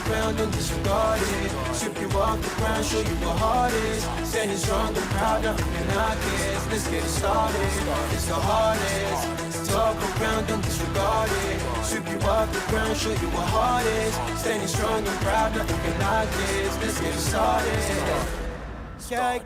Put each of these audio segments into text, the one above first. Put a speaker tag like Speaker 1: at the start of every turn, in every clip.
Speaker 1: around and disregard it. Sweep you off the ground, show you what heart is. Standing strong and proud, nothing can knock it. Let's get it started, it's the hardest. Talk around, don't disregard it. Sweep you off the ground, show you what heart is. Standing strong and proud, nothing can knock it. Let's get it started. Yeah,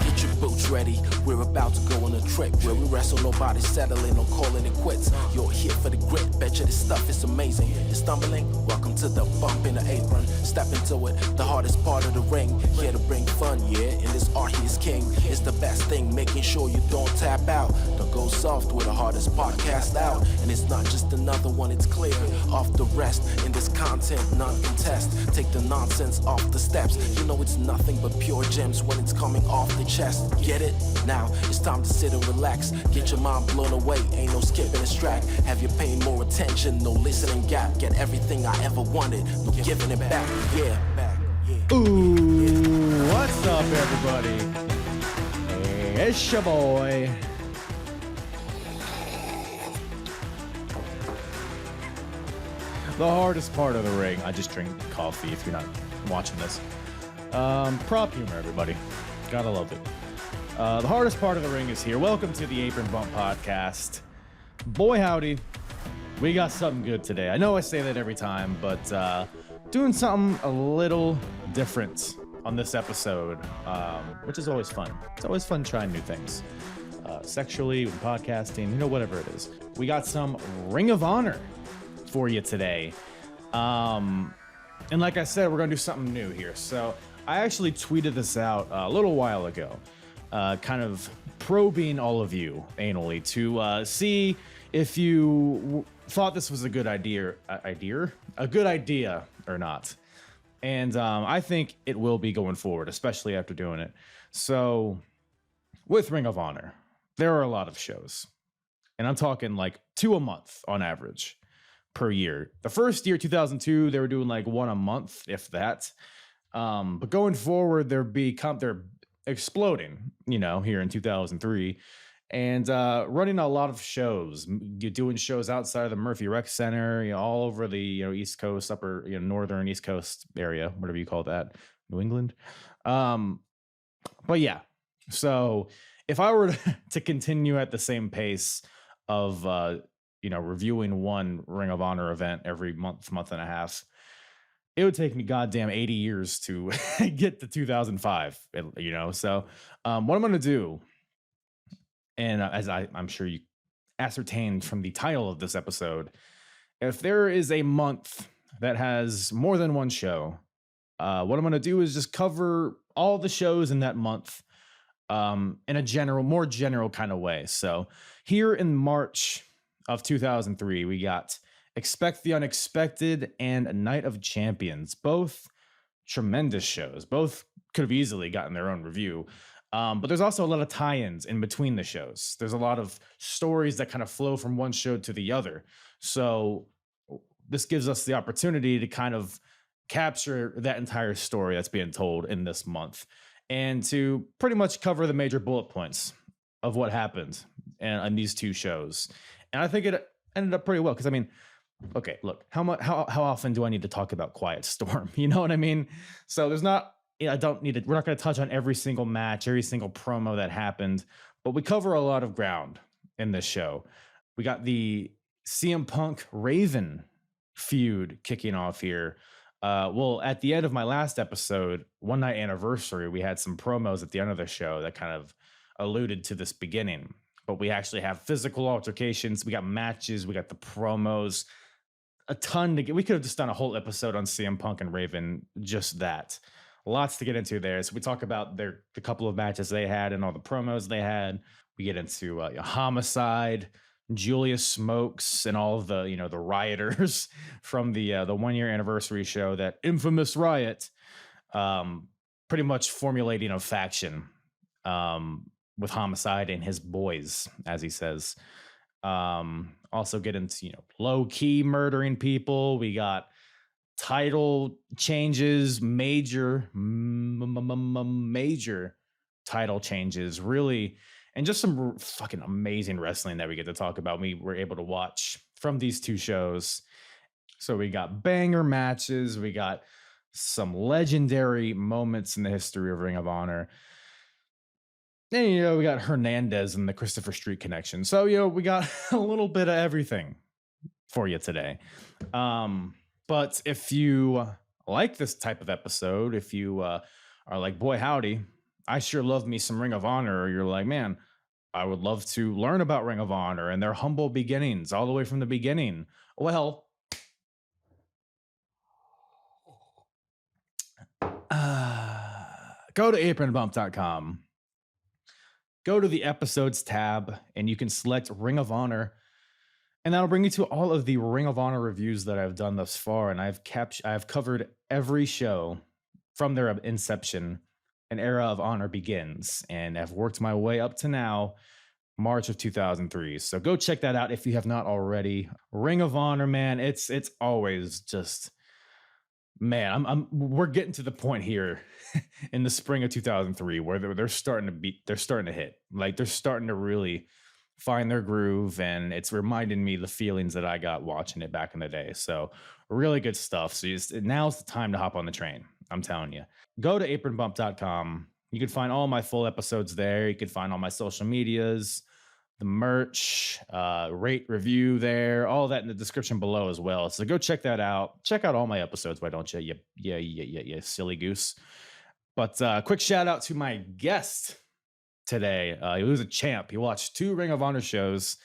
Speaker 2: get your boots ready. We're about to go on a trip where we wrestle, nobody settling or calling it quits. You're here for the grit, betcha this stuff is amazing. You're stumbling, welcome to the bump in the apron. Step into it, the hardest part of the ring. Here to bring fun, yeah, and this art he is king. It's the best thing, making sure you don't tap out. Don't go soft with the hardest podcast out. And it's not just another one, it's clear. Off the rest, in this content, none contest. Take the nonsense off the steps. You know it's nothing but pure gems when it's coming off the chest. Get it? Now it's time to sit and relax. Get your mind blown away, ain't no skipping this track. Have you paying more attention, no listening gap. Get everything I ever wanted, no giving it back. Yeah.
Speaker 3: Ooh, what's up, everybody? Hey, it's your boy. The hardest part of the ring. I just drink coffee if you're not watching this. Prop humor, everybody. Gotta love it. The hardest part of the ring is here. Welcome to the Apron Bump Podcast. Boy, howdy. We got something good today. I know I say that every time, but doing something a little different on this episode, which is always fun. It's always fun trying new things. Sexually, podcasting, whatever it is. We got some Ring of Honor for you today. And like I said, we're going to do something new here. So I actually tweeted this out a little while ago, kind of probing all of you anally to see if you thought this was a good idea or not. And I think it will be going forward, especially after doing it. So with Ring of Honor, there are a lot of shows, and I'm talking like 2 a month on average per year. The first year, 2002, they were doing like 1 a month, if that. But going forward, they're exploding, here in 2003, and running a lot of shows. You're doing shows outside of the Murphy Rec Center, all over the East Coast, upper northern East Coast area, whatever you call that, New England. But yeah, so if I were to continue at the same pace of reviewing one Ring of Honor event every month and a half, it would take me goddamn 80 years to get to 2005, So what I'm going to do, and as I'm sure you ascertained from the title of this episode, if there is a month that has more than one show, what I'm going to do is just cover all the shows in that month in a more general kind of way. So here in March of 2003, we got Expect the Unexpected and Night of Champions, both tremendous shows. Both could have easily gotten their own review. But there's also a lot of tie-ins in between the shows. There's a lot of stories that kind of flow from one show to the other. So this gives us the opportunity to kind of capture that entire story that's being told in this month and to pretty much cover the major bullet points of what happened on these two shows. And I think it ended up pretty well because, okay, look, how often do I need to talk about Quiet Storm? You know what I mean? So there's not, we're not going to touch on every single match, every single promo that happened, but we cover a lot of ground in this show. We got the CM Punk Raven feud kicking off here. Well, at the end of my last episode, One Night Anniversary, we had some promos at the end of the show that kind of alluded to this beginning. But we actually have physical altercations. We got matches. We got the promos. A ton to get. We could have just done a whole episode on CM Punk and Raven, just that. Lots to get into there. So we talk about the couple of matches they had and all the promos they had. We get into Homicide, Julius Smokes, and all of the the rioters from the 1 year anniversary show, that infamous riot. Pretty much formulating a faction. With Homicide and his boys, as he says. Also get into, low-key murdering people. We got title changes, major title changes, really, and just some fucking amazing wrestling that we get to talk about. We were able to watch from these two shows. So we got banger matches. We got some legendary moments in the history of Ring of Honor. And, we got Hernandez and the Christopher Street connection. So, we got a little bit of everything for you today. But if you like this type of episode, if you are like, boy, howdy, I sure love me some Ring of Honor, or you're like, man, I would love to learn about Ring of Honor and their humble beginnings all the way from the beginning. Well, go to apronbump.com. Go to the episodes tab and you can select Ring of Honor, and that'll bring you to all of the Ring of Honor reviews that I've done thus far. And I've covered every show from their inception. An era of honor begins, and I've worked my way up to now, March of 2003. So go check that out if you have not already. Ring of Honor, man, it's always just, man, we're getting to the point here in the spring of 2003 where they're starting to hit. Like, they're starting to really find their groove, and it's reminding me the feelings that I got watching it back in the day. So really good stuff. So now's the time to hop on the train. I'm telling you. Go to apronbump.com. You can find all my full episodes there. You can find all my social medias, the merch, rate, review there, all that in the description below as well. So go check that out. Check out all my episodes, why don't you? Yeah, silly goose. But quick shout out to my guest today. He was a champ. He watched 2 Ring of Honor shows,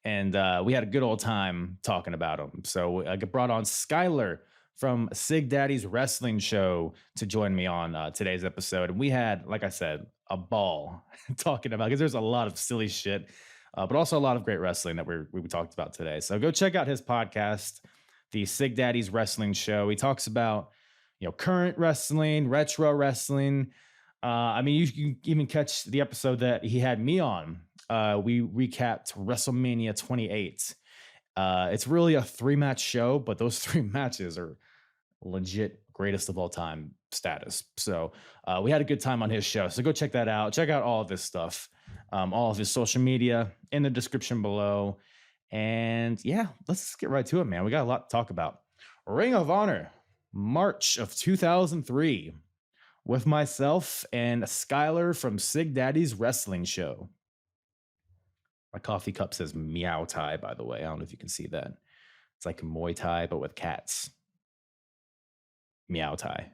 Speaker 3: and we had a good old time talking about him. So I brought on Skylar from Sigdaddy's wrestling show to join me on today's episode. And we had, like I said, a ball talking about, because there's a lot of silly shit, but also a lot of great wrestling that we talked about today. So go check out his podcast, the Sigdaddy's Wrestling Show. He talks about, current wrestling, retro wrestling. You can even catch the episode that he had me on. We recapped WrestleMania 28. It's really a 3-match show, but those 3 matches are legit greatest of all time status. So we had a good time on his show. So go check that out. Check out all of this stuff, all of his social media in the description below. And yeah, let's get right to it, man. We got a lot to talk about. Ring of Honor, March of 2003, with myself and Skylar from Sigdaddy's Wrestling Show. My coffee cup says Meow Thai, by the way. I don't know if you can see that. It's like Muay Thai, but with cats. Meow Thai.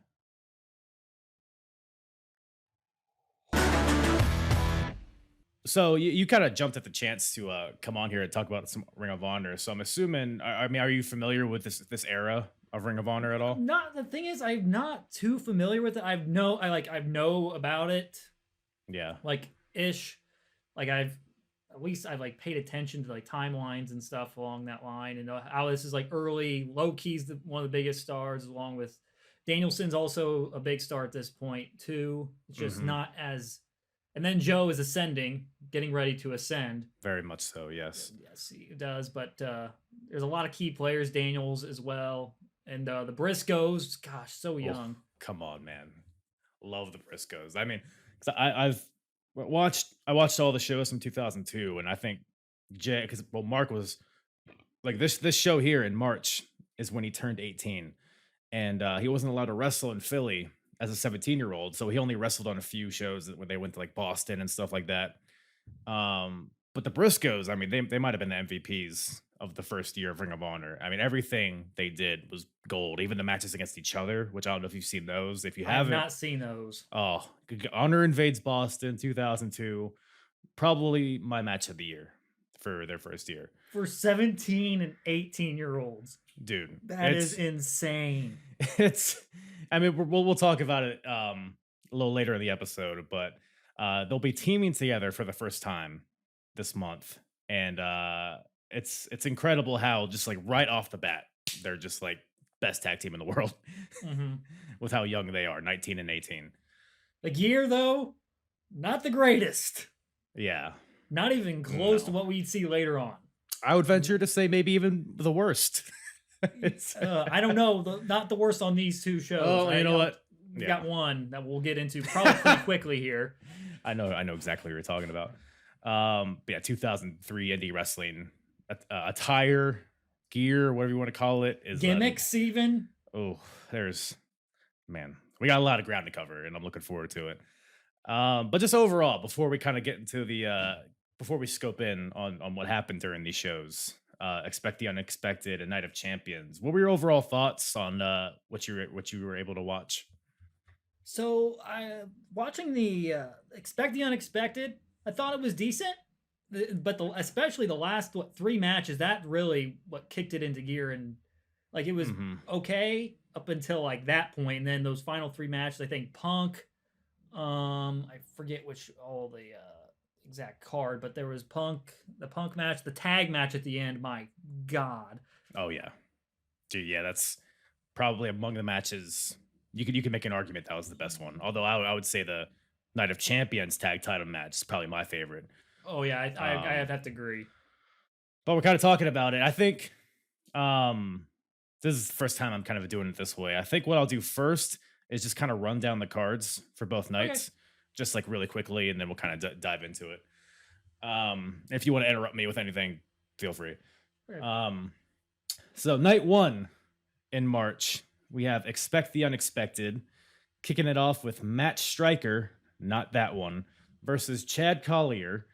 Speaker 3: So you kind of jumped at the chance to come on here and talk about some Ring of Honor. So I'm assuming, are you familiar with this era of Ring of Honor at all?
Speaker 4: Not, the thing is, I'm not too familiar with it. I know about it.
Speaker 3: Yeah.
Speaker 4: Ish. I've paid attention to timelines and stuff along that line, and how this is early. Low Key's one of the biggest stars, along with Danielson's also a big star at this point too. It's just not as, and then Joe is ascending, getting ready to ascend.
Speaker 3: Very much so, yes.
Speaker 4: Yes, he does. But there's a lot of key players, Daniels as well, and the Briscoes. Gosh, so young.
Speaker 3: Come on, man. Love the Briscoes. I mean, I watched all the shows from 2002, and I think Mark was this show here in March is when he turned 18, and he wasn't allowed to wrestle in Philly as a 17-year-old, so he only wrestled on a few shows when they went to Boston and stuff like that. But the Briscoes, I mean, they might have been the MVPs of the first year of Ring of Honor. I mean, everything they did was gold, even the matches against each other, which I don't know if you've seen those. If you haven't,
Speaker 4: I have not seen those.
Speaker 3: Oh, Honor Invades Boston 2002, probably my match of the year for their first year.
Speaker 4: For 17 and 18-year-olds.
Speaker 3: Dude,
Speaker 4: that is insane.
Speaker 3: We'll talk about it a little later in the episode, but they'll be teaming together for the first time this month, and it's incredible how just right off the bat they're just best tag team in the world with how young they are, 19 and 18.
Speaker 4: The gear though, not the greatest.
Speaker 3: Yeah,
Speaker 4: not even close to what we'd see later on. I would venture to say maybe even the worst. I don't know, not the worst on these 2 shows.
Speaker 3: Oh, you know what?
Speaker 4: We got one that we'll get into probably pretty quickly here.
Speaker 3: I know exactly what you're talking about. But yeah, 2003 indie wrestling attire, gear, whatever you want to call it, is
Speaker 4: Gimmicks even.
Speaker 3: Oh, we got a lot of ground to cover, and I'm looking forward to it. But just overall, before we kind of get into before we scope in on what happened during these shows, Expect the Unexpected and Night of Champions, what were your overall thoughts on what you were able to watch?
Speaker 4: So watching the Expect the Unexpected, I thought it was decent, but especially the last 3 matches, that really what kicked it into gear, and like it was okay up until like that point, and then those final 3 matches, I think Punk, I forget which all the exact card, but there was the Punk match, the tag match at the end. My God.
Speaker 3: Oh yeah, dude, yeah, that's probably among the matches. You could make an argument that was the best one. Although I would say the Night of Champions tag title match is probably my favorite.
Speaker 4: Oh yeah, I have to agree.
Speaker 3: But we're kind of talking about it. I think this is the first time I'm kind of doing it this way. I think what I'll do first is just kind of run down the cards for both nights, just like really quickly, and then we'll kind of dive into it. If you want to interrupt me with anything, feel free. So night 1 in March, we have Expect the Unexpected, kicking it off with Matt Striker, not that one, versus Chad Collier.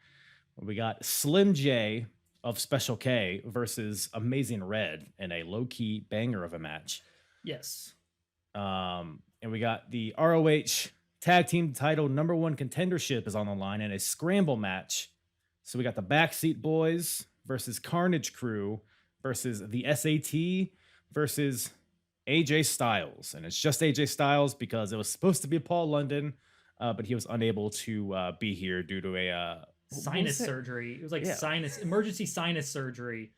Speaker 3: We got Slim J of Special K versus Amazing Red in a low-key banger of a match.
Speaker 4: Yes.
Speaker 3: And we got the ROH Tag Team title #1 contendership is on the line in a scramble match. So we got the Backseat Boys versus Carnage Crew versus the SAT versus AJ Styles. And it's just AJ Styles because it was supposed to be Paul London, but he was unable to be here due to a
Speaker 4: sinus surgery. It was like emergency sinus surgery.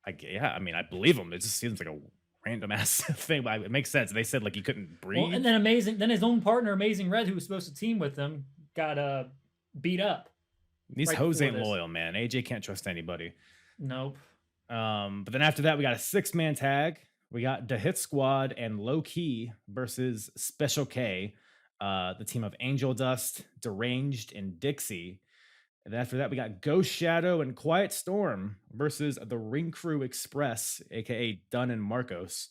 Speaker 3: I believe him. It just seems like a random ass thing, but it makes sense. They said like he couldn't breathe.
Speaker 4: Well, and then his own partner, Amazing Red, who was supposed to team with him, got beat up.
Speaker 3: These hoes ain't loyal, man. AJ can't trust anybody.
Speaker 4: Nope.
Speaker 3: But then after that, we got a 6-man tag. We got the Hit Squad and Low Key versus Special K, the team of Angel Dust, Deranged, and Dixie. And then after that, we got Ghost Shadow and Quiet Storm versus the Ring Crew Express, aka Dunn and Marcos.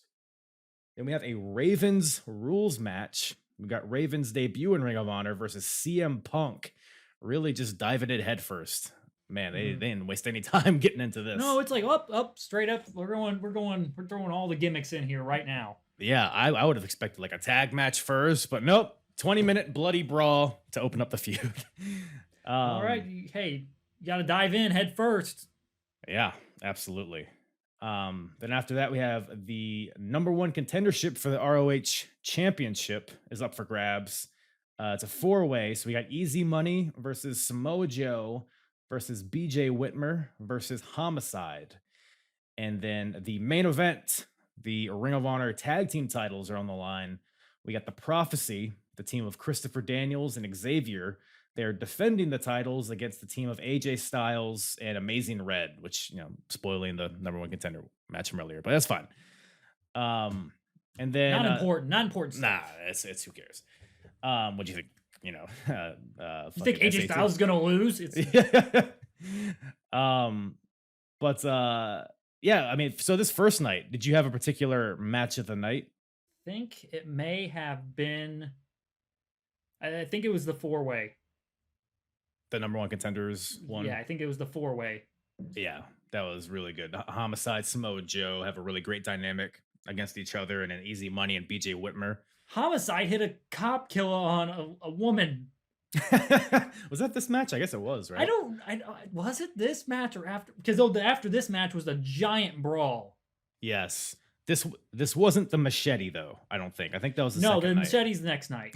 Speaker 3: Then we have a Ravens rules match. We got Ravens debut in Ring of Honor versus CM Punk. Really just diving it head first. Man, they didn't waste any time getting into this.
Speaker 4: No, it's like up, straight up. We're throwing all the gimmicks in here right now.
Speaker 3: Yeah, I would have expected like a tag match first, but nope. 20-minute bloody brawl to open up the feud.
Speaker 4: All right, hey, you got to dive in head first.
Speaker 3: Yeah, absolutely. Then after that, we have the #1 contendership for the ROH Championship is up for grabs. It's a 4-way, so we got Easy Money versus Samoa Joe versus BJ Whitmer versus Homicide. And then the main event, the Ring of Honor tag team titles are on the line. We got the Prophecy, the team of Christopher Daniels and Xavier. They're defending the titles against the team of AJ Styles and Amazing Red, which, spoiling the #1 contender match from earlier, but that's fine. And then
Speaker 4: not important stuff.
Speaker 3: Nah, it's who cares. What do you think?
Speaker 4: You think AJ Styles is gonna lose?
Speaker 3: Yeah, I mean, so this first night, did you have a particular match of the night?
Speaker 4: I think it may have been. I think it was the 4-way.
Speaker 3: The #1 contenders one.
Speaker 4: Yeah, I think it was the 4-way.
Speaker 3: Yeah, that was really good. Homicide, Samoa Joe have a really great dynamic against each other, and an Easy Money and BJ Whitmer.
Speaker 4: Homicide hit a cop killer on a woman.
Speaker 3: Was that this match? I guess it was, right?
Speaker 4: Was it this match or after? Because after this match was a giant brawl.
Speaker 3: Yes. This wasn't the machete though. I don't think. I think that was the
Speaker 4: machete's the next night.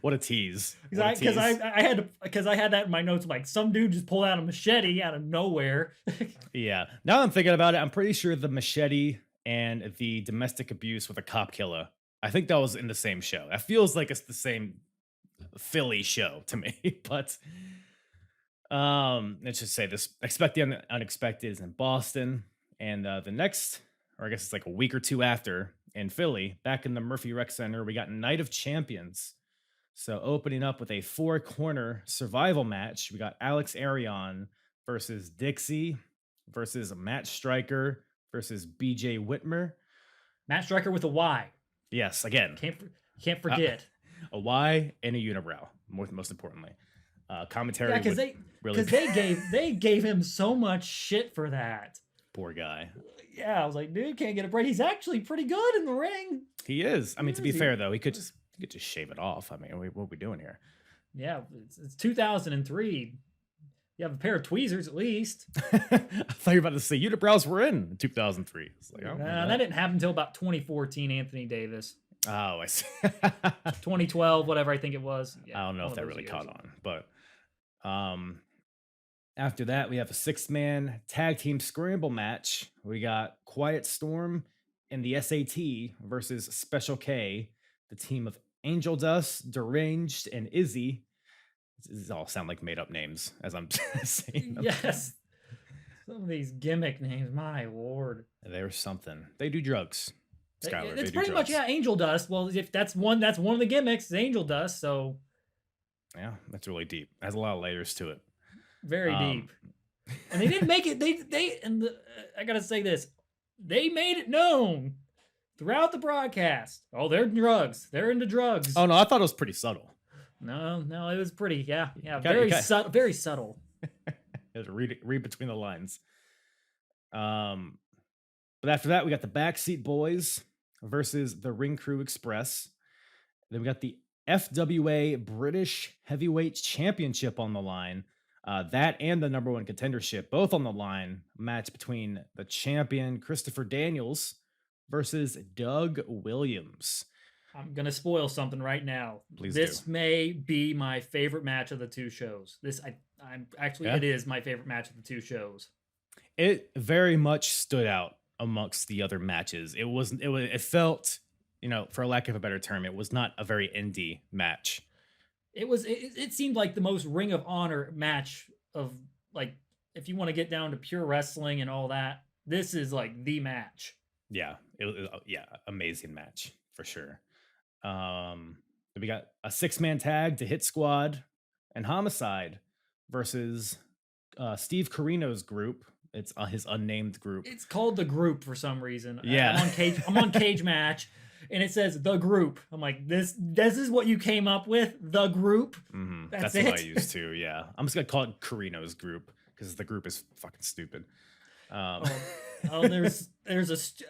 Speaker 3: What a tease!
Speaker 4: Because I had that in my notes. Like some dude just pulled out a machete out of nowhere.
Speaker 3: Yeah. Now that I'm thinking about it, I'm pretty sure the machete and the domestic abuse with a cop killer, I think that was in the same show. It feels like it's the same Philly show to me. But let's just say this: Expect the Unexpected is in Boston, and the next. Or I guess it's like a week or two after in Philly, back in the Murphy Rec Center, we got Night of Champions. So opening up with a 4-corner survival match, we got Alex Arion versus Dixie versus Matt Striker versus BJ Whitmer.
Speaker 4: Matt Striker with a Y.
Speaker 3: Yes, again.
Speaker 4: Can't forget.
Speaker 3: A Y and a unibrow, most importantly. Commentary.
Speaker 4: Yeah, because they gave him so much shit for that.
Speaker 3: Poor guy.
Speaker 4: Yeah, I was like, dude, can't get a break. He's actually pretty good in the ring.
Speaker 3: He is. I mean, to be fair though, he could just shave it off. I mean, what are we doing here?
Speaker 4: Yeah, it's 2003. You have a pair of tweezers at least.
Speaker 3: I thought you were about to say unibrows were in 2003. It's like,
Speaker 4: that didn't happen until about 2014. Anthony Davis.
Speaker 3: Oh, I see.
Speaker 4: 2012, whatever I think it was.
Speaker 3: Yeah, I don't know if that really caught on, but after that, we have a 6-man tag team scramble match. We got Quiet Storm and the SAT versus Special K, the team of Angel Dust, Deranged, and Izzy. These all sound like made-up names as I'm saying them.
Speaker 4: Yes. Some of these gimmick names, my lord.
Speaker 3: There's something. They do drugs. Skylar,
Speaker 4: it's pretty much, yeah, Angel Dust. Well, if that's one of the gimmicks, is Angel Dust, so.
Speaker 3: Yeah, that's really deep. It has a lot of layers to it.
Speaker 4: Very deep. And they didn't make it, I gotta say this, they made it known throughout the broadcast. Oh, they're drugs. They're into drugs.
Speaker 3: Oh, no, I thought it was pretty subtle.
Speaker 4: No, it was pretty, yeah, very subtle.
Speaker 3: read between the lines. But after that, we got the Backseat Boys versus the Ring Crew Express. Then we got the FWA British Heavyweight Championship on the line. That and the number 1 contendership, both on the line. Match between the champion Christopher Daniels versus Doug Williams.
Speaker 4: I'm gonna spoil something right now.
Speaker 3: Please
Speaker 4: this
Speaker 3: do.
Speaker 4: may be my favorite match of the 2 shows. It is my favorite match of the 2 shows.
Speaker 3: It very much stood out amongst the other matches. It felt, for lack of a better term, it was not a very indie match.
Speaker 4: It seemed like the most Ring of Honor match of, like, if you want to get down to pure wrestling and all that, this is like the match.
Speaker 3: Yeah, it was amazing match for sure. We got a 6-man tag to Hit Squad and Homicide versus Steve Carino's group. It's his unnamed group.
Speaker 4: It's called The Group for some reason.
Speaker 3: Yeah.
Speaker 4: I'm on Cage Match, and it says The Group. I'm like, this is what you came up with? The Group?
Speaker 3: Mm-hmm.
Speaker 4: That's
Speaker 3: what I used to, yeah. I'm just going to call it Carino's group because the group is fucking stupid.
Speaker 4: There's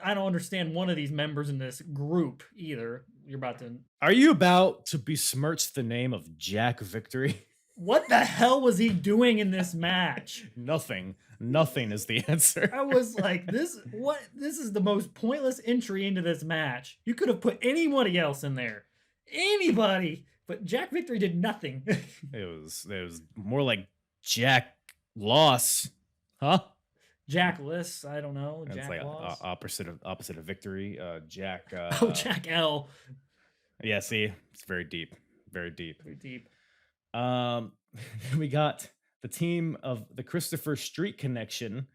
Speaker 4: I don't understand one of these members in this group either.
Speaker 3: Are you about to besmirch the name of Jack Victory?
Speaker 4: What the hell was he doing in this match?
Speaker 3: Nothing is the answer.
Speaker 4: I was like, this is the most pointless entry into this match. You could have put anybody else in there. Anybody. But Jack Victory did nothing.
Speaker 3: It was more like Jack Loss. Huh?
Speaker 4: Jack Liss, I don't know.
Speaker 3: Jack like
Speaker 4: Loss.
Speaker 3: Opposite of Victory. Jack
Speaker 4: Jack L.
Speaker 3: Yeah, see, it's very deep. Very deep.
Speaker 4: Very deep.
Speaker 3: We got the team of the Christopher Street Connection,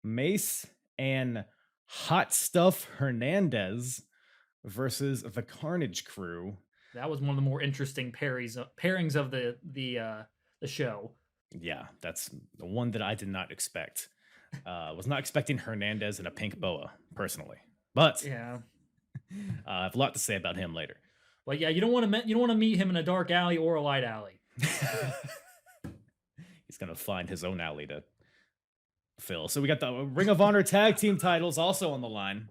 Speaker 3: Mace and Hot Stuff Hernandez versus the Carnage Crew.
Speaker 4: That was one of the more interesting pairings of the show.
Speaker 3: Yeah, that's the one that I did not expect. Was not expecting Hernandez in a pink boa personally, but
Speaker 4: yeah,
Speaker 3: I have a lot to say about him later.
Speaker 4: Well, yeah, you don't want to meet him in a dark alley or a light alley.
Speaker 3: He's gonna find his own alley to fill. So we got the Ring of Honor tag team titles also on the line.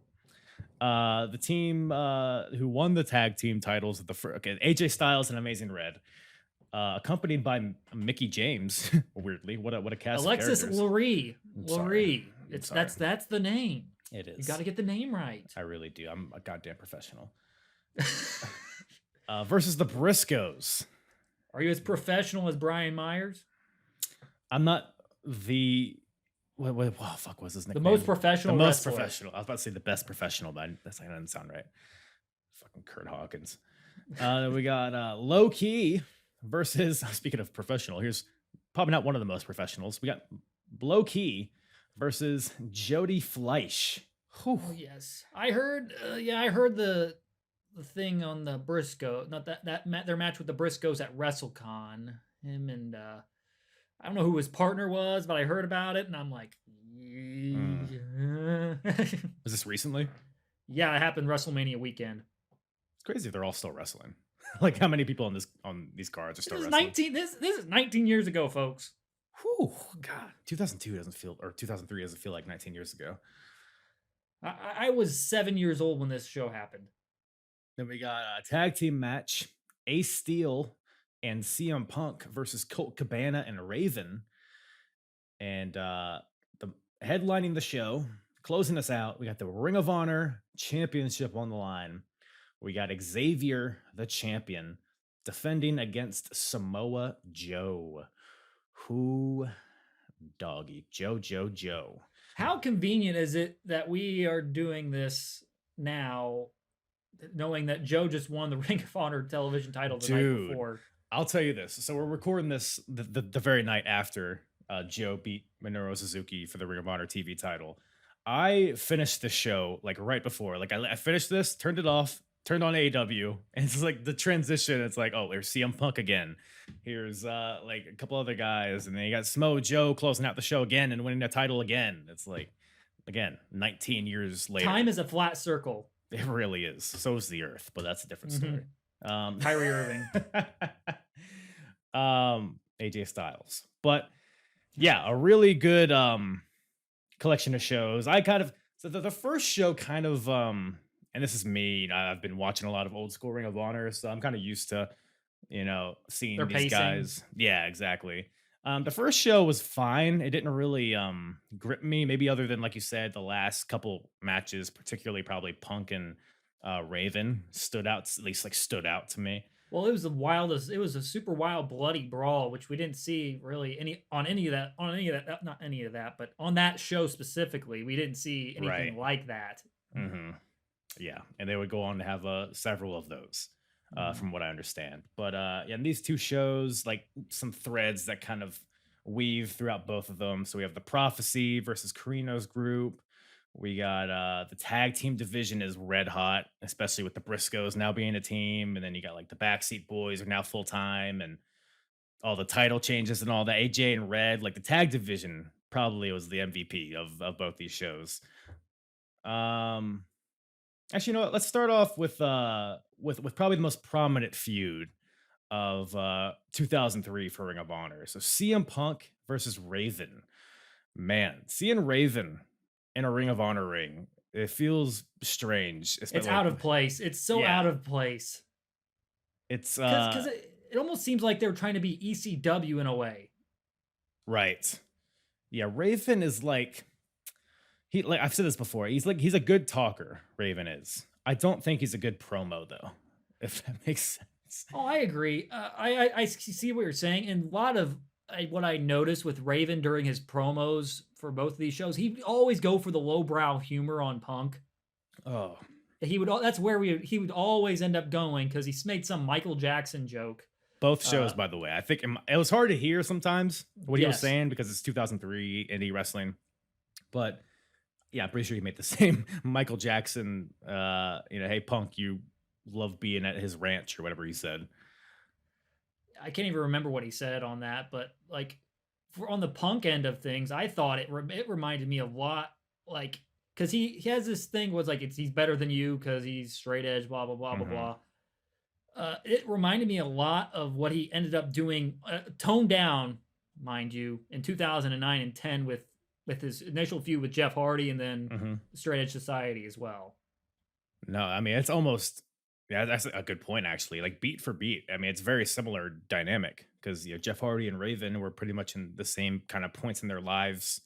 Speaker 3: The team who won the tag team titles AJ Styles and Amazing Red, accompanied by Mickey James. Weirdly, what a cast.
Speaker 4: Alexis
Speaker 3: of characters.
Speaker 4: Lurie. That's the name.
Speaker 3: It is.
Speaker 4: You got to get the name right.
Speaker 3: I really do. I'm a goddamn professional. Versus the Briscoes.
Speaker 4: Are you as professional as Brian Myers?
Speaker 3: I'm not the. What was his nickname?
Speaker 4: The most professional.
Speaker 3: The most
Speaker 4: wrestler.
Speaker 3: professional. I was about to say the best professional, but that doesn't sound right. Fucking Kurt Hawkins. We got Low Key versus. Speaking of professional, here's probably not one of the most professionals. We got Low Key versus Jody Fleisch.
Speaker 4: Oh yes, I heard. I heard the thing on the Briscoe. Not their match with the Briscoes at WrestleCon. Him and I don't know who his partner was, but I heard about it, and I'm like,
Speaker 3: Was this recently?
Speaker 4: Yeah, it happened WrestleMania weekend.
Speaker 3: It's crazy if they're all still wrestling. Like how many people on these cards are still
Speaker 4: This is
Speaker 3: wrestling?
Speaker 4: 19. This is 19 years ago, folks.
Speaker 3: Whew, God, 2002 doesn't feel, or 2003 doesn't feel like 19 years ago.
Speaker 4: I was 7 years old when this show happened.
Speaker 3: Then we got a tag team match: Ace Steel and CM Punk versus Colt Cabana and Raven. And the headlining the show, closing us out, we got the Ring of Honor Championship on the line. We got Xavier, the champion, defending against Samoa Joe. Who, doggy? Joe.
Speaker 4: How convenient is it that we are doing this now, knowing that Joe just won the Ring of Honor television title the night before?
Speaker 3: I'll tell you this. So we're recording this the very night after Joe beat Minoru Suzuki for the Ring of Honor TV title. I finished the show like right before. Like I finished this, turned it off, turned on AEW, and it's like the transition. It's like, oh, there's CM Punk again. Here's like a couple other guys, and then you got Samoa Joe closing out the show again and winning the title again. It's like, again, 19 years later.
Speaker 4: Time is a flat circle.
Speaker 3: It really is. So is the Earth, but that's a different story.
Speaker 4: Kyrie Irving.
Speaker 3: AJ Styles. But yeah, a really good collection of shows. So the first show kind of and this is me, I've been watching a lot of old school Ring of Honor, so I'm kind of used to, seeing
Speaker 4: Their
Speaker 3: these
Speaker 4: pacing.
Speaker 3: guys. Yeah, exactly. The first show was fine. It didn't really grip me, maybe other than, like you said, the last couple matches, particularly probably Punk and Raven stood out to me.
Speaker 4: Well, it was the wildest. It was a super wild, bloody brawl, which we didn't see really not any of that, but on that show specifically, we didn't see anything like that.
Speaker 3: Mm-hmm. Yeah, and they would go on to have several of those, from what I understand. But yeah, and these two shows, like some threads that kind of weave throughout both of them. So we have the Prophecy versus Carino's group. We got the tag team division is red hot, especially with the Briscoes now being a team. And then you got like the Backseat Boys are now full time, and all the title changes and all that. AJ and Red, like the tag division probably was the MVP of both these shows. Actually, you know what? Let's start off with probably the most prominent feud of 2003 for Ring of Honor. So CM Punk versus Raven. Man, seeing Raven in a Ring of Honor ring, it feels strange.
Speaker 4: It's out of place. It's so out of place.
Speaker 3: It's
Speaker 4: because it almost seems like they're trying to be ECW in a way.
Speaker 3: Right. Yeah, Raven is like I've said this before. He's a good talker. Raven is. I don't think he's a good promo though, if that makes sense.
Speaker 4: Oh, I agree. I see what you're saying, and a lot of what I noticed with Raven during his promos for both of these shows, he'd always go for the lowbrow humor on Punk.
Speaker 3: Oh,
Speaker 4: that's where he would always end up going, because he made some Michael Jackson joke.
Speaker 3: Both shows, by the way. I think it was hard to hear sometimes what he was saying because it's 2003 indie wrestling, but yeah, I'm pretty sure he made the same Michael Jackson. Hey Punk, you love being at his ranch or whatever he said.
Speaker 4: I can't even remember what he said on that, but like on the Punk end of things, I thought it reminded me a lot, like, because he has this thing was like he's better than you because he's straight edge, blah blah blah blah blah. It reminded me a lot of what he ended up doing, toned down, mind you, in 2009 and 10 with his initial feud with Jeff Hardy, and then Straight Edge Society as well.
Speaker 3: No, I mean it's almost. Yeah, that's a good point, actually. Like beat for beat. I mean, it's very similar dynamic because Jeff Hardy and Raven were pretty much in the same kind of points in their lives,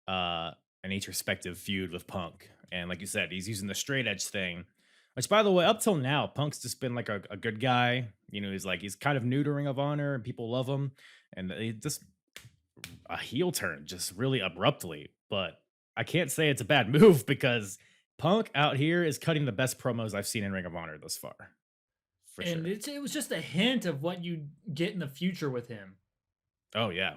Speaker 3: in each respective feud with Punk. And like you said, he's using the straight edge thing, which, by the way, up till now, Punk's just been like a good guy. He's kind of new to Ring of Honor and people love him. And he just a heel turn just really abruptly. But I can't say it's a bad move because Punk out here is cutting the best promos I've seen in Ring of Honor thus far.
Speaker 4: And it was just a hint of what you get in the future with him.
Speaker 3: Oh, yeah.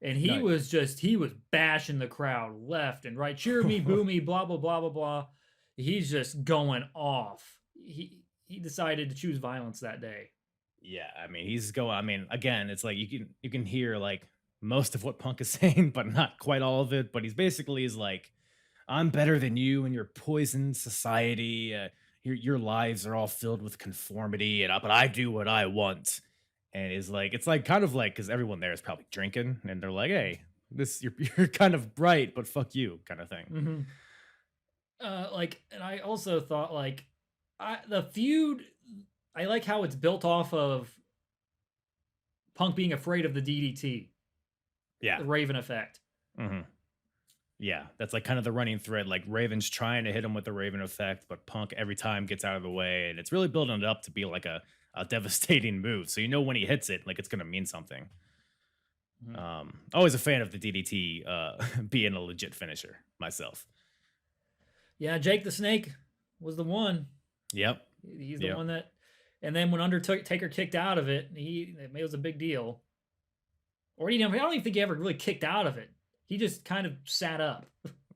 Speaker 4: And he was bashing the crowd left and right. Cheer me, boo me, blah, blah, blah, blah, blah. He's just going off. He decided to choose violence that day.
Speaker 3: Yeah, I mean, again, it's like you can hear like most of what Punk is saying, but not quite all of it. But he's basically is like, I'm better than you and your poisoned society. Your lives are all filled with conformity, and but I do what I want. And is like it's like kind of like because everyone there is probably drinking, and they're like, hey, this you're kind of right, but fuck you, kind of thing.
Speaker 4: Mm-hmm. Like, and I also thought like, the feud. I like how it's built off of Punk being afraid of the DDT,
Speaker 3: Yeah.
Speaker 4: the Raven effect.
Speaker 3: Mm-hmm. Yeah, that's like kind of the running thread. Like Raven's trying to hit him with the Raven effect, but Punk every time gets out of the way, and it's really building it up to be like a devastating move. So you know when he hits it, like it's gonna mean something. Always a fan of the DDT being a legit finisher myself.
Speaker 4: Yeah, Jake the Snake was the one.
Speaker 3: Yep.
Speaker 4: He's the one that, and then when Undertaker kicked out of it, it was a big deal. Or I don't even think he ever really kicked out of it. He just kind of sat up.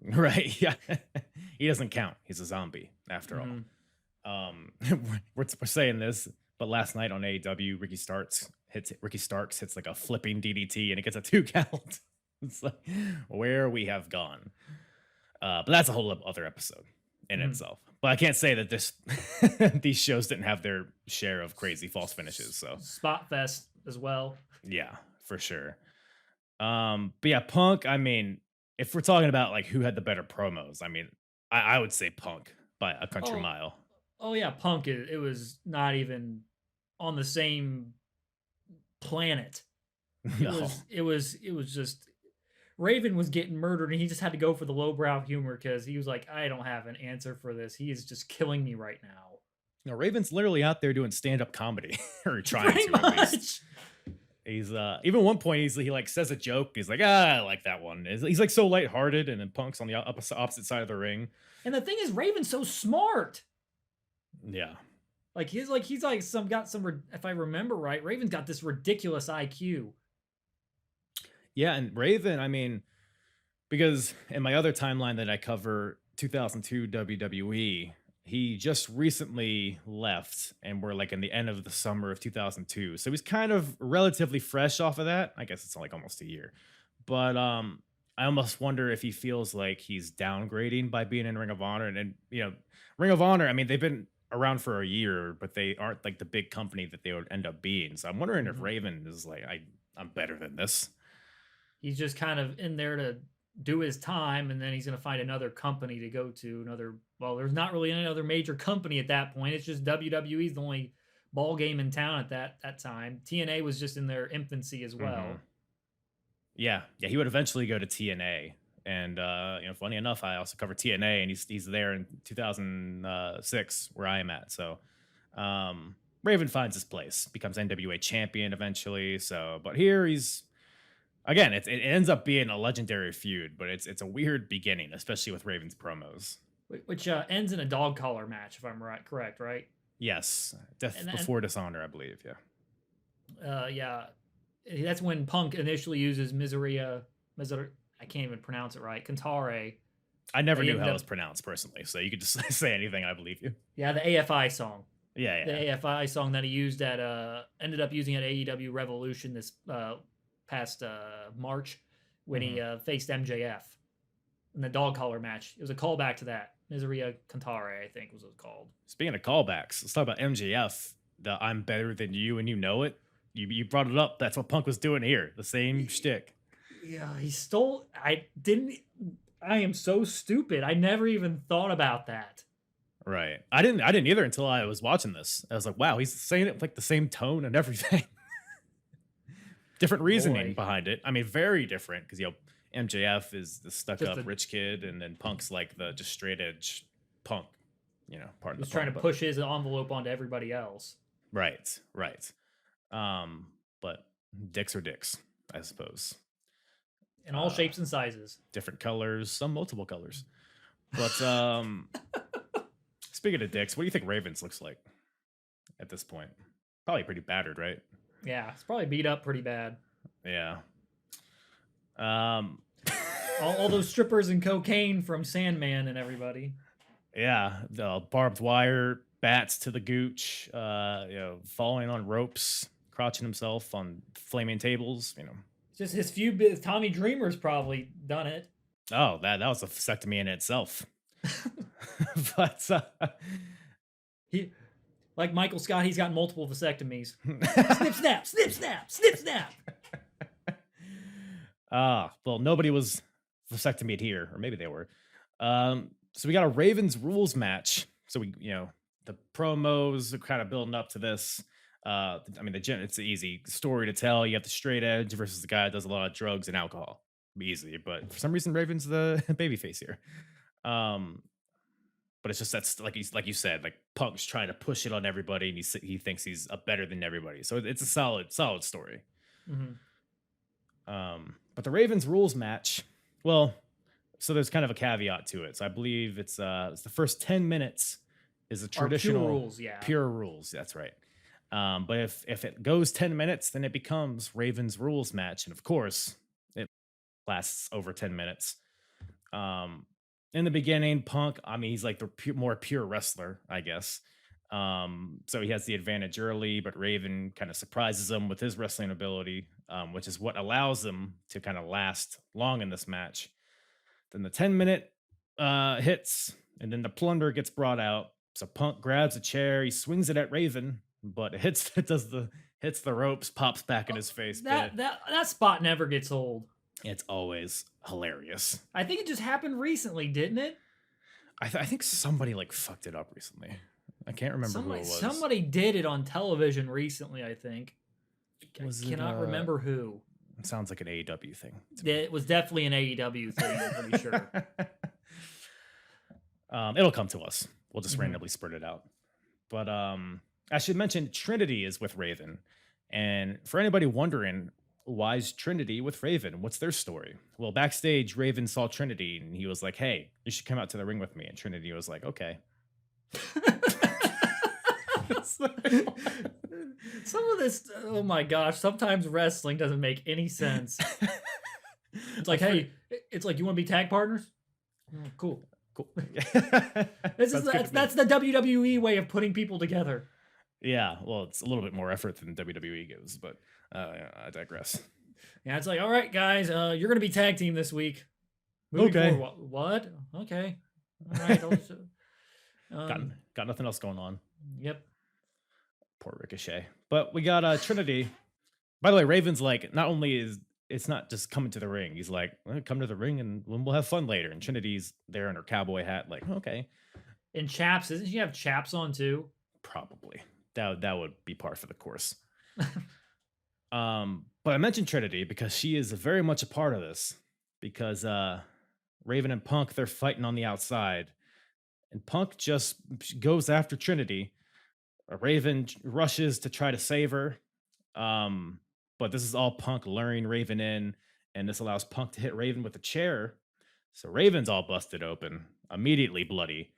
Speaker 3: Right. Yeah. He doesn't count. He's a zombie after all. We're saying this, but last night on AEW, Ricky Starks hits like a flipping DDT and it gets a 2 count. It's like where we have gone. But that's a whole other episode in itself. But I can't say that these shows didn't have their share of crazy false finishes. So
Speaker 4: Spot Fest as well.
Speaker 3: Yeah, for sure. But yeah, Punk, I mean, if we're talking about like who had the better promos, I mean, I would say Punk by a country mile.
Speaker 4: Oh yeah, Punk, it was not even on the same planet. It was just Raven was getting murdered and he just had to go for the lowbrow humor because he was like, I don't have an answer for this. He is just killing me right now.
Speaker 3: No, Raven's literally out there doing stand-up comedy or trying
Speaker 4: Pretty
Speaker 3: to
Speaker 4: much.
Speaker 3: at least. He's even one point he like says a joke. He's like, I like that one. He's like so lighthearted, and then Punk's on the opposite side of the ring.
Speaker 4: And the thing is, Raven's so smart.
Speaker 3: Yeah.
Speaker 4: Like he's like if I remember right, Raven's got this ridiculous IQ.
Speaker 3: Yeah, and Raven, I mean, because in my other timeline that I cover, 2002 WWE, he just recently left, and we're like in the end of the summer of 2002. So he's kind of relatively fresh off of that. I guess it's like almost a year. But I almost wonder if he feels like he's downgrading by being in Ring of Honor. And you know, Ring of Honor, I mean, they've been around for a year, but they aren't like the big company that they would end up being. So I'm wondering if Raven is like, I'm better than this.
Speaker 4: He's just kind of in there to do his time, and then he's going to find another company to go to. There's not really any other major company at that point. It's just WWE's the only ball game in town at that time. TNA was just in their infancy as well.
Speaker 3: Mm-hmm. Yeah, he would eventually go to TNA, and funny enough, I also covered TNA, and he's there in 2006 where I am at. So Raven finds his place, becomes NWA champion eventually. So, but here he's. Again, it ends up being a legendary feud, but it's a weird beginning, especially with Raven's promos.
Speaker 4: Which ends in a dog collar match, if I'm correct, right?
Speaker 3: Yes. Death before Dishonor, I believe, yeah.
Speaker 4: Yeah. That's when Punk initially uses Miseria, I can't even pronounce it right, Cantare.
Speaker 3: I never knew how it was pronounced, personally, so you could just say anything, I believe you.
Speaker 4: Yeah, the AFI song.
Speaker 3: Yeah.
Speaker 4: The AFI song that he used ended up using at AEW Revolution this past March when he faced MJF in the dog collar match. It was a callback to that. Miseria Cantare, I think was what it was called.
Speaker 3: Speaking of callbacks, let's talk about MJF. The I'm better than you and you know it. You brought it up. That's what Punk was doing here. The same shtick.
Speaker 4: Yeah, he stole. I am so stupid. I never even thought about that.
Speaker 3: Right. I didn't either until I was watching this. I was like, wow, he's saying it with like the same tone and everything. Different reasoning behind it. I mean, very different because MJF is the stuck-up rich kid, and then Punk's like the just straight edge punk. Part of the.
Speaker 4: He's trying to push his envelope onto everybody else.
Speaker 3: Right. But dicks are dicks, I suppose.
Speaker 4: In all shapes and sizes.
Speaker 3: Different colors, some multiple colors. But speaking of dicks, what do you think Ravens looks like at this point? Probably pretty battered, right?
Speaker 4: Yeah, it's probably beat up pretty bad.
Speaker 3: Yeah.
Speaker 4: All those strippers and cocaine from Sandman and everybody.
Speaker 3: Yeah, the barbed wire, bats to the gooch, falling on ropes, crotching himself on flaming tables,
Speaker 4: Just his feud with Tommy Dreamer's probably done it.
Speaker 3: Oh, that was a vasectomy in itself. But
Speaker 4: He, like Michael Scott, he's got multiple vasectomies. Snip, snap, snip, snap, snip, snap.
Speaker 3: well, nobody was vasectomied here, or maybe they were. So we got a Ravens rules match. So the promos are kind of building up to this. I mean, it's an easy story to tell. You have the straight edge versus the guy that does a lot of drugs and alcohol. Easy, but for some reason, Raven's the babyface here. But it's just that's like you said, like Punk's trying to push it on everybody, and he thinks he's better than everybody. So it's a solid story. But the Ravens rules match, well, so there's kind of a caveat to it. So I believe it's the first 10 minutes is a traditional
Speaker 4: pure rules, yeah.
Speaker 3: Pure rules, that's right. But if it goes 10 minutes, then it becomes Ravens rules match, and of course, it lasts over 10 minutes. In the beginning, Punk, I mean, he's like the more pure wrestler, I guess. So he has the advantage early, but Raven kind of surprises him with his wrestling ability, which is what allows him to kind of last long in this match. Then the 10-minute hits, and then the plunder gets brought out. So Punk grabs a chair, he swings it at Raven, but it hits the ropes, pops back in his face.
Speaker 4: That spot never gets old.
Speaker 3: It's always hilarious.
Speaker 4: I think it just happened recently, didn't it?
Speaker 3: I think somebody like fucked it up recently. I can't remember who it was.
Speaker 4: Somebody did it on television recently, I think. I cannot remember who.
Speaker 3: It sounds like an AEW thing.
Speaker 4: It was definitely an AEW thing, I'm pretty sure.
Speaker 3: It'll come to us. We'll just randomly spread it out. But I should mention Trinity is with Raven. And for anybody wondering, why is Trinity with Raven? What's their story? Well, backstage, Raven saw Trinity and he was like, hey, you should come out to the ring with me. And Trinity was like, okay.
Speaker 4: Some of this, oh my gosh, sometimes wrestling doesn't make any sense. It's like, hey, it's like, you want to be tag partners? Oh, cool. That's the WWE way of putting people together.
Speaker 3: Yeah, well, it's a little bit more effort than WWE gives, but I digress.
Speaker 4: Yeah, it's like, all right, guys, you're going to be tag team this week.
Speaker 3: Okay.
Speaker 4: What? Okay. All right.
Speaker 3: Got nothing else going on.
Speaker 4: Yep.
Speaker 3: Poor Ricochet. But we got Trinity. By the way, Raven's like, not only is it's not just coming to the ring. He's like, well, come to the ring and we'll have fun later. And Trinity's there in her cowboy hat, like, okay.
Speaker 4: And chaps, doesn't she have chaps on too?
Speaker 3: Probably. That would be par for the course. But I mentioned Trinity because she is very much a part of this. Because Raven and Punk, they're fighting on the outside. And Punk just goes after Trinity. Raven rushes to try to save her. But this is all Punk luring Raven in. And this allows Punk to hit Raven with a chair. So Raven's all busted open, immediately bloody.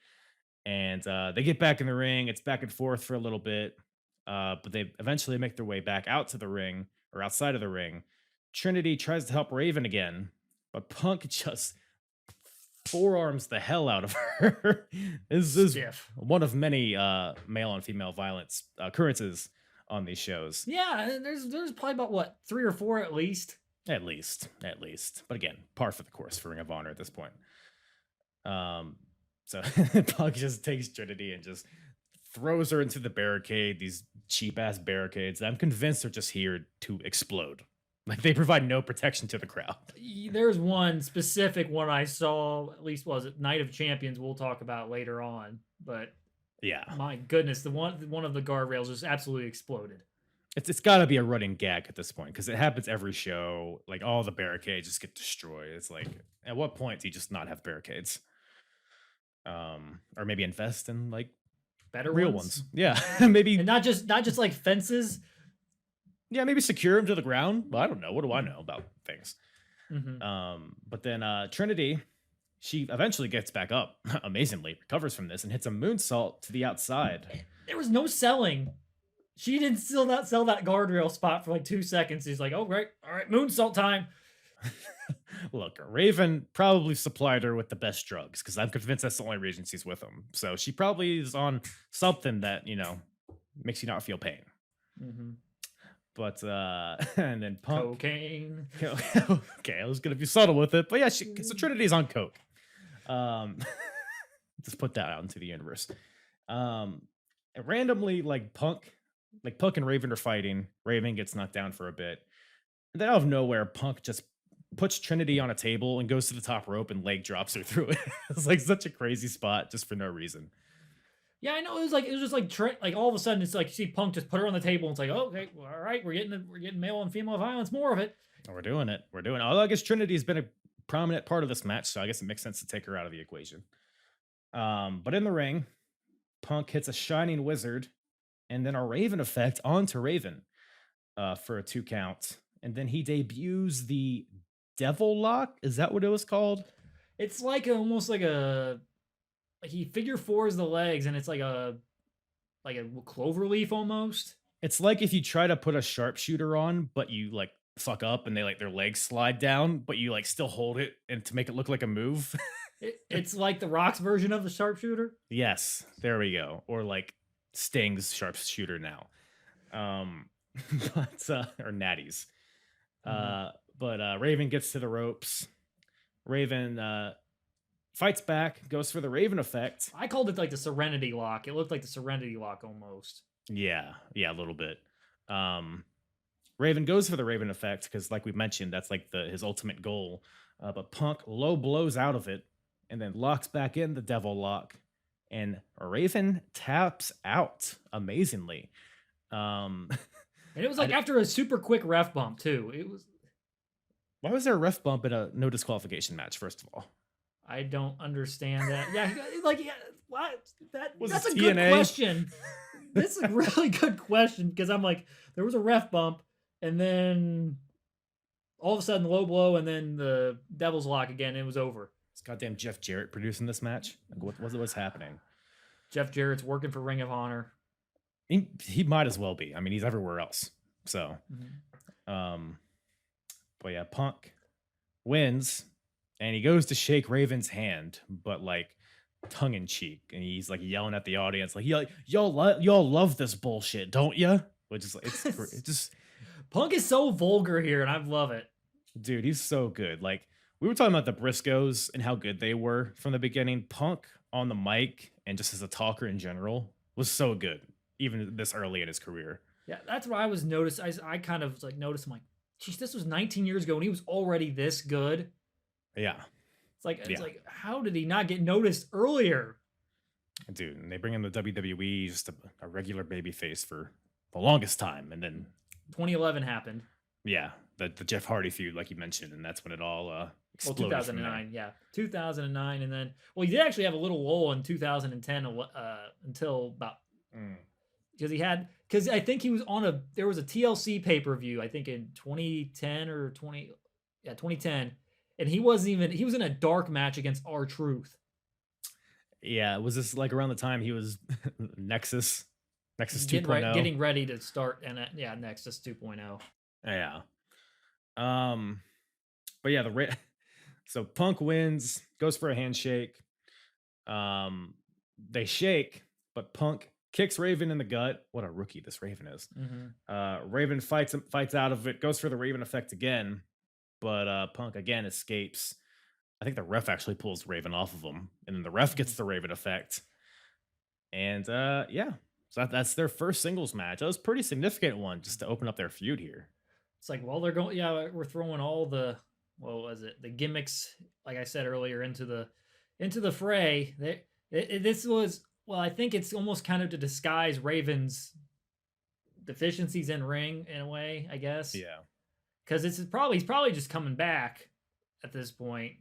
Speaker 3: And they get back in the ring. It's back and forth for a little bit. But they eventually make their way back out to the ring, or outside of the ring. Trinity tries to help Raven again, but Punk just forearms the hell out of her. This is one of many male on female violence occurrences on these shows.
Speaker 4: Yeah, there's probably about, what, 3 or 4 at least?
Speaker 3: At least. But again, par for the course for Ring of Honor at this point. So Punk just takes Trinity and just throws her into the barricade, these cheap-ass barricades. I'm convinced they're just here to explode. Like, they provide no protection to the crowd.
Speaker 4: There's one specific one I saw, at least was it Night of Champions, we'll talk about later on. But
Speaker 3: yeah,
Speaker 4: my goodness, the one of the guardrails just absolutely exploded.
Speaker 3: It's got to be a running gag at this point because it happens every show. Like, all the barricades just get destroyed. It's like, at what point do you just not have barricades? Or maybe invest in like
Speaker 4: better
Speaker 3: real ones. Yeah, maybe,
Speaker 4: and not just like fences.
Speaker 3: Yeah, maybe secure them to the ground. Well, I don't know. What do I know about things?
Speaker 4: Mm-hmm.
Speaker 3: But then Trinity, she eventually gets back up, amazingly, recovers from this, and hits a moonsault to the outside.
Speaker 4: There was no selling. She didn't sell that guardrail spot for like 2 seconds. He's like, oh, right, all right, moonsault time.
Speaker 3: Look, Raven probably supplied her with the best drugs because I'm convinced that's the only reason she's with him. So she probably is on something that, makes you not feel pain.
Speaker 4: Mm-hmm.
Speaker 3: But and then Punk.
Speaker 4: Cocaine.
Speaker 3: Okay, I was gonna be subtle with it, but yeah, so Trinity's on coke. Just put that out into the universe. And randomly, like Punk and Raven are fighting. Raven gets knocked down for a bit. And then out of nowhere, Punk just puts Trinity on a table and goes to the top rope and leg drops her through it. It's like such a crazy spot just for no reason.
Speaker 4: Yeah, I know. It was just like all of a sudden it's like you see Punk just put her on the table and it's like, oh, okay, well, all right, we're getting male and female violence, more of it.
Speaker 3: We're doing it. Although I guess Trinity's been a prominent part of this match, so I guess it makes sense to take her out of the equation. But in the ring, Punk hits a Shining Wizard and then a Raven effect onto Raven for a 2 count. And then he debuts the Devil Lock. Is that what it was called?
Speaker 4: It's like almost like he figure fours the legs and it's like a clover leaf almost.
Speaker 3: It's like if you try to put a sharpshooter on, but you like fuck up and they like their legs slide down, but you like still hold it and to make it look like a move.
Speaker 4: It's like the Rock's version of the sharpshooter.
Speaker 3: Yes, there we go. Or like Sting's sharpshooter now. Or Natty's. But Raven gets to the ropes. Raven fights back, goes for the Raven effect.
Speaker 4: I called it like the Serenity Lock. It looked like the Serenity Lock almost.
Speaker 3: Yeah, a little bit. Raven goes for the Raven effect because, like we mentioned, that's like his ultimate goal. But Punk low blows out of it and then locks back in the Devil Lock, and Raven taps out amazingly.
Speaker 4: And it was like after a super quick ref bump too. It was.
Speaker 3: Why was there a ref bump in a no disqualification match? First of all,
Speaker 4: I don't understand that. What? That's a
Speaker 3: TNA?
Speaker 4: good question. This is a really good question because I'm like, there was a ref bump, and then all of a sudden low blow, and then the Devil's Lock again. And it was over.
Speaker 3: It's goddamn Jeff Jarrett producing this match. Like, what's happening?
Speaker 4: Jeff Jarrett's working for Ring of Honor.
Speaker 3: He might as well be. I mean, he's everywhere else. So, but yeah, Punk wins, and he goes to shake Raven's hand, but like tongue in cheek, and he's like yelling at the audience, like y'all love this bullshit, don't you? Which is like it's just
Speaker 4: Punk is so vulgar here, and I love it.
Speaker 3: Dude, he's so good. Like we were talking about the Briscoes and how good they were from the beginning. Punk on the mic and just as a talker in general was so good, even this early in his career.
Speaker 4: Yeah, that's what I was noticed. I kind of like noticed. I'm like, geez, this was 19 years ago, and he was already this good.
Speaker 3: Yeah.
Speaker 4: It's like, how did he not get noticed earlier?
Speaker 3: Dude, and they bring him to WWE, just a regular baby face for the longest time, and then
Speaker 4: 2011 happened.
Speaker 3: Yeah, the Jeff Hardy feud, like you mentioned, and that's when it all exploded.
Speaker 4: 2009, yeah, 2009, and then he did actually have a little lull in 2010 until about because I think he was on there was a TLC pay-per-view I think in 2010 or 2010. And he was in a dark match against R-Truth.
Speaker 3: Yeah, was this like around the time he was Nexus 2.0?
Speaker 4: Getting ready to start, and Nexus 2.0.
Speaker 3: Yeah. But yeah, so Punk wins, goes for a handshake. They shake, but Punk kicks Raven in the gut. What a rookie this Raven is. Raven fights out of it, goes for the Raven effect again. But Punk again escapes. I think the ref actually pulls Raven off of him, and then the ref gets the Raven effect. And so that's their first singles match. That was a pretty significant one just to open up their feud here.
Speaker 4: It's like, well, they're going. Yeah, we're throwing all the the gimmicks, like I said earlier, into the fray. This was I think it's almost kind of to disguise Raven's deficiencies in ring in a way, I guess.
Speaker 3: Yeah.
Speaker 4: Because he's probably just coming back at this point.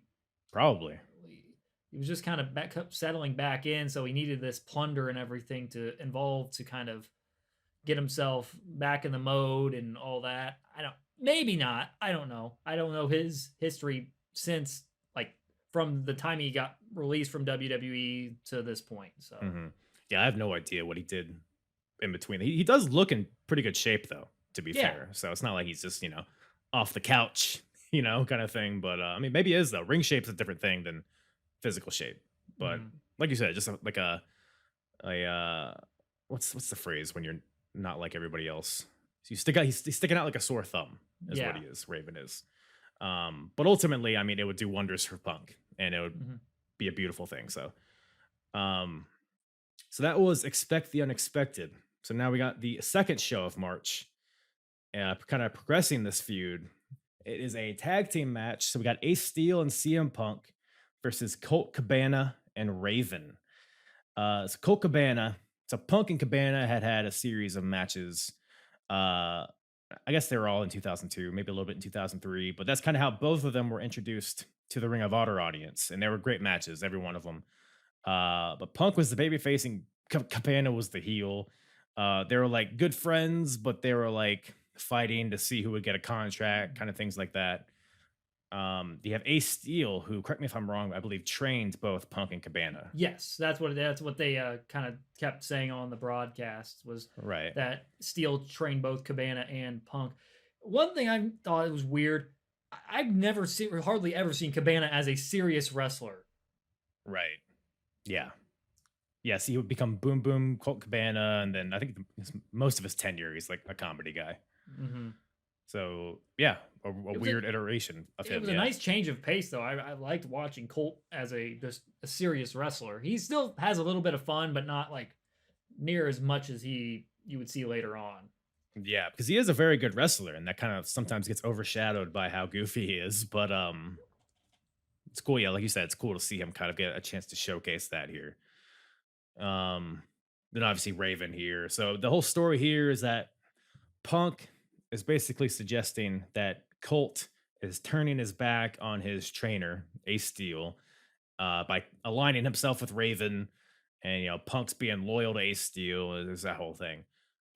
Speaker 3: Probably.
Speaker 4: He was just kind of settling back in, so he needed this plunder and everything to involve to kind of get himself back in the mode and all that. Maybe not. I don't know. I don't know his history since from the time he got released from WWE to this point. So
Speaker 3: yeah, I have no idea what he did in between. He does look in pretty good shape though, to be fair. So it's not like he's just off the couch, kind of thing. But I mean, maybe it is though. Ring shape's a different thing than physical shape. But like you said, just like a what's the phrase when you're not like everybody else? So he's sticking out like a sore thumb, is what he is. Raven is. But ultimately, I mean, it would do wonders for Punk, and it would be a beautiful thing. So, so that was Expect the Unexpected. So now we got the second show of March, kind of progressing this feud. It is a tag team match. So we got Ace Steel and CM Punk versus Colt Cabana and Raven. So Colt Cabana, so Punk and Cabana had a series of matches. I guess they were all in 2002, maybe a little bit in 2003, but that's kind of how both of them were introduced to the Ring of Honor audience, and they were great matches, every one of them. But Punk was the baby facing, Cabana was the heel. They were like good friends, but they were like fighting to see who would get a contract, kind of things like that. You have Ace Steel, who, correct me if I'm wrong, I believe trained both Punk and Cabana.
Speaker 4: Yes, that's what they kind of kept saying on the broadcast, was
Speaker 3: right,
Speaker 4: that Steel trained both Cabana and Punk. One thing I thought it was weird, I've hardly ever seen Cabana as a serious wrestler.
Speaker 3: Right. Yeah. Yes, he would become Boom Boom Colt Cabana, and then I think most of his tenure, he's like a comedy guy.
Speaker 4: Mm-hmm.
Speaker 3: So yeah, a weird iteration of him.
Speaker 4: It was a nice change of pace, though. I liked watching Colt as just a serious wrestler. He still has a little bit of fun, but not like near as much as you would see later on.
Speaker 3: Yeah, because he is a very good wrestler, and that kind of sometimes gets overshadowed by how goofy he is. But it's cool. Yeah, like you said, it's cool to see him kind of get a chance to showcase that here. Then obviously Raven here. So the whole story here is that Punk is basically suggesting that Colt is turning his back on his trainer, Ace Steel, by aligning himself with Raven, and Punk's being loyal to Ace Steel. There's that whole thing.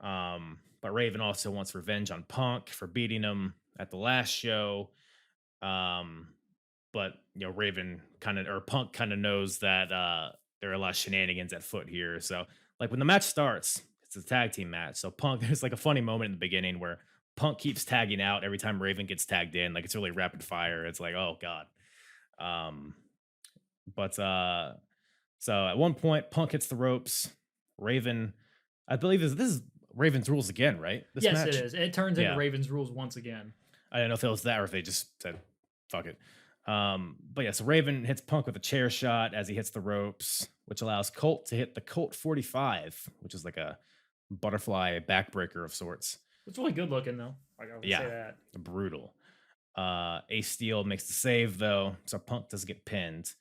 Speaker 3: But Raven also wants revenge on Punk for beating him at the last show. But Raven Punk kind of knows that there are a lot of shenanigans at foot here. So like when the match starts, it's a tag team match. So Punk, there's like a funny moment in the beginning where Punk keeps tagging out every time Raven gets tagged in. Like it's really rapid fire. It's like, oh God. So at one point, Punk hits the ropes. Raven, I believe this is Raven's rules again, right? This
Speaker 4: yes,
Speaker 3: match?
Speaker 4: it is. It turns into Raven's rules once again.
Speaker 3: I don't know if it was that or if they just said, fuck it. But yeah, so Raven hits Punk with a chair shot as he hits the ropes, which allows Colt to hit the Colt 45, which is like a butterfly backbreaker of sorts.
Speaker 4: It's really good looking, though. I gotta say that.
Speaker 3: Brutal. Ace Steel makes the save, though, so Punk doesn't get pinned.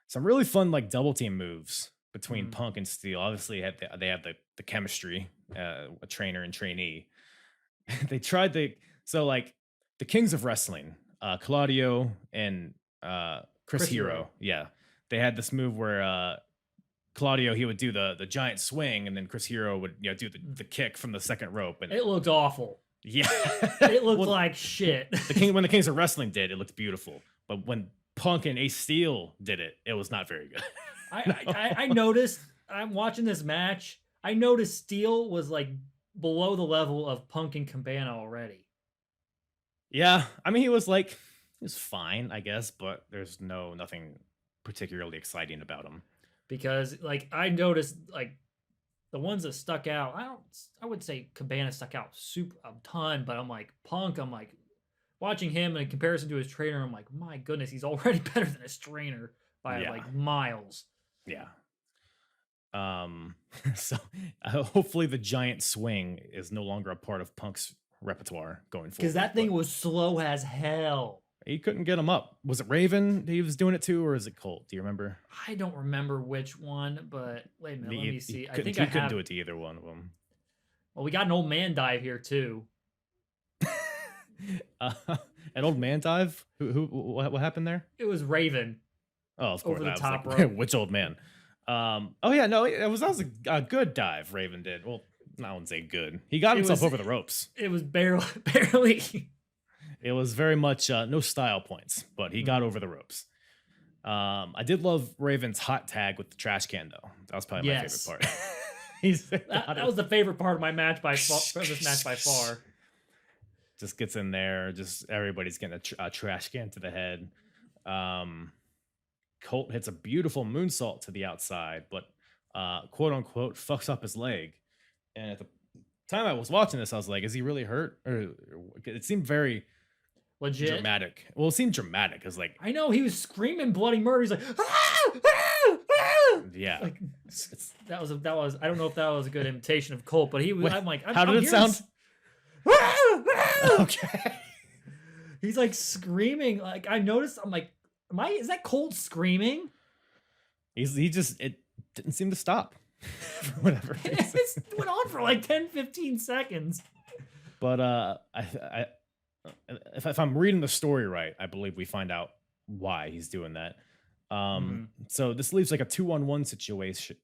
Speaker 3: Some really fun like double team moves between Punk and Steel. Obviously, they have the chemistry, a trainer and trainee. They tried the Kings of Wrestling, Claudio and Chris Hero. Yeah, they had this move where Claudio, he would do the giant swing, and then Chris Hero would do the kick from the second rope, and
Speaker 4: it looked awful.
Speaker 3: Yeah,
Speaker 4: it looked like shit.
Speaker 3: When the Kings of Wrestling did, it looked beautiful, but when Punk and Ace Steel did it, it was not very good.
Speaker 4: I noticed. I'm watching this match. I noticed Steel was like below the level of Punk and Cabana already.
Speaker 3: Yeah, I mean he was fine, I guess, but there's nothing particularly exciting about him.
Speaker 4: Because like I noticed like the ones that stuck out, I would say Cabana stuck out a ton, but I'm like Punk, I'm like watching him in comparison to his trainer, I'm like, my goodness, he's already better than his trainer by like miles.
Speaker 3: Yeah. So hopefully the giant swing is no longer a part of Punk's repertoire going forward.
Speaker 4: Because that thing was slow as hell.
Speaker 3: He couldn't get him up. Was it Raven he was doing it to, or is it Colt? Do you remember?
Speaker 4: I don't remember which one, but wait a minute, let me see. I think
Speaker 3: he couldn't do it to either one of them.
Speaker 4: Well, we got an old man dive here too.
Speaker 3: An old man dive? What happened there?
Speaker 4: It was Raven.
Speaker 3: Oh, of course.
Speaker 4: Over the top rope.
Speaker 3: Which old man? Oh yeah, no, that was a good dive Raven did. Well, I wouldn't say good. He got himself over the ropes.
Speaker 4: It was barely.
Speaker 3: It was very much no style points, but he got over the ropes. I did love Raven's hot tag with the trash can, though. That was probably my favorite part.
Speaker 4: that was the favorite part of my match this match by far.
Speaker 3: Just gets in there. Just everybody's getting a trash can to the head. Colt hits a beautiful moonsault to the outside, but quote unquote fucks up his leg. And at the Time I was watching this, I was like, is he really hurt? Or it seemed very
Speaker 4: Legit.
Speaker 3: dramatic. Well, it seemed dramatic because, like,
Speaker 4: I know he was screaming bloody murder. He's like, ah, ah, ah!
Speaker 3: yeah.
Speaker 4: Like that was. I don't know if that was a good imitation of Colt, but he was.
Speaker 3: Wait,
Speaker 4: I'm like,
Speaker 3: how did it sound? Okay.
Speaker 4: He's like screaming. Like I noticed. I'm like, is that Colt screaming?
Speaker 3: He just, it didn't seem to stop. For whatever reason.
Speaker 4: It went on for like 10, 15 seconds.
Speaker 3: But if I'm reading the story right, I believe we find out why he's doing that. So this leaves like a 2-on-1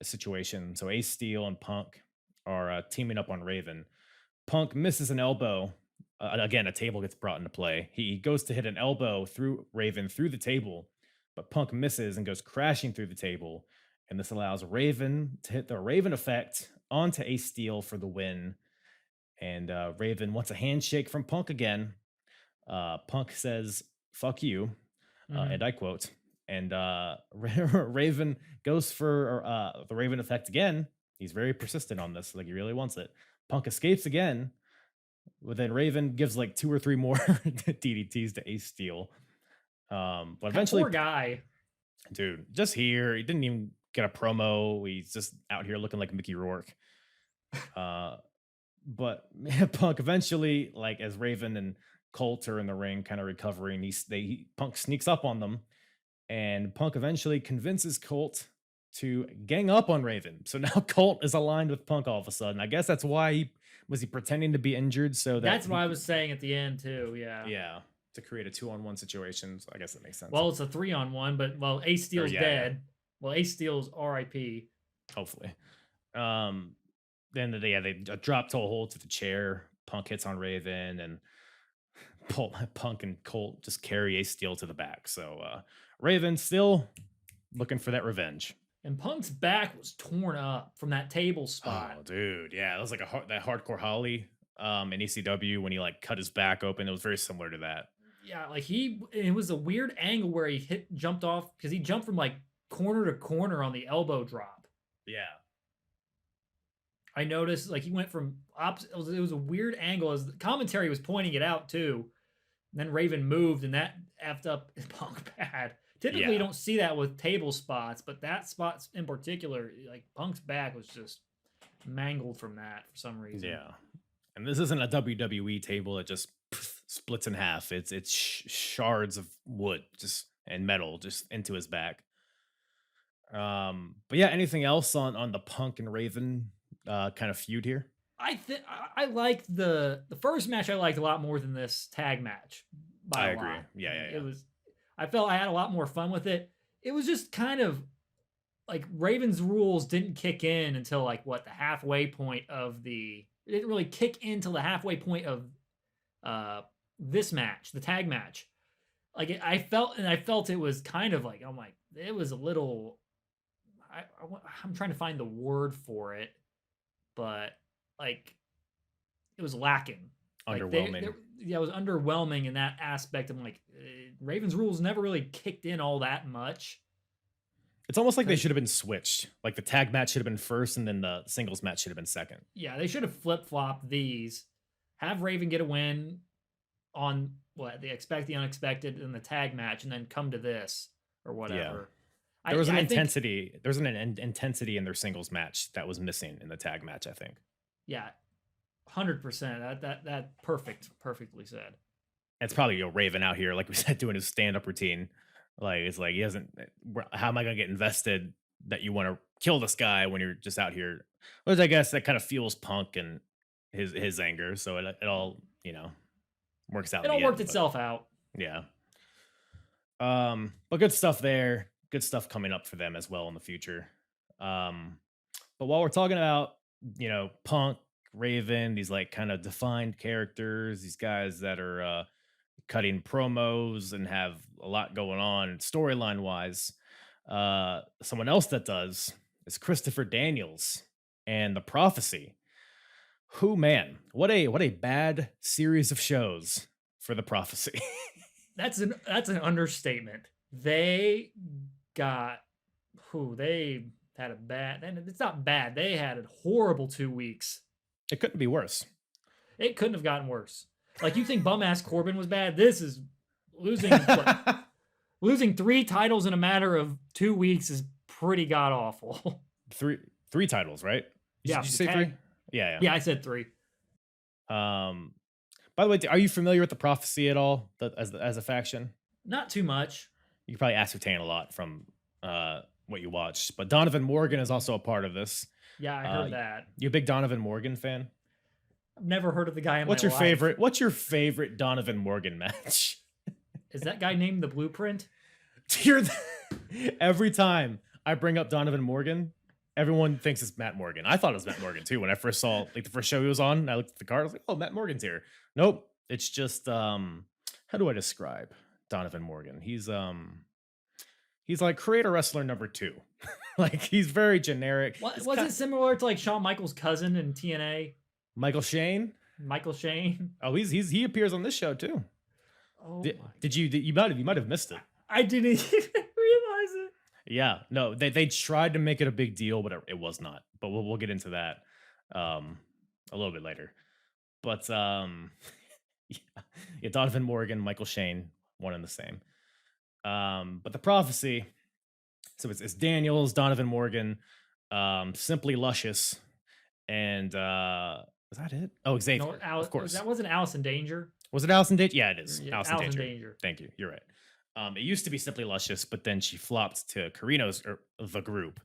Speaker 3: situation. So Ace Steel and Punk are teaming up on Raven. Punk misses an elbow. Again, a table gets brought into play. He goes to hit an elbow through Raven through the table, but Punk misses and goes crashing through the table. And this allows Raven to hit the Raven effect onto Ace Steel for the win. And Raven wants a handshake from Punk again. Punk says, "Fuck you," and I quote. And Raven goes for the Raven effect again. He's very persistent on this, like he really wants it. Punk escapes again, but then Raven gives like 2 or 3 more DDTs to Ace Steel. But eventually,
Speaker 4: poor guy,
Speaker 3: dude, just here, he didn't even get a promo. He's just out here looking like Mickey Rourke. But Punk eventually, like as Raven and Colt are in the ring, kind of recovering, Punk sneaks up on them, and Punk eventually convinces Colt to gang up on Raven. So now Colt is aligned with Punk all of a sudden. I guess that's why he pretending to be injured, so
Speaker 4: that's why I was saying at the end too. Yeah,
Speaker 3: to create a 2-on-1 situation. So I guess that makes sense.
Speaker 4: Well, it's a 3-on-1, but Ace Steel's dead. Yeah. Well, Ace Steel's R.I.P.
Speaker 3: Hopefully. Then they drop toe hold to the chair. Punk hits on Raven, and Punk and Colt just carry Ace Steel to the back. So Raven still looking for that revenge.
Speaker 4: And Punk's back was torn up from that table spot.
Speaker 3: Oh, dude, yeah, it was like that hardcore Holly in ECW when he like cut his back open. It was very similar to that.
Speaker 4: Yeah, like it was a weird angle where he jumped off because he jumped from like corner to corner on the elbow drop.
Speaker 3: Yeah.
Speaker 4: I noticed like he went from opposite. It was a weird angle as the commentary was pointing it out too. And then Raven moved and that effed up Punk bad. Typically, you don't see that with table spots, but that spot in particular, like Punk's back was just mangled from that for some reason.
Speaker 3: Yeah. And this isn't a WWE table that just splits in half. It's shards of wood and metal just into his back. But yeah, anything else on the Punk and Raven kind of feud here?
Speaker 4: I liked the first match. I liked a lot more than this tag match.
Speaker 3: I agree. Yeah.
Speaker 4: It was. I felt I had a lot more fun with it. It was just kind of like Raven's rules didn't kick in until like the halfway point of it didn't really kick in till the halfway point of this match, the tag match. Like I felt it was kind of like, it was a little. I'm trying to find the word for it, but like it was lacking.
Speaker 3: Underwhelming.
Speaker 4: It was underwhelming in that aspect. I'm like, Raven's rules never really kicked in all that much.
Speaker 3: It's almost like they should have been switched. Like the tag match should have been first, and then the singles match should have been second. Yeah,
Speaker 4: they should have flip-flopped these. Have Raven get a win on they expect the unexpected in the tag match, and then come to this or whatever.
Speaker 3: Yeah. There was an intensity. There's an intensity in their singles match that was missing in the tag match, I think.
Speaker 4: Yeah. 100%. That perfectly said.
Speaker 3: It's probably Raven out here, like we said, doing his stand-up routine. Like it's like he hasn't. How am I gonna get invested that you want to kill this guy when you're just out here? Which I guess that kind of fuels Punk and his anger. So it all works out.
Speaker 4: It all worked itself out.
Speaker 3: Yeah. But good stuff there. Good stuff coming up for them as well in the future. But while we're talking about Punk, Raven, these like kind of defined characters, these guys that are cutting promos and have a lot going on storyline wise, someone else that does is Christopher Daniels and The Prophecy. Who, man, what a bad series of shows for The Prophecy.
Speaker 4: That's an understatement. They had a bad, and it's not bad. They had a horrible 2 weeks.
Speaker 3: It couldn't be worse.
Speaker 4: It couldn't have gotten worse. Like, you think bum ass Corbin was bad? This is losing. Losing 3 titles in a matter of 2 weeks is pretty god awful.
Speaker 3: Three titles, right?
Speaker 4: Yeah.
Speaker 3: Did you say 3? Yeah.
Speaker 4: Yeah, I said 3.
Speaker 3: By the way, are you familiar with the Prophecy at all as a faction?
Speaker 4: Not too much.
Speaker 3: You probably ascertain a lot from what you watched, but Donovan Morgan is also a part of this.
Speaker 4: Yeah, I heard that.
Speaker 3: You a big Donovan Morgan fan?
Speaker 4: I've never heard of the guy in
Speaker 3: What's
Speaker 4: my
Speaker 3: your
Speaker 4: life.
Speaker 3: favorite? What's your favorite Donovan Morgan match?
Speaker 4: Is that guy named the Blueprint?
Speaker 3: Every time I bring up Donovan Morgan, everyone thinks it's Matt Morgan. I thought it was Matt Morgan too when I first saw the first show he was on. I looked at the card. I was like, "Oh, Matt Morgan's here." Nope, it's just how do I describe Donovan Morgan? He's like creator wrestler number 2. Like, he's very generic.
Speaker 4: Was it similar to like Shawn Michaels' cousin in TNA?
Speaker 3: Michael Shane?
Speaker 4: Michael Shane?
Speaker 3: Oh, he appears on this show too.
Speaker 4: Oh,
Speaker 3: You might have missed it.
Speaker 4: I didn't even realize it.
Speaker 3: Yeah, no, they tried to make it a big deal, but it was not. But we'll get into that a little bit later. But yeah, Donovan Morgan, Michael Shane, one and the same. But the Prophecy, so it's Daniels, Donovan Morgan, Simply Luscious, and was that it? Oh, Xavier,
Speaker 4: No,
Speaker 3: of course.
Speaker 4: That wasn't Alice in Danger.
Speaker 3: Was it Allison Danger? Yeah, it is.
Speaker 4: Yeah,
Speaker 3: Allison
Speaker 4: Alice in
Speaker 3: Danger.
Speaker 4: Danger.
Speaker 3: Thank you. You're right. It used to be Simply Luscious, but then she flopped to Carino's the group.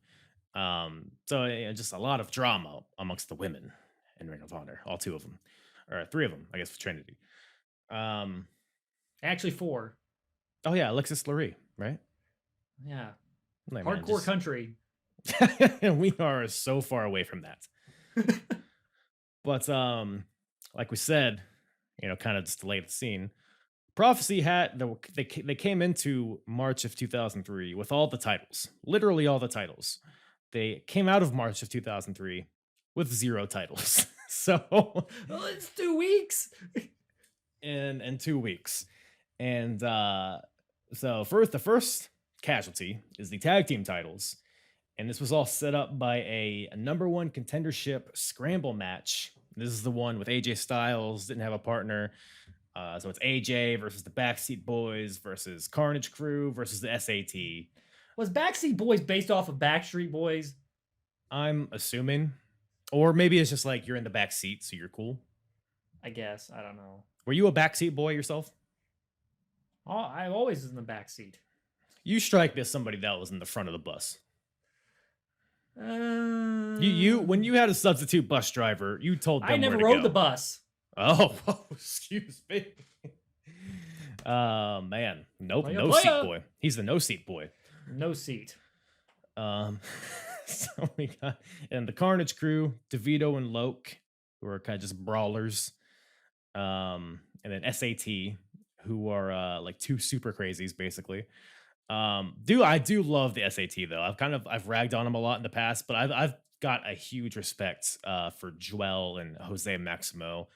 Speaker 3: So just a lot of drama amongst the women in Ring of Honor. All 2 of them, or 3 of them, I guess, for Trinity.
Speaker 4: Actually, 4.
Speaker 3: Oh yeah, Alexis Lurie, right?
Speaker 4: Yeah.
Speaker 3: Like,
Speaker 4: Hardcore country.
Speaker 3: We are so far away from that. But like we said, kind of just to lay the scene. Prophecy they came into March of 2003 with all the titles, literally all the titles. They came out of March of 2003 with 0 titles. So
Speaker 4: Well, it's 2 weeks.
Speaker 3: in 2 weeks. And so the first casualty is the tag team titles. And this was all set up by a number 1 contendership scramble match. This is the one with AJ Styles, didn't have a partner. So it's AJ versus the Backseat Boys versus Carnage Crew versus the SAT.
Speaker 4: Was Backseat Boys based off of Backstreet Boys?
Speaker 3: I'm assuming. Or maybe it's just like you're in the back seat, so you're cool.
Speaker 4: I guess. I don't know.
Speaker 3: Were you a backseat boy yourself?
Speaker 4: Oh, I always was in the back seat.
Speaker 3: You strike me as somebody that was in the front of the bus. When you had a substitute bus driver, you told them
Speaker 4: I never
Speaker 3: where to
Speaker 4: rode
Speaker 3: go.
Speaker 4: the bus.
Speaker 3: Oh, excuse me. Man, nope,
Speaker 4: Playa,
Speaker 3: no
Speaker 4: playa.
Speaker 3: seat boy. He's the no seat boy.
Speaker 4: No seat.
Speaker 3: So we got and the Carnage Crew, DeVito and Loke, who are kind of just brawlers. And then SAT, who are like 2 super crazies, basically. I do love the SAT though. I've ragged on them a lot in the past, but I've got a huge respect for Joel and Jose Maximo.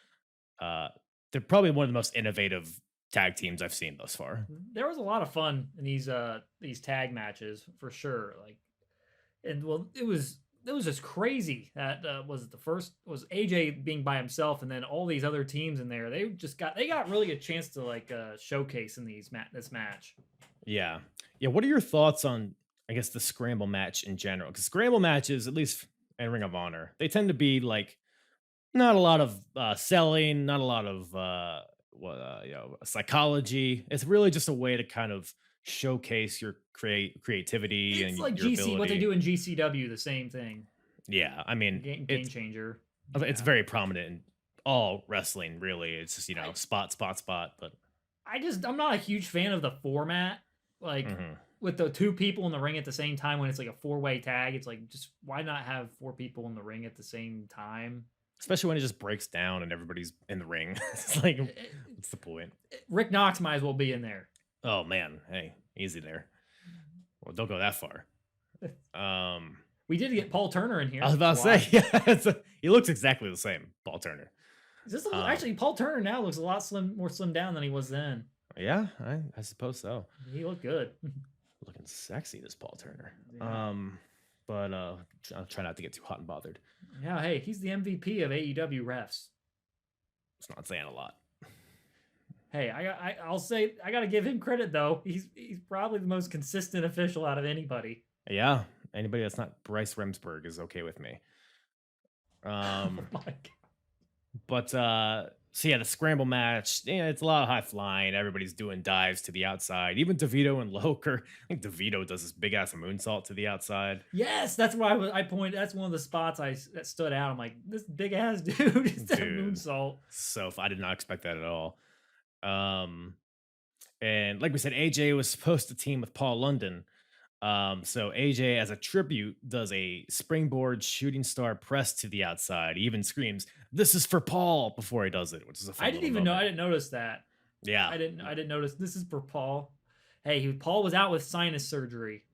Speaker 3: They're probably one of the most innovative tag teams I've seen thus far.
Speaker 4: There was a lot of fun in these tag matches for sure. Like, and well, it was just crazy. That was AJ being by himself, and then all these other teams in there. They got really a chance to like showcase in this match.
Speaker 3: Yeah. What are your thoughts on, I guess, the scramble match in general? Because scramble matches, at least in Ring of Honor, they tend to be like not a lot of selling, not a lot of psychology. It's really just a way to kind of showcase your creativity and
Speaker 4: like
Speaker 3: your ability.
Speaker 4: what they do in GCW, the same thing.
Speaker 3: Yeah, I mean,
Speaker 4: Game changer.
Speaker 3: It's very prominent in all wrestling. Really, it's just spot. But
Speaker 4: I'm not a huge fan of the format. Like with the 2 people in the ring at the same time when it's like a 4-way tag. It's like, just why not have 4 people in the ring at the same time?
Speaker 3: Especially when it just breaks down and everybody's in the ring. It's like, what's the point?
Speaker 4: Rick Knox might as well be in there.
Speaker 3: Oh man, hey, easy there. Well, don't go that far.
Speaker 4: We did get Paul Turner in here.
Speaker 3: I was about to say, yeah, he looks exactly the same, Paul Turner.
Speaker 4: Actually, Paul Turner now looks a lot more slim down than he was then.
Speaker 3: Yeah, I suppose so.
Speaker 4: He looked good.
Speaker 3: Looking sexy, this Paul Turner.
Speaker 4: Yeah.
Speaker 3: but I'll try not to get too hot and bothered.
Speaker 4: Yeah, hey, he's the MVP of AEW refs.
Speaker 3: It's not saying a lot.
Speaker 4: Hey, I'll say I gotta give him credit though. He's probably the most consistent official out of anybody.
Speaker 3: Yeah, anybody that's not Bryce Remsburg is okay with me.
Speaker 4: Oh my God.
Speaker 3: But so yeah, the scramble match, it's a lot of high flying. Everybody's doing dives to the outside. Even DeVito and Loker. I think DeVito does this big ass moonsault to the outside.
Speaker 4: Yes, that's why I pointed. That's one of the spots that stood out. I'm like, this big ass dude is that moonsault.
Speaker 3: So I did not expect that at all. And like we said, AJ was supposed to team with Paul London. So AJ, as a tribute, does a springboard shooting star press to the outside. He even screams, "This is for Paul!" before he does it, which is a fun
Speaker 4: I didn't even know. I didn't notice that.
Speaker 3: Yeah,
Speaker 4: I didn't notice. This is for Paul. Hey, Paul was out with sinus surgery.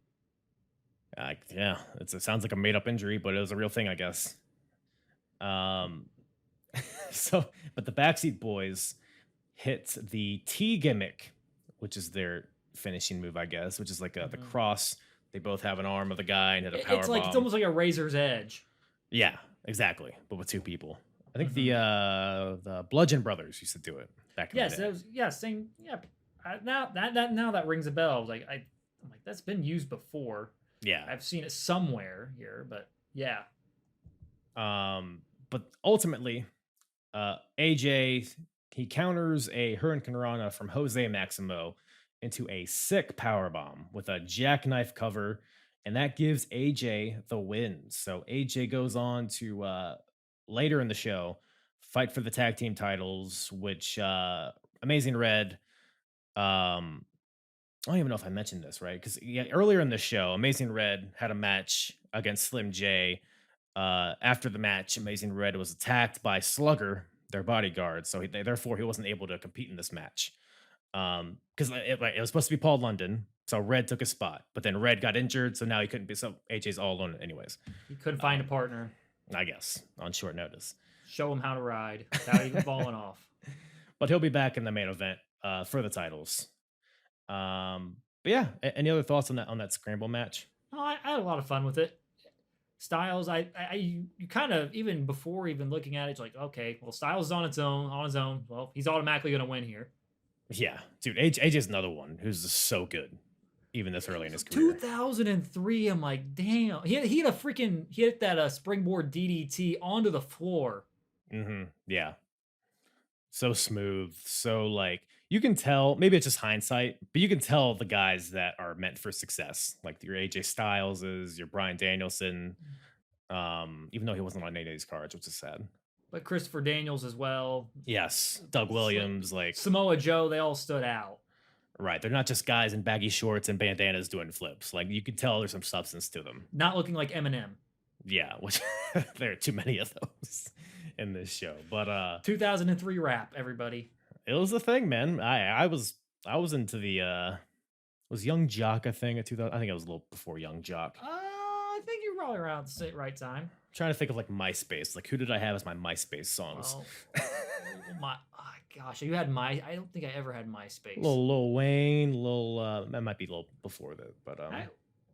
Speaker 3: Yeah, it sounds like a made up injury, but it was a real thing, I guess. So, but the Backseat Boys hit the T gimmick, which is their finishing move, I guess, which is like the cross. They both have an arm of the guy and hit a power
Speaker 4: It's like
Speaker 3: bomb.
Speaker 4: It's almost like a razor's edge.
Speaker 3: Yeah, exactly, but with two people. I think the Bludgeon Brothers used to do it back in the day.
Speaker 4: That was same. Yeah, now that rings a bell. I'm like that's been used before.
Speaker 3: Yeah,
Speaker 4: I've seen it somewhere here, but yeah.
Speaker 3: But ultimately, AJ, he counters a Hurricane Rana from Jose Maximo into a sick powerbomb with a jackknife cover, and that gives AJ the win. So AJ goes on to later in the show fight for the tag team titles, which Amazing Red. I don't even know if I mentioned this, right? Because earlier in the show, Amazing Red had a match against Slim J. After the match, Amazing Red was attacked by Slugger, their bodyguard, so therefore he wasn't able to compete in this match. Because it was supposed to be Paul London, so Red took a spot, but then Red got injured, so now he couldn't be. So AJ's all alone, anyways.
Speaker 4: He couldn't find a partner.
Speaker 3: I guess on short notice.
Speaker 4: Show him how to ride without even falling off.
Speaker 3: But he'll be back in the main event for the titles. But yeah, any other thoughts on that scramble match?
Speaker 4: Oh, I had a lot of fun with it. Styles, you kind of, even before even looking at it, it's like, okay, well, Styles is on his own. Well, he's automatically going to win here.
Speaker 3: Yeah, dude, AJ's another one who's just so good, even this early in his career.
Speaker 4: 2003, I'm like, damn. He hit that springboard DDT onto the floor.
Speaker 3: Yeah. So smooth. So like, you can tell, maybe it's just hindsight, but you can tell the guys that are meant for success, like your AJ Styleses, your Bryan Danielson, even though he wasn't on AJ's cards, which is sad.
Speaker 4: But Christopher Daniels as well.
Speaker 3: Yes, Doug Williams, like
Speaker 4: Samoa Joe, they all stood out.
Speaker 3: Right, they're not just guys in baggy shorts and bandanas doing flips. Like, you could tell there's some substance to them.
Speaker 4: Not looking like Eminem.
Speaker 3: Yeah, which there are too many of those in this show. But
Speaker 4: 2003 rap, everybody.
Speaker 3: It was a thing, man. I was into the was Young Jock a thing at 2000? I think it was a little before Young Jock.
Speaker 4: I think you're probably around the right time.
Speaker 3: I'm trying to think of like MySpace. Like, who did I have as my MySpace songs?
Speaker 4: Gosh, you had I don't think I ever had MySpace.
Speaker 3: Lil Wayne, that might be a little before that, but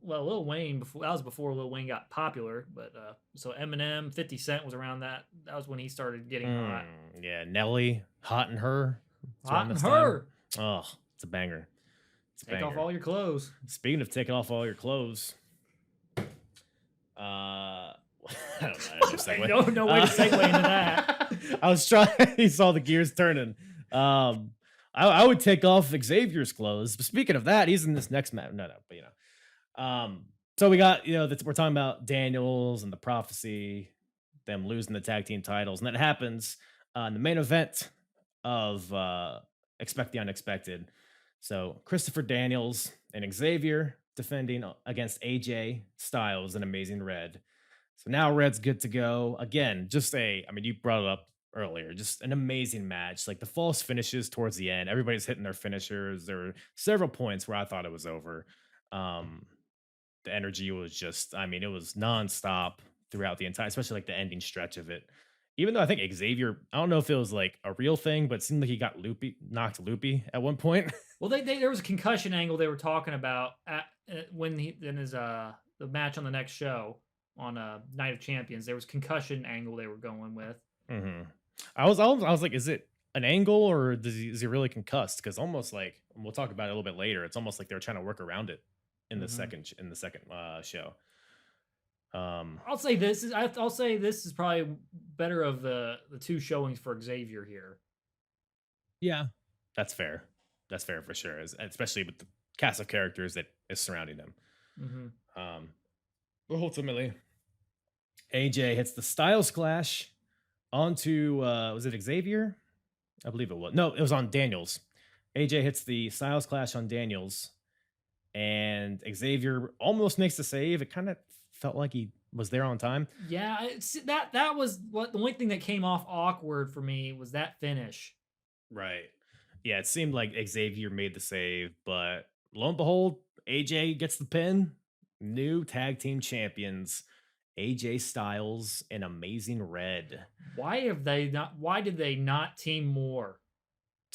Speaker 4: Lil Wayne that was before Lil Wayne got popular, but so Eminem, 50 Cent was around that. That was when he started getting hot.
Speaker 3: Yeah, Nelly, Hot and Her.
Speaker 4: Hot and Her.
Speaker 3: Oh, it's a banger.
Speaker 4: Take off all your clothes.
Speaker 3: Speaking of taking off all your clothes, I don't know.
Speaker 4: No way to segue into that.
Speaker 3: I was trying. He saw the gears turning. I would take off Xavier's clothes. But speaking of that, he's in this next match. No, but so we got we're talking about Daniels and the prophecy, them losing the tag team titles, and that happens in the main event of Expect the Unexpected. So Christopher Daniels and Xavier defending against AJ Styles and Amazing Red. So now Red's good to go. Again, you brought it up earlier, just an amazing match. Like the false finishes towards the end, everybody's hitting their finishers. There were several points where I thought it was over. The energy was just, it was nonstop throughout the entire, especially like the ending stretch of it. Even though I think Xavier, I don't know if it was like a real thing, but it seemed like he got knocked loopy at one point.
Speaker 4: Well, there was a concussion angle they were talking about when the the match on the next show on Night of Champions. There was concussion angle they were going with.
Speaker 3: Mm-hmm. I was like, is it an angle or is he really concussed? Because almost like we'll talk about it a little bit later. It's almost like they're trying to work around it in the second show.
Speaker 4: I'll say this is probably better of the two showings for Xavier here.
Speaker 3: Yeah, that's fair. That's fair for sure, especially with the cast of characters that is surrounding them.
Speaker 4: Mm-hmm.
Speaker 3: But ultimately, AJ hits the Styles Clash onto was it Xavier? I believe it was. No, it was on Daniels. AJ hits the Styles Clash on Daniels, and Xavier almost makes the save. It kind of felt like he was there on time.
Speaker 4: Yeah, that was what the only thing that came off awkward for me was that finish.
Speaker 3: Right. Yeah, it seemed like Xavier made the save, but lo and behold, AJ gets the pin. New tag team champions, AJ Styles and Amazing Red.
Speaker 4: Why did they not team more?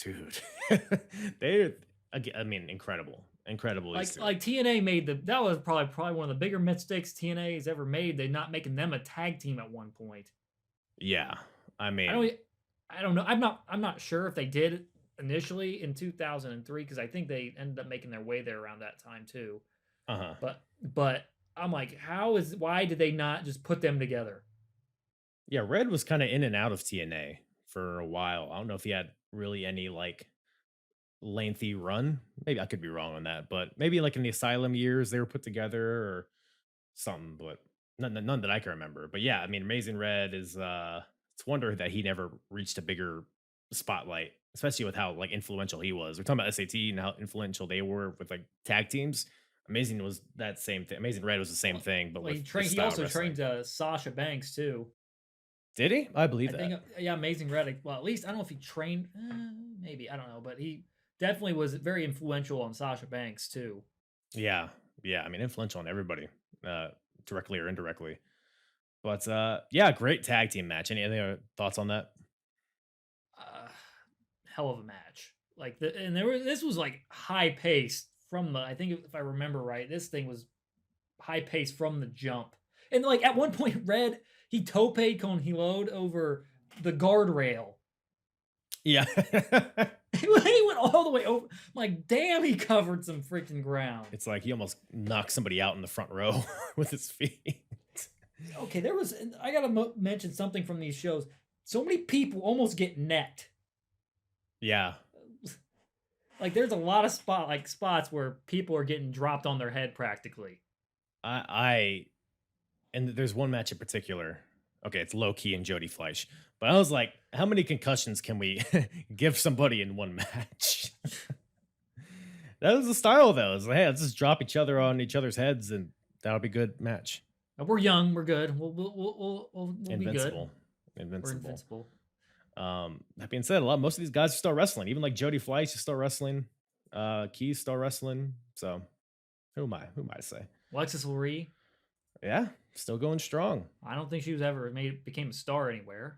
Speaker 3: Dude. I mean, incredible.
Speaker 4: Like TNA made that was probably one of the bigger mistakes TNA has ever made. They're not making them a tag team at one point.
Speaker 3: Yeah. I mean,
Speaker 4: I don't know. I'm not sure if they did initially in 2003 because I think they ended up making their way there around that time too. But I'm like, why did they not just put them together?
Speaker 3: Yeah, Red was kind of in and out of TNA for a while. I don't know if he had really any like lengthy run. Maybe I could be wrong on that, but maybe like in the Asylum years they were put together or something, but none that I can remember. But yeah, I mean, Amazing Red is it's a wonder that he never reached a bigger spotlight, especially with how like influential he was. We're talking about SAT and how influential they were with like tag teams. Amazing was that same thing. Amazing Red was the same thing, but
Speaker 4: he also trained Sasha Banks too.
Speaker 3: Did he? I believe that.
Speaker 4: I think, yeah, Amazing Red. Well, at least I don't know if he trained. Maybe I don't know, but he definitely was very influential on Sasha Banks too.
Speaker 3: Yeah. I mean, influential on everybody, directly or indirectly. But yeah, great tag team match. Any other thoughts on that?
Speaker 4: Hell of a match. This was like high paced from the. I think if I remember right, this thing was high paced from the jump. And like at one point, Red he toped con Hilode over the guardrail.
Speaker 3: Yeah.
Speaker 4: He went all the way over. I'm like, damn, he covered some freaking ground.
Speaker 3: It's like he almost knocked somebody out in the front row with his feet.
Speaker 4: Okay, I gotta mention something from these shows. So many people almost get necked. Yeah. Like there's a lot of spots where people are getting dropped on their head practically.
Speaker 3: And there's one match in particular. Okay, it's Low Key and Jody Fleisch. But I was like, how many concussions can we give somebody in one match? That was the style, though. It's like, hey, let's just drop each other on each other's heads, and that'll be a good match.
Speaker 4: We're young. We're good. We'll be good.
Speaker 3: Invincible. We're invincible. That being said, most of these guys are still wrestling. Even like Jody Fleisch is still wrestling. Key's still wrestling. So who am I to say?
Speaker 4: Alexis Lurie.
Speaker 3: Yeah, still going strong. I
Speaker 4: don't think she was ever became a star anywhere.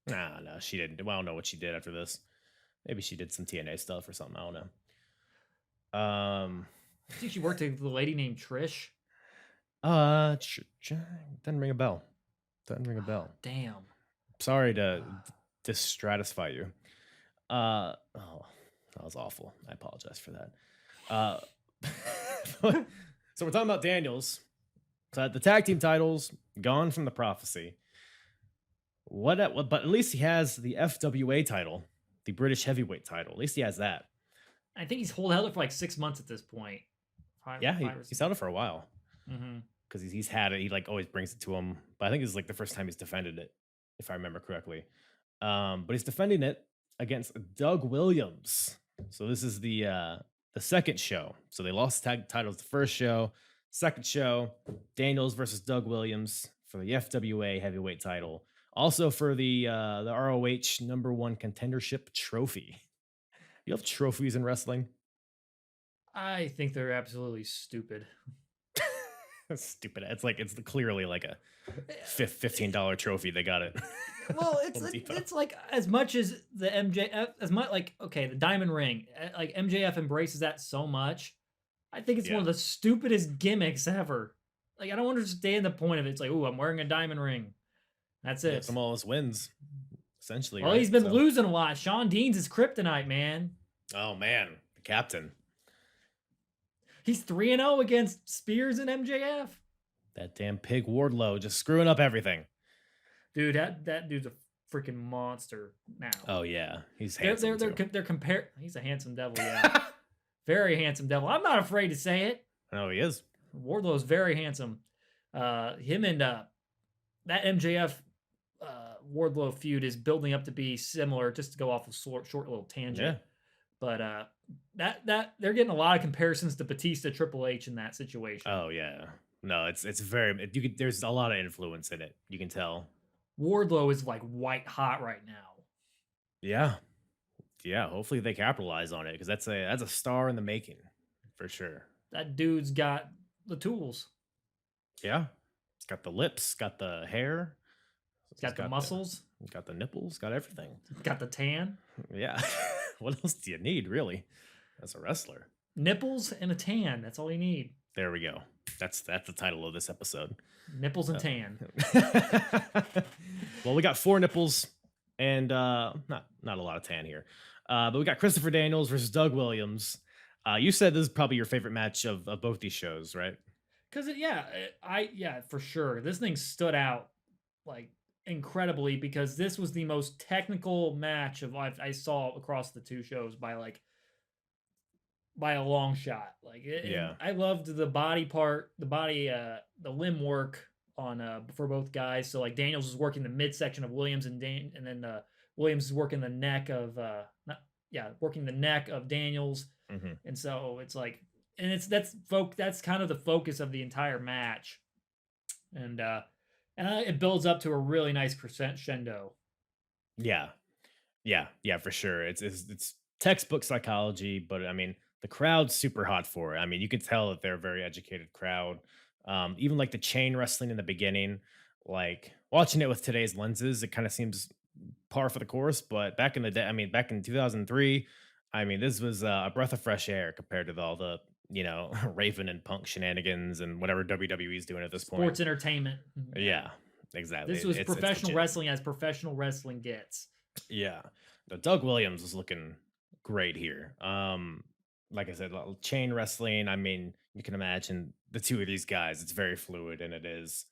Speaker 3: No, she didn't. Well, I don't know what she did after this. Maybe she did some TNA stuff or something. I don't know.
Speaker 4: I think she worked with a lady named Trish.
Speaker 3: Doesn't ring a bell.
Speaker 4: Damn.
Speaker 3: Sorry to stratify you. That was awful. I apologize for that. So we're talking about Daniels. So the tag team titles gone from the Prophecy. But at least he has the FWA title, the British Heavyweight title. At least he has that.
Speaker 4: I think he's held it for like 6 months at this point.
Speaker 3: He's held it for a while.
Speaker 4: Mm-hmm.
Speaker 3: Because he's had it. He like always brings it to him. But I think this is like the first time he's defended it, if I remember correctly. But he's defending it against Doug Williams. So this is the second show. So they lost tag titles the first show. Second show, Daniels versus Doug Williams for the FWA heavyweight title. Also for the ROH #1 contendership trophy. You have trophies in wrestling?
Speaker 4: I think they're absolutely stupid.
Speaker 3: Stupid. It's clearly like a $15 trophy. They got it.
Speaker 4: Well, it's like as much as the MJF, as much like the Diamond Ring, like MJF embraces that so much. I think it's one of the stupidest gimmicks ever. like I don't understand the point of it. It's like, oh, I'm wearing a diamond ring. That's it.
Speaker 3: Some almost wins, essentially.
Speaker 4: Well,
Speaker 3: right?
Speaker 4: he's been losing a lot. Sean Dean's his kryptonite, man.
Speaker 3: Oh man, the captain.
Speaker 4: He's 3-0 against Spears and MJF.
Speaker 3: That damn pig Wardlow just screwing up everything.
Speaker 4: Dude, that dude's a freaking monster now.
Speaker 3: Oh yeah, he's handsome.
Speaker 4: They're compared. He's a handsome devil, yeah. Very handsome devil. I'm not afraid to say it.
Speaker 3: Oh, he is.
Speaker 4: Wardlow's very handsome. Him and that MJF Wardlow feud is building up to be similar. Just to go off a short little tangent.
Speaker 3: Yeah.
Speaker 4: But that they're getting a lot of comparisons to Batista, Triple H in that situation.
Speaker 3: Oh yeah. No, it's very. There's a lot of influence in it. You can tell.
Speaker 4: Wardlow is like white hot right now.
Speaker 3: Yeah. Yeah. Hopefully they capitalize on it because that's a star in the making, for sure.
Speaker 4: That dude's got the tools.
Speaker 3: Yeah. It's got the lips, got the hair.
Speaker 4: It's got the muscles.
Speaker 3: Got the nipples, got everything.
Speaker 4: Got the tan.
Speaker 3: Yeah. What else do you need, really, as a wrestler?
Speaker 4: Nipples and a tan. That's all you need.
Speaker 3: There we go. That's the title of this episode.
Speaker 4: Nipples and tan.
Speaker 3: Well, we got 4 nipples and not a lot of tan here. But we got Christopher Daniels versus Doug Williams. You said this is probably your favorite match of both these shows, right?
Speaker 4: Because for sure. This thing stood out like incredibly because this was the most technical match of I saw across the 2 shows by a long shot. I loved the body part, the limb work on for both guys. So like Daniels is working the midsection of Williams and then Williams is working the neck of working the neck of Daniels.
Speaker 3: Mm-hmm.
Speaker 4: And so it's like, and that's kind of the focus of the entire match. And it builds up to a really nice crescendo.
Speaker 3: Yeah, for sure. It's textbook psychology, but I mean the crowd's super hot for it. I mean you can tell that they're a very educated crowd. Even like the chain wrestling in the beginning, like watching it with today's lenses, it kind of seems par for the course. But back in the day, I mean back in 2003, I mean this was a breath of fresh air compared to all the Raven and Punk shenanigans and whatever WWE's doing at this point.
Speaker 4: Sports entertainment.
Speaker 3: Yeah, exactly.
Speaker 4: This was professional wrestling as professional wrestling gets.
Speaker 3: Yeah. Now, Doug Williams is looking great here. Like I said, chain wrestling. I mean, you can imagine the 2 of these guys. It's very fluid, and it is.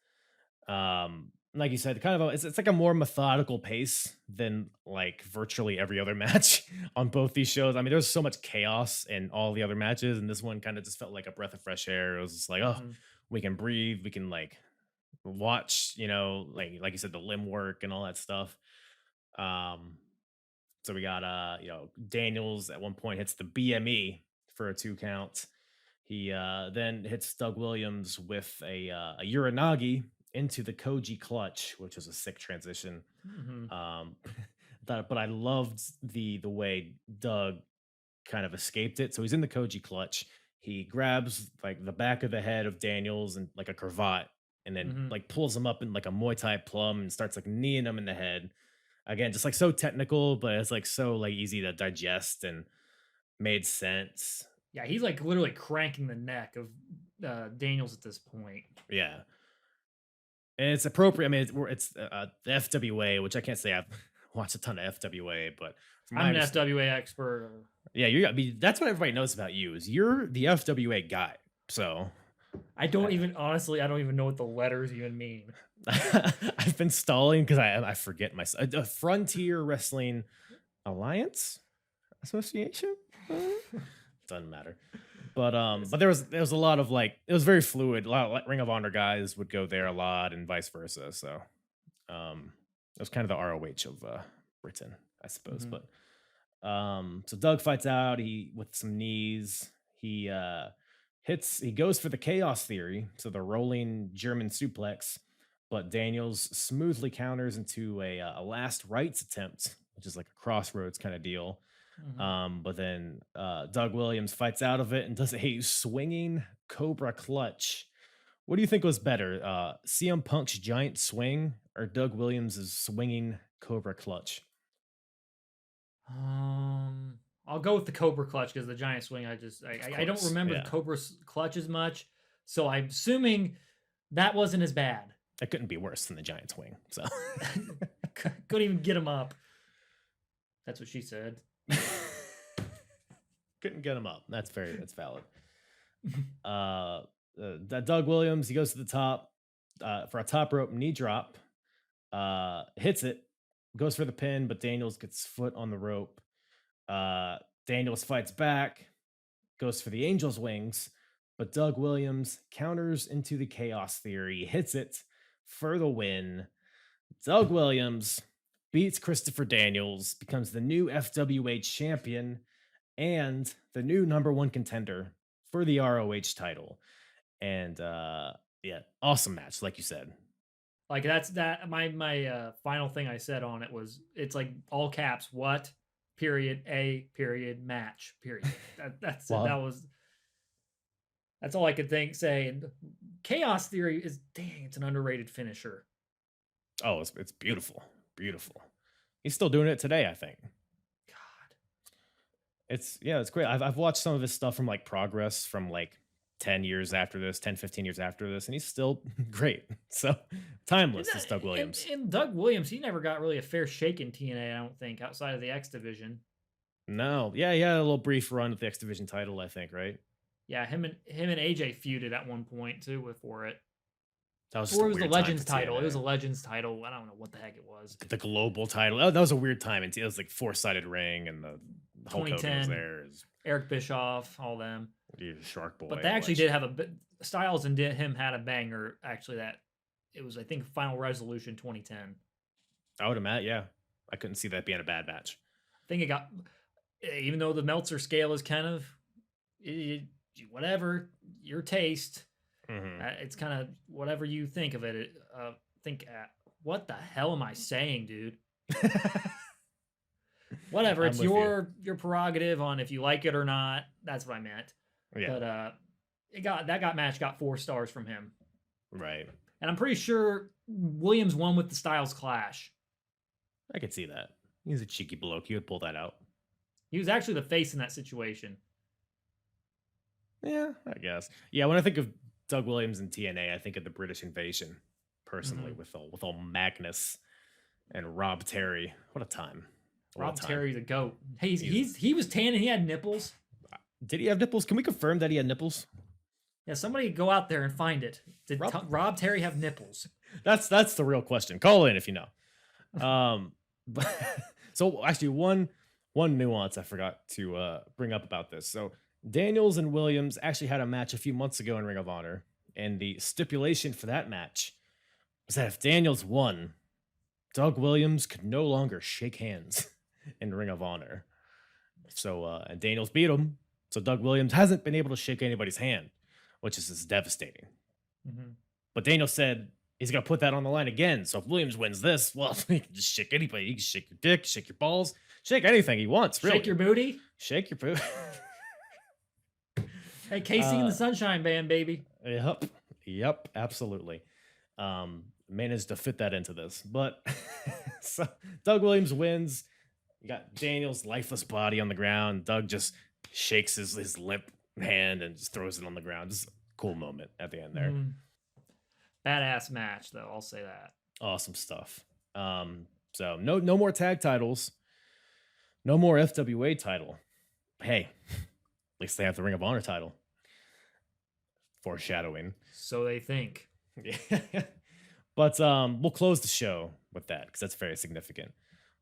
Speaker 3: Like you said, kind of it's like a more methodical pace than like virtually every other match on both these shows. I mean, there's so much chaos in all the other matches, and this one kind of just felt like a breath of fresh air. It was just like, we can breathe, we can like watch, like you said, the limb work and all that stuff. So we got Daniels at one point hits the BME for a 2 count. He then hits Doug Williams with a Uranagi into the Koji clutch, which was a sick transition. Mm-hmm. But I loved the way Doug kind of escaped it. So he's in the Koji clutch. He grabs like the back of the head of Daniels and like a cravat, and then like pulls him up in like a Muay Thai plum and starts like kneeing him in the head. Again, just like so technical, but it's like so like easy to digest and made sense.
Speaker 4: Yeah, he's like literally cranking the neck of Daniels at this point.
Speaker 3: Yeah. And it's appropriate. I mean, it's the FWA, which I can't say I've watched a ton of FWA, but
Speaker 4: I'm an FWA expert.
Speaker 3: Yeah, I mean, that's what everybody knows about you is you're the FWA guy. So
Speaker 4: I don't even know what the letters even mean.
Speaker 3: I've been stalling because I forget myself. Frontier Wrestling Alliance Association. Doesn't matter. But there was a lot of like it was very fluid. A lot of like Ring of Honor guys would go there a lot and vice versa. So it was kind of the ROH of Britain, I suppose. Mm-hmm. But so Doug fights out. He with some knees. He goes for the chaos theory, so the rolling German suplex. But Daniels smoothly counters into a last rites attempt, which is like a crossroads kind of deal. Mm-hmm. But then Doug Williams fights out of it and does a swinging Cobra clutch. What do you think was better, CM Punk's giant swing or Doug Williams' swinging Cobra clutch?
Speaker 4: I'll go with the Cobra clutch because the giant swing. I don't remember the Cobra clutch as much, so I'm assuming That wasn't as bad.
Speaker 3: It couldn't be worse than the giant swing. So
Speaker 4: couldn't even get him up. That's what she said.
Speaker 3: Couldn't get him up. That's valid. Doug Williams, he goes to the top for a top rope knee drop, hits it, goes for the pin, but Daniels gets foot on the rope. Daniels fights back, goes for the Angel's wings, but Doug Williams counters into the Chaos Theory, hits it for the win. Doug Williams beats Christopher Daniels, becomes the new FWH champion and the new #1 contender for the ROH title. And yeah, awesome match, like you said.
Speaker 4: Like that's that. My final thing I said on it was, it's like all caps. What? Period. A period. Match. Period. That's
Speaker 3: Well,
Speaker 4: that's all I could say. And Chaos Theory is, dang, it's an underrated finisher.
Speaker 3: Oh, it's beautiful, beautiful. He's still doing it today, I think.
Speaker 4: God,
Speaker 3: It's great. I've watched some of his stuff from like Progress from like 10 years after this, 10, 15 years after this, and he's still great. So timeless is Doug Williams.
Speaker 4: And Doug Williams, he never got really a fair shake in TNA, I don't think, outside of the X Division.
Speaker 3: No, yeah, he had a little brief run with the X Division title, I think, right?
Speaker 4: Yeah, him and AJ feuded at one point too for it.
Speaker 3: That was
Speaker 4: Before it
Speaker 3: just
Speaker 4: was
Speaker 3: a
Speaker 4: the
Speaker 3: weird time
Speaker 4: Legends
Speaker 3: for
Speaker 4: title. It
Speaker 3: TNA.
Speaker 4: was a Legends title. I don't know what the heck it was.
Speaker 3: The global title. Oh, that was a weird time. It was like 4-sided ring, and the Hulk Hogan was
Speaker 4: 2010,
Speaker 3: there.
Speaker 4: Eric Bischoff, all them.
Speaker 3: Shark Boy.
Speaker 4: But they actually did have Styles and him had a banger. Actually, that it was, I think, Final Resolution 2010.
Speaker 3: I would imagine. Yeah, I couldn't see that being a bad match.
Speaker 4: I think it got, even though the Meltzer scale is kind of whatever your taste.
Speaker 3: Mm-hmm.
Speaker 4: It's kind of whatever you think of it. What the hell am I saying, dude? Whatever. It's your prerogative on if you like it or not. That's what I meant.
Speaker 3: Yeah.
Speaker 4: But that match got 4 stars from him.
Speaker 3: Right.
Speaker 4: And I'm pretty sure Williams won with the Styles Clash.
Speaker 3: I could see that. He's a cheeky bloke. He would pull that out.
Speaker 4: He was actually the face in that situation.
Speaker 3: Yeah, I guess. Yeah, when I think of Doug Williams and TNA, I think of the British Invasion, personally, with all Magnus and Rob Terry. What a time!
Speaker 4: Rob Terry, the GOAT. Hey, he was tan and he had nipples.
Speaker 3: Did he have nipples? Can we confirm that he had nipples?
Speaker 4: Yeah, somebody go out there and find it. Did Rob Terry have nipples?
Speaker 3: That's the real question. Call in if you know. So actually, one nuance I forgot to bring up about this. So Daniels and Williams actually had a match a few months ago in Ring of Honor, and the stipulation for that match was that if Daniels won, Doug Williams could no longer shake hands in Ring of Honor. So and Daniels beat him, so Doug Williams hasn't been able to shake anybody's hand, which is just devastating.
Speaker 4: Mm-hmm.
Speaker 3: But Daniels said he's going to put that on the line again. So if Williams wins this, well, he can just shake anybody. He can shake your dick, shake your balls, shake anything he wants, really.
Speaker 4: Shake your booty.
Speaker 3: Shake your booty.
Speaker 4: Hey, Casey and the Sunshine Band, baby.
Speaker 3: Yep, absolutely. Managed to fit that into this. But so Doug Williams wins. You got Daniel's lifeless body on the ground. Doug just shakes his limp hand and just throws it on the ground. Just a cool moment at the end there.
Speaker 4: Mm-hmm. Badass match, though. I'll say that.
Speaker 3: Awesome stuff. So no more tag titles. No more FWA title. Hey, at least they have the Ring of Honor title. Foreshadowing.
Speaker 4: So they think.
Speaker 3: Yeah. But we'll close the show with that because that's very significant.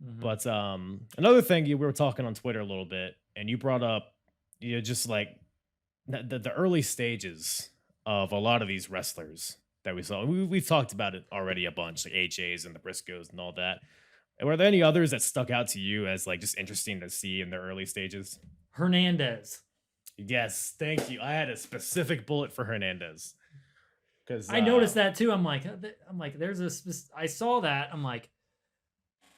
Speaker 3: Mm-hmm. But another thing, we were talking on Twitter a little bit, and you brought up, just like the early stages of a lot of these wrestlers that we saw. We've talked about it already a bunch, like AJ's and the Briscoes and all that. And were there any others that stuck out to you as like just interesting to see in their early stages?
Speaker 4: Hernandez.
Speaker 3: Yes, thank you. I had a specific bullet for Hernandez. Because
Speaker 4: I noticed that too. I'm like, I saw that. I'm like,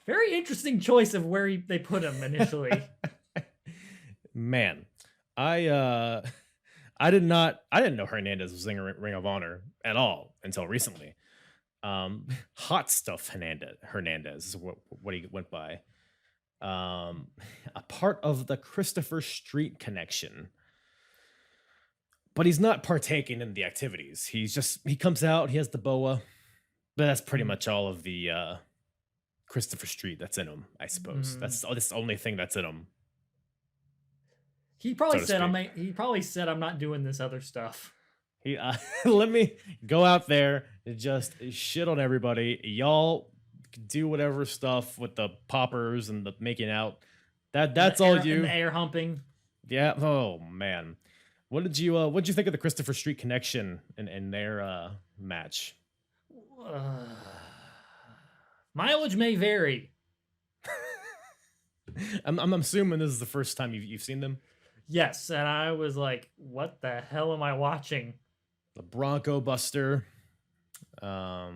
Speaker 4: very interesting choice of where they put him initially.
Speaker 3: Man, I didn't know Hernandez was in Ring of Honor at all until recently. Hot Stuff Hernandez is what he went by. A part of the Christopher Street connection. but he's not partaking in the activities. He comes out, he has the boa, but that's pretty much all of the Christopher Street that's in him, I suppose. That's the only thing that's in him.
Speaker 4: He probably said I'm not doing this other stuff.
Speaker 3: He let me go out there and just shit on everybody. Y'all do whatever stuff with the poppers and the making out. That's all you.
Speaker 4: And the air humping.
Speaker 3: Yeah. Oh man. What'd you think of the Christopher Street connection in their match?
Speaker 4: Mileage may vary.
Speaker 3: I'm assuming this is the first time you've seen them.
Speaker 4: Yes, and I was like, "What the hell am I watching?"
Speaker 3: The Bronco Buster. I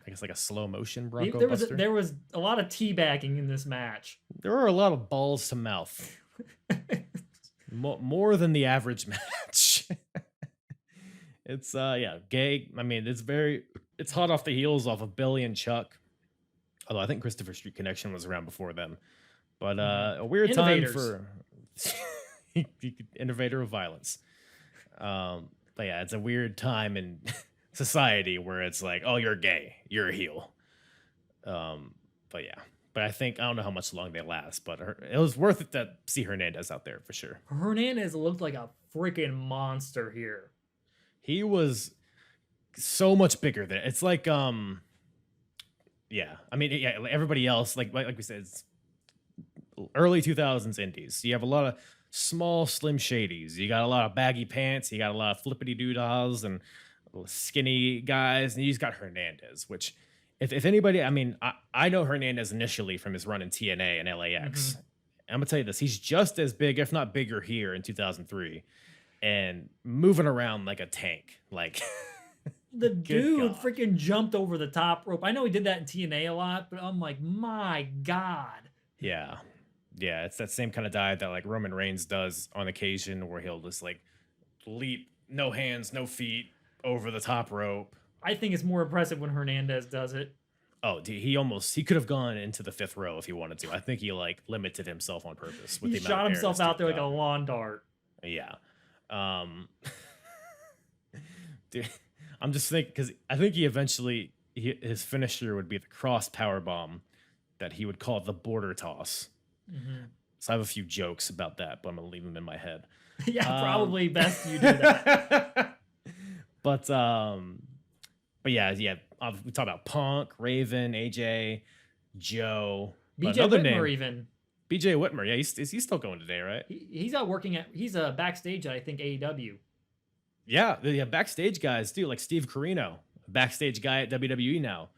Speaker 3: guess like a slow motion Bronco Buster.
Speaker 4: There was a lot of teabagging in this match.
Speaker 3: There were a lot of balls to mouth. More than the average match. It's gay. I mean, it's hot off the heels off of Billy and Chuck. Although I think Christopher Street Connection was around before them. But a weird time for innovator of violence. But yeah, it's a weird time in society where it's like, oh, you're gay, you're a heel. But yeah. But I don't know how much long they last, but it was worth it to see Hernandez out there for sure.
Speaker 4: Hernandez looked like a freaking monster here.
Speaker 3: He was so much bigger than it's like, yeah. I mean, yeah, everybody else, like we said, it's early 2000s indies. You have a lot of small, slim shadies. You got a lot of baggy pants. You got a lot of flippity doodahs and skinny guys, and you just got Hernandez, which. If anybody, I mean, I know Hernandez initially from his run in TNA and LAX. I'm going to tell you this. He's just as big, if not bigger here in 2003 and moving around like a tank. Like
Speaker 4: the dude freaking jumped over the top rope. I know he did that in TNA a lot, but I'm like, my God.
Speaker 3: Yeah. Yeah. It's that same kind of dive that like Roman Reigns does on occasion where he'll just like leap, no hands, no feet over the top rope.
Speaker 4: I think it's more impressive when Hernandez does it.
Speaker 3: Oh, dude, he could have gone into the 5th row if he wanted to. I think he like limited himself on purpose.
Speaker 4: He shot himself out there like a lawn dart.
Speaker 3: Yeah. Dude, I'm just thinking because I think his finisher would be the cross power bomb that he would call the border toss. So I have a few jokes about that, but I'm gonna leave them in my head.
Speaker 4: Yeah, probably best you do that.
Speaker 3: But yeah, we talk about Punk, Raven, AJ, Joe,
Speaker 4: BJ Whitmer even.
Speaker 3: BJ Whitmer, yeah, he's still going today, right?
Speaker 4: He's out working he's a backstage at I think AEW.
Speaker 3: Yeah, the backstage guys too, like Steve Carino, backstage guy at WWE now.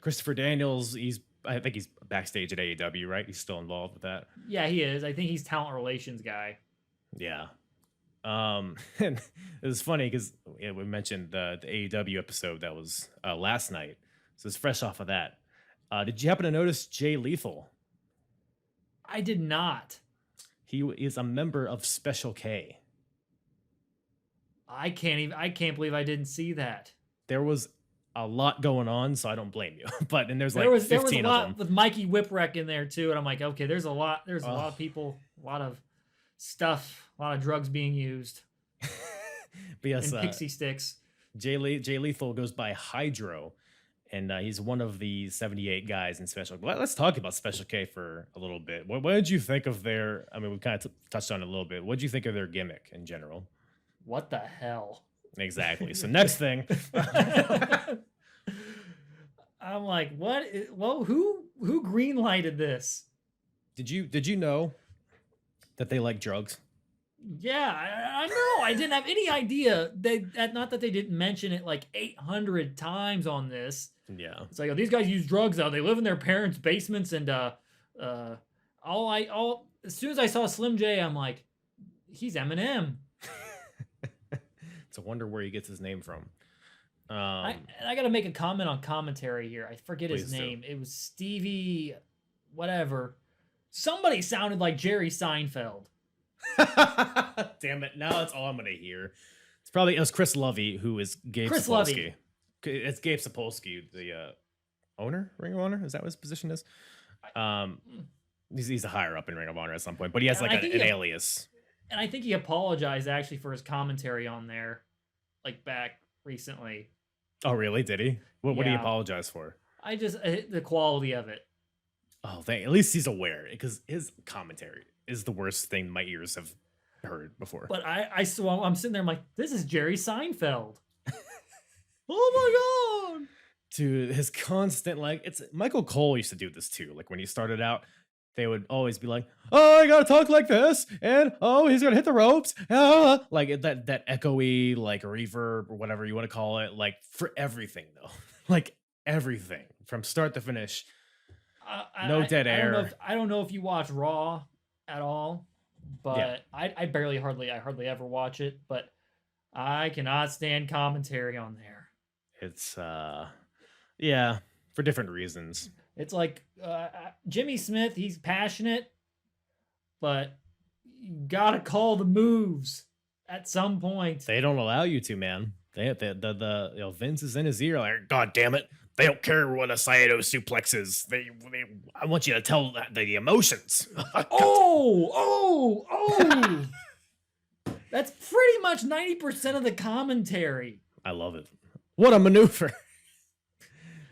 Speaker 3: Christopher Daniels, I think he's backstage at AEW, right? He's still involved with that.
Speaker 4: Yeah, he is. I think he's talent relations guy.
Speaker 3: Yeah. And it was funny because we mentioned the AEW episode that was last night, so it's fresh off of that. Did you happen to notice Jay Lethal?
Speaker 4: I did not.
Speaker 3: He is a member of Special K.
Speaker 4: I can't believe I didn't see that.
Speaker 3: There was a lot going on, so I don't blame you. But there's 15
Speaker 4: there was a lot
Speaker 3: of them
Speaker 4: with Mikey Whipwreck in there too, and I'm like, okay, there's a lot of people, a lot of stuff. A lot of drugs being used.
Speaker 3: But yes,
Speaker 4: and pixie sticks.
Speaker 3: Jay Lethal goes by Hydro, and he's one of the 78 guys in Special. Let's talk about Special K for a little bit. What did you think of their? I mean, we kind of touched on it a little bit. What did you think of their gimmick in general?
Speaker 4: What the hell?
Speaker 3: Exactly. So next thing,
Speaker 4: I'm like, what? Who greenlighted this?
Speaker 3: Did you know that they like drugs?
Speaker 4: Yeah, I know. I didn't have any idea. Not that they didn't mention it like 800 times on this.
Speaker 3: Yeah,
Speaker 4: it's like, oh, these guys use drugs though. They live in their parents' basements, and as soon as I saw Slim J, I'm like, he's Eminem.
Speaker 3: It's a wonder where he gets his name from.
Speaker 4: I got to make a comment on commentary here. I forget his name. It was Stevie, whatever. Somebody sounded like Jerry Seinfeld.
Speaker 3: Damn it! Now that's all I'm gonna hear. It was Chris Lovey, who is Gabe Sapolsky. It's Gabe Sapolsky, the owner, Ring of Honor. Is that what his position is? He's a higher up in Ring of Honor at some point, but he has like an alias.
Speaker 4: And I think he apologized actually for his commentary on there, like back recently.
Speaker 3: Oh, really? Did he? What did he
Speaker 4: Yeah.
Speaker 3: apologize for?
Speaker 4: I just the quality of it.
Speaker 3: Oh, at least he's aware, because his commentary is the worst thing my ears have heard before.
Speaker 4: But I'm sitting there, I'm like, this is Jerry Seinfeld. Oh my god,
Speaker 3: dude, his constant, like, it's Michael Cole used to do this too. Like when he started out, they would always be like, "Oh, I gotta talk like this," and "Oh, he's gonna hit the ropes," like that echoey, like reverb or whatever you want to call it, like for everything though, like everything from start to finish. No dead air.
Speaker 4: I don't know if you watch Raw at all, but
Speaker 3: Yeah.
Speaker 4: I hardly ever watch it. But I cannot stand commentary on there.
Speaker 3: It's yeah, for different reasons.
Speaker 4: It's like Jimmy Smith, he's passionate, but you gotta call the moves at some point.
Speaker 3: They don't allow you to, man. Vince is in his ear, like, God damn it, they don't care what a Saito suplex is. I want you to tell the emotions.
Speaker 4: Oh! That's pretty much 90% of the commentary.
Speaker 3: I love it. What a maneuver.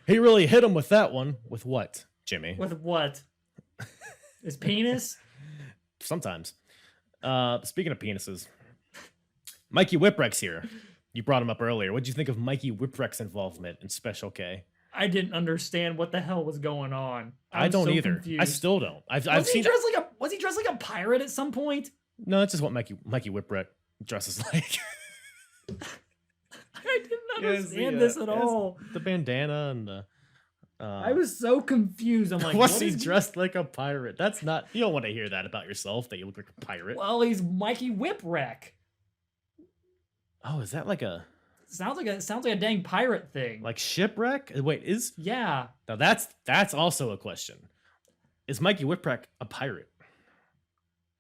Speaker 3: He really hit him with that one. With what, Jimmy?
Speaker 4: With what? His penis?
Speaker 3: Sometimes. Speaking of penises, Mikey Whipwreck's here. You brought him up earlier. What did you think of Mikey Whipwreck's involvement in Special K?
Speaker 4: I didn't understand what the hell was going on.
Speaker 3: I don't
Speaker 4: so
Speaker 3: either.
Speaker 4: Confused.
Speaker 3: I still don't. I've
Speaker 4: was he
Speaker 3: seen.
Speaker 4: dressed like a pirate at some point?
Speaker 3: No, that's just what Mikey Whipwreck dresses like.
Speaker 4: I didn't understand this at all.
Speaker 3: The bandana and the.
Speaker 4: I was so confused. I'm like,
Speaker 3: was he dressed like a pirate? That's not. You don't want to hear that about yourself. That you look like a pirate.
Speaker 4: Well, he's Mikey Whipwreck.
Speaker 3: Oh, is that like a?
Speaker 4: Sounds like a dang pirate thing.
Speaker 3: Like shipwreck? Wait,
Speaker 4: yeah.
Speaker 3: Now that's also a question. Is Mikey Whipwreck a pirate?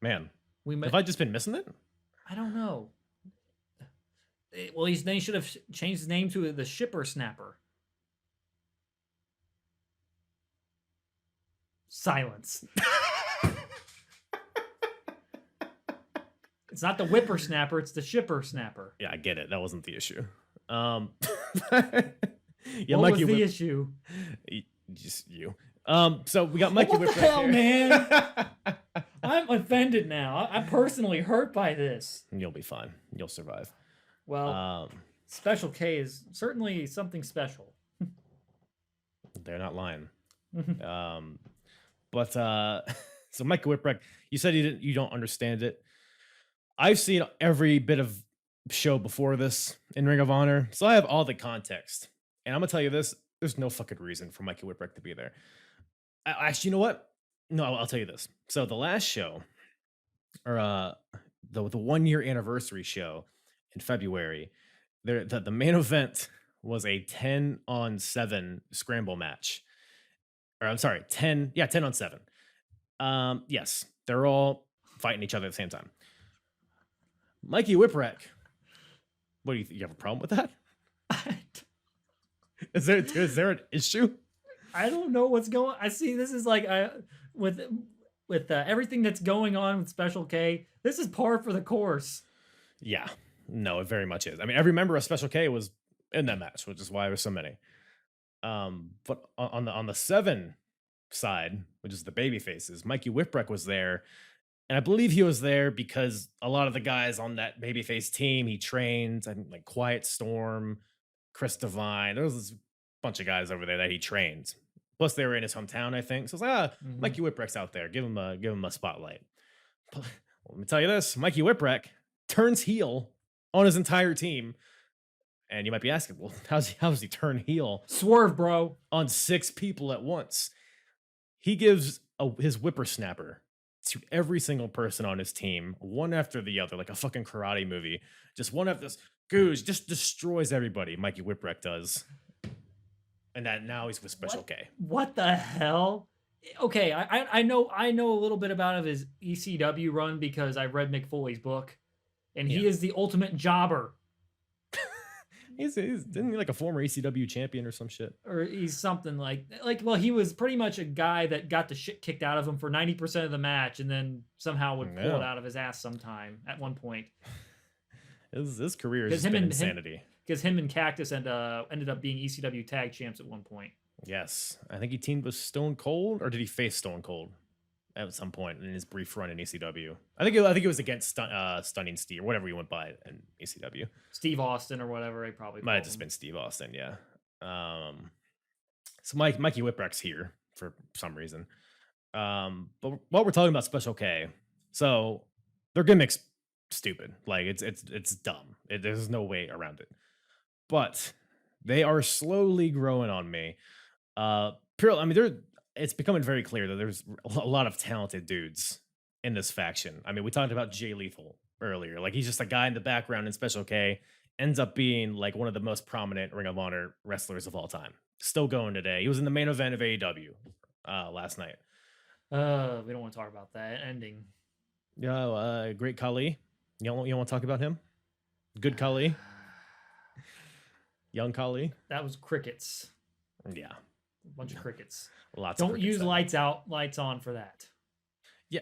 Speaker 3: Man, have I just been missing it?
Speaker 4: I don't know. Well, he should have changed his name to the Shipper Snapper. Silence. It's not the whippersnapper, it's the shipper snapper.
Speaker 3: Yeah, I get it. That wasn't the issue.
Speaker 4: Yeah,
Speaker 3: Mikey
Speaker 4: what was the issue?
Speaker 3: Just you. So we got Mikey
Speaker 4: What
Speaker 3: Whipwreck
Speaker 4: the hell,
Speaker 3: here.
Speaker 4: man? I'm offended now. I'm personally hurt by this.
Speaker 3: You'll be fine. You'll survive.
Speaker 4: Well, Special K is certainly something special.
Speaker 3: They're not lying. But so Mikey Whipwreck, you said you don't understand it. I've seen every bit of show before this in Ring of Honor, so I have all the context. And I'm gonna tell you this: there's no fucking reason for Mikey Whipwreck to be there. Actually, you know what? No, I'll tell you this. So the last show, or the 1 year anniversary show in February, the main event was a 10-on-7 scramble match. Or I'm sorry, 10 on 7. Yes, they're all fighting each other at the same time. Mikey Whipwreck. What do you think? You have a problem with that? Is there an issue?
Speaker 4: I don't know what's going. I see. This is like with everything that's going on with Special K. This is par for the course.
Speaker 3: Yeah, no, it very much is. I mean, every member of Special K was in that match, which is why there's so many. But on the 7 side, which is the baby faces, Mikey Whipwreck was there. And I believe he was there because a lot of the guys on that babyface team he trained, I think like Quiet Storm, Chris Devine. There was a bunch of guys over there that he trained. Plus, they were in his hometown, I think. So I was like, Mikey Whipwreck's out there. Give him a spotlight. But, let me tell you this: Mikey Whipwreck turns heel on his entire team. And you might be asking, well, how does he turn heel?
Speaker 4: Swerve, bro.
Speaker 3: On 6 people at once. He gives his whippersnapper to every single person on his team, one after the other, like a fucking karate movie. Just one after this. Goose just destroys everybody. Mikey Whipwreck does. And that now he's with Special K.
Speaker 4: What the hell? Okay, I know a little bit about his ECW run because I read Mick Foley's book, and he is the ultimate jobber.
Speaker 3: He's didn't he like a former ECW champion or some shit?
Speaker 4: Or he's something like well, he was pretty much a guy that got the shit kicked out of him for 90% of the match, and then somehow would pull it out of his ass sometime at one point.
Speaker 3: His career has been insanity.
Speaker 4: Because him and Cactus ended up being ECW tag champs at one point.
Speaker 3: Yes, I think he teamed with Stone Cold, or did he face Stone Cold at some point in his brief run in ECW? I think it was against Stunning Steve or whatever he went by in ECW.
Speaker 4: Steve Austin or whatever he probably
Speaker 3: might have just been Steve Austin, yeah. So Mikey Whipwreck's here for some reason. But while we're talking about Special K, so their gimmick's stupid. Like it's dumb. There's no way around it. But they are slowly growing on me. It's becoming very clear that there's a lot of talented dudes in this faction. I mean, we talked about Jay Lethal earlier. Like, he's just a guy in the background in Special K, ends up being like one of the most prominent Ring of Honor wrestlers of all time. Still going today. He was in the main event of AEW last night.
Speaker 4: We don't want to talk about that ending.
Speaker 3: Yeah, Great Khali. You don't want to talk about him? Good Khali. Young Khali.
Speaker 4: That was crickets.
Speaker 3: Yeah.
Speaker 4: A bunch of crickets.
Speaker 3: Lots.
Speaker 4: Don't use lights out, lights on for that.
Speaker 3: Yeah.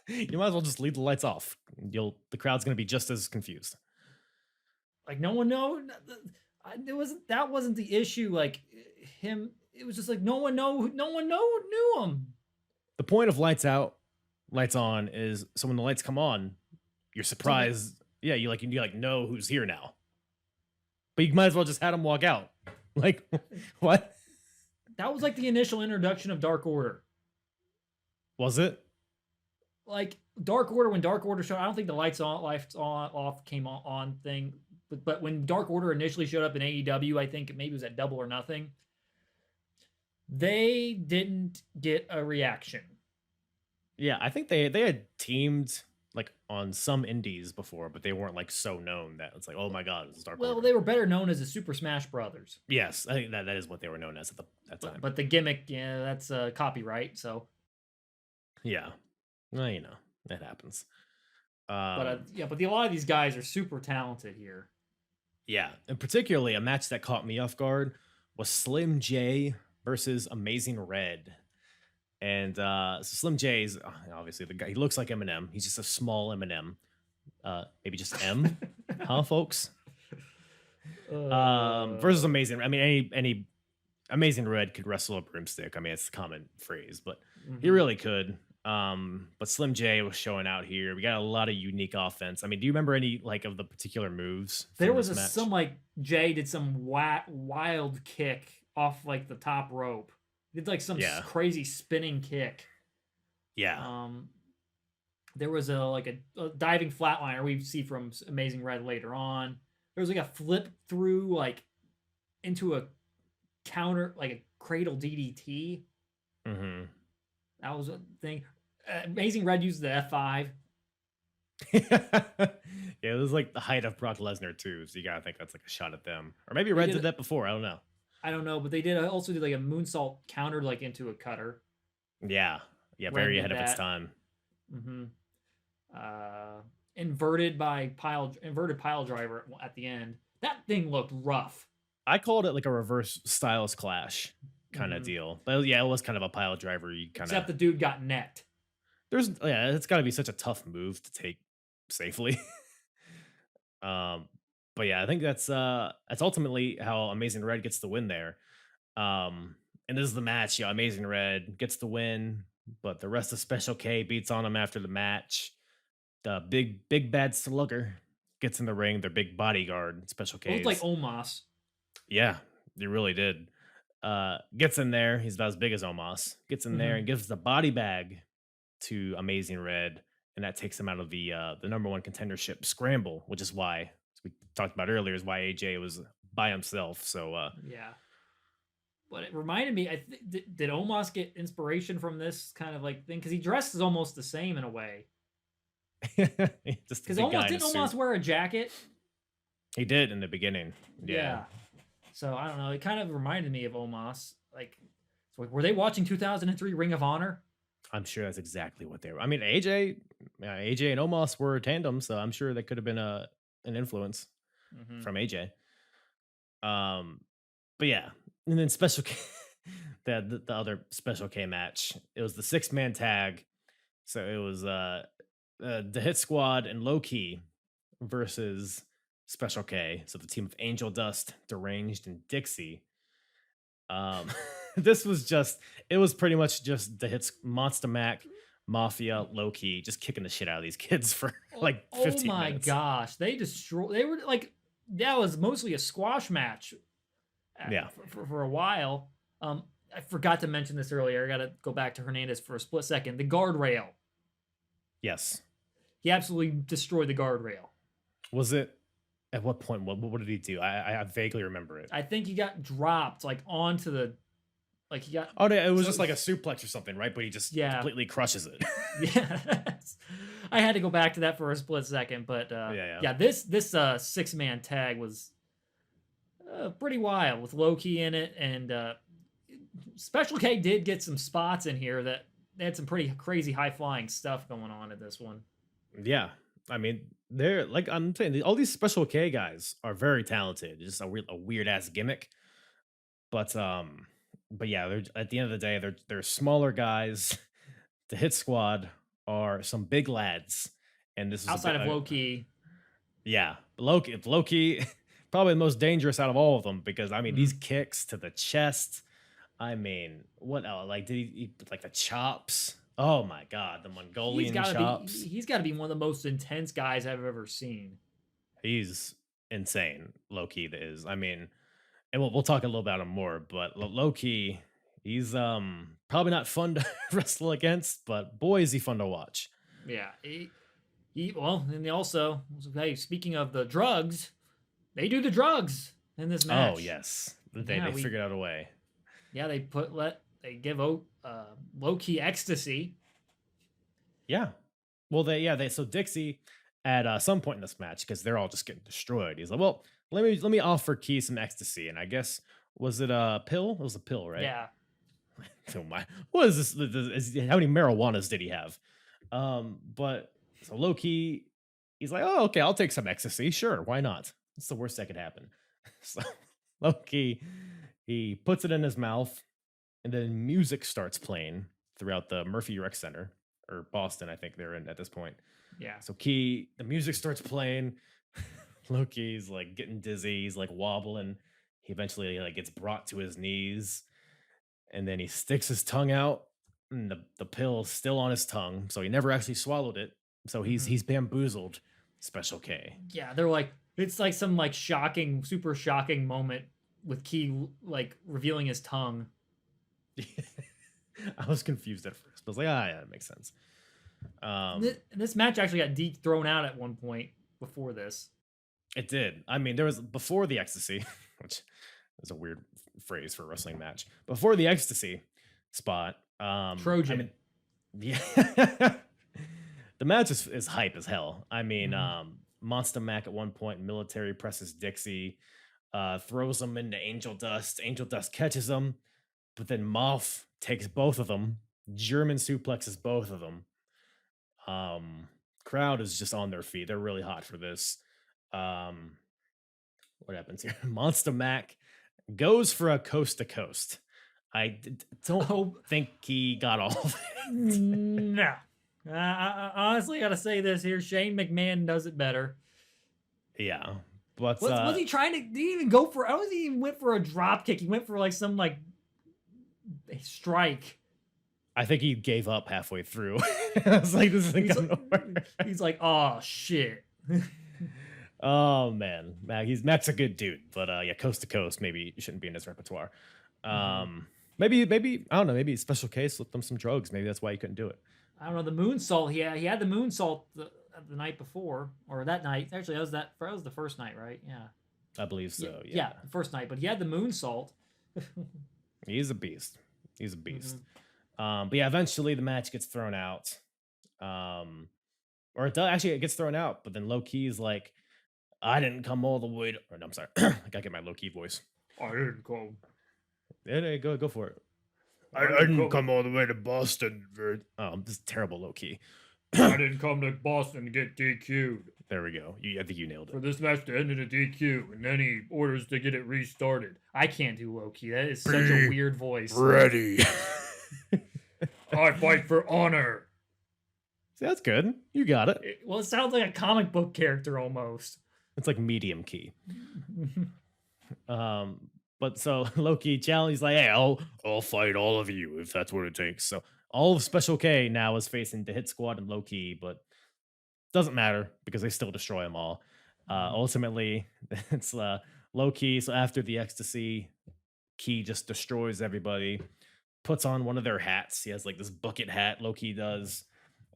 Speaker 3: You might as well just leave the lights off. The crowd's going to be just as confused.
Speaker 4: Like, no one know. That wasn't the issue. Like him, it was just like no one knew him.
Speaker 3: The point of lights out, lights on is so when the lights come on, you're surprised. Yeah, you know who's here now. But you might as well just had him walk out. Like, what?
Speaker 4: That was like the initial introduction of Dark Order.
Speaker 3: Was it?
Speaker 4: Like Dark Order, when Dark Order showed, I don't think the lights off came on thing. But when Dark Order initially showed up in AEW, I think maybe it was at Double or Nothing. They didn't get a reaction.
Speaker 3: Yeah, I think they had teamed like on some indies before, but they weren't like so known that it's like, oh my god, it's Dark Order.
Speaker 4: Well, they were better known as the Super Smash Brothers.
Speaker 3: Yes, I think that is what they were known as at that time.
Speaker 4: But the gimmick, yeah, that's copyright. So
Speaker 3: yeah, well, it happens.
Speaker 4: But a lot of these guys are super talented here.
Speaker 3: Yeah, and particularly a match that caught me off guard was Slim J versus Amazing Red. And so Slim J is obviously the guy. He looks like Eminem. He's just a small Eminem. Maybe just M, huh, folks? Versus Amazing. I mean, any Amazing Red could wrestle a broomstick. I mean, it's a common phrase, but he really could. But Slim J was showing out here. We got a lot of unique offense. I mean, do you remember any like of the particular moves?
Speaker 4: There was some like Jay did some wild kick off like the top rope. He did like some crazy spinning kick.
Speaker 3: Yeah.
Speaker 4: There was a diving flatliner we see from Amazing Red later on. There was like a flip through like into a counter, like a cradle DDT.
Speaker 3: Mm-hmm.
Speaker 4: That was a thing. Amazing Red used the F5.
Speaker 3: Yeah, it was like the height of Brock Lesnar too, so you gotta think that's like a shot at them. Or maybe Red did that before. I don't know.
Speaker 4: I don't know, but they also did like a moonsault counter like into a cutter.
Speaker 3: Yeah, very ahead of its time.
Speaker 4: Mm-hmm. Inverted Piledriver at the end. That thing looked rough.
Speaker 3: I called it like a reverse Styles Clash kind of deal. But yeah, it was kind of a Piledriver.
Speaker 4: Except the dude got net.
Speaker 3: It's got to be such a tough move to take safely. But yeah, I think that's ultimately how Amazing Red gets the win there. And this is the match. Yeah, Amazing Red gets the win, but the rest of Special K beats on him after the match. The big bad slugger gets in the ring. Their big bodyguard, Special K.
Speaker 4: It looked like Omos.
Speaker 3: Yeah, they really did. Gets in there. He's about as big as Omos. Gets in there and gives the body bag to Amazing Red, and that takes him out of the number one contendership scramble, which is why, as we talked about earlier, is why AJ was by himself. So
Speaker 4: yeah. But it reminded me, did Omos get inspiration from this kind of like thing? Because he dresses almost the same in a way.
Speaker 3: Just
Speaker 4: because didn't Omos wear a jacket?
Speaker 3: He did in the beginning. Yeah.
Speaker 4: So I don't know. It kind of reminded me of Omos. Like, were they watching 2003 Ring of Honor?
Speaker 3: I'm sure that's exactly what they were. I mean, AJ and Omos were a tandem, so I'm sure that could have been an influence from AJ.
Speaker 5: But yeah, and then special K, the other special K match. It was the 6-man tag. So it was the Hit Squad and Low Key versus Special K. So the team of Angel Dust, Deranged, and Dixie. This was it was pretty much just the hits Monster Mac, Mafia, Low Key, just kicking the shit out of these kids for like 15
Speaker 4: Oh my
Speaker 5: minutes.
Speaker 4: gosh, they were like, that was mostly a squash match.
Speaker 5: Yeah.
Speaker 4: For a while. I forgot to mention this earlier. I got to go back to Hernandez for a split second. The guardrail.
Speaker 5: Yes.
Speaker 4: He absolutely destroyed the guardrail.
Speaker 5: Was it at what point? What did he do? I vaguely remember it.
Speaker 4: I think he got dropped like onto the, like he got.
Speaker 5: Oh, no, it was just like a suplex or something, right? But he just completely crushes it.
Speaker 4: Yeah. I had to go back to that for a split second, but this 6-man tag was pretty wild with Low Key in it, and Special K did get some spots in here that they had some pretty crazy high flying stuff going on at this one.
Speaker 5: Yeah, I mean, they're like I'm saying, all these Special K guys are very talented. Just a weird ass gimmick, but yeah, they're at the end of the day, they're smaller guys. The Hit Squad are some big lads, and this is
Speaker 4: outside of Low Key.
Speaker 5: Yeah, Low Key, probably the most dangerous out of all of them, because I mean these kicks to the chest. I mean, what else? Like, did he like the chops? Oh my god, the Mongolian chops.
Speaker 4: He's got to be one of the most intense guys I've ever seen.
Speaker 5: He's insane. Low Key is. I mean, and we'll talk a little about him more, but Low Key, he's probably not fun to wrestle against, but boy is he fun to watch.
Speaker 4: Yeah, well, and they also, hey, speaking of the drugs, they do the drugs in this match.
Speaker 5: Oh yes, they figured out a way.
Speaker 4: Yeah, they give Low Key ecstasy.
Speaker 5: Yeah, well, so Dixie at some point in this match, because they're all just getting destroyed, he's like, well, let me offer Key some ecstasy, and I guess, was it a pill? It was a pill, right?
Speaker 4: Yeah.
Speaker 5: Oh my, what is this? How many marijuanas did he have? But so Low Key, he's like, oh, okay, I'll take some ecstasy, sure, why not? It's the worst that could happen. So Low Key, he puts it in his mouth, and then music starts playing throughout the Murphy Rec Center, or Boston, I think they're in at this point.
Speaker 4: Yeah.
Speaker 5: So the music starts playing. Low Key's like getting dizzy. He's like wobbling. He eventually like gets brought to his knees, and then he sticks his tongue out, and the pill's still on his tongue, so he never actually swallowed it. So he's bamboozled. Special K.
Speaker 4: Yeah, they're like, it's like some like shocking, super shocking moment with Key like revealing his tongue.
Speaker 5: I was confused at first, but I was like, yeah, that makes sense.
Speaker 4: This match actually got thrown out at one point before this.
Speaker 5: It did. I mean, there was before the ecstasy, which is a weird phrase for a wrestling match. Before the ecstasy spot,
Speaker 4: Trojan.
Speaker 5: I mean, yeah, the match is hype as hell. I mean, Monster Mac at one point, military presses Dixie, throws him into Angel Dust. Angel Dust catches him, but then Moff takes both of them, German suplexes both of them. Crowd is just on their feet. They're really hot for this. What happens here? Monster Mac goes for a coast to coast. I don't think he got all of it.
Speaker 4: No. I honestly gotta say this here. Shane McMahon does it better.
Speaker 5: Yeah. But
Speaker 4: was he trying to? Did he even go for? I don't think he even went for a drop kick. He went for like some like strike.
Speaker 5: I think he gave up halfway through. I was like, this isn't going nowhere.
Speaker 4: He's like, oh shit.
Speaker 5: Oh man, Mac's a good dude, but yeah, coast to coast maybe shouldn't be in his repertoire. Maybe I don't know. Maybe Special K slipped him some drugs. Maybe that's why he couldn't do it.
Speaker 4: I don't know. The moonsault. He had the moonsault the night before, or that night. Actually, that was the first night, right? Yeah,
Speaker 5: I believe so.
Speaker 4: Yeah, the first night. But he had the moonsault.
Speaker 5: He's a beast. But yeah, eventually the match gets thrown out. Or it gets thrown out, but then Low Key's like, I didn't come all the way to, or no, I'm sorry. I gotta get my Low Key voice.
Speaker 4: I didn't come.
Speaker 5: Yeah, go for it. I didn't come all the way to Boston. This is terrible Low Key.
Speaker 4: I didn't come to Boston to get DQ'd.
Speaker 5: There we go. I think you nailed
Speaker 4: For
Speaker 5: it.
Speaker 4: this match to end in a DQ, and then he orders to get it restarted. I can't do Loki. That is such a weird voice.
Speaker 5: Ready.
Speaker 4: I fight for honor.
Speaker 5: See, that's good. You got it.
Speaker 4: Well, it sounds like a comic book character almost.
Speaker 5: It's like medium key. But so Loki challenge, he's like, hey, I'll fight all of you if that's what it takes. So all of Special K now is facing the Hit Squad and Loki, but doesn't matter because they still destroy them all. Ultimately, it's Loki. So after the ecstasy, Key just destroys everybody, puts on one of their hats. He has like this bucket hat, Loki does.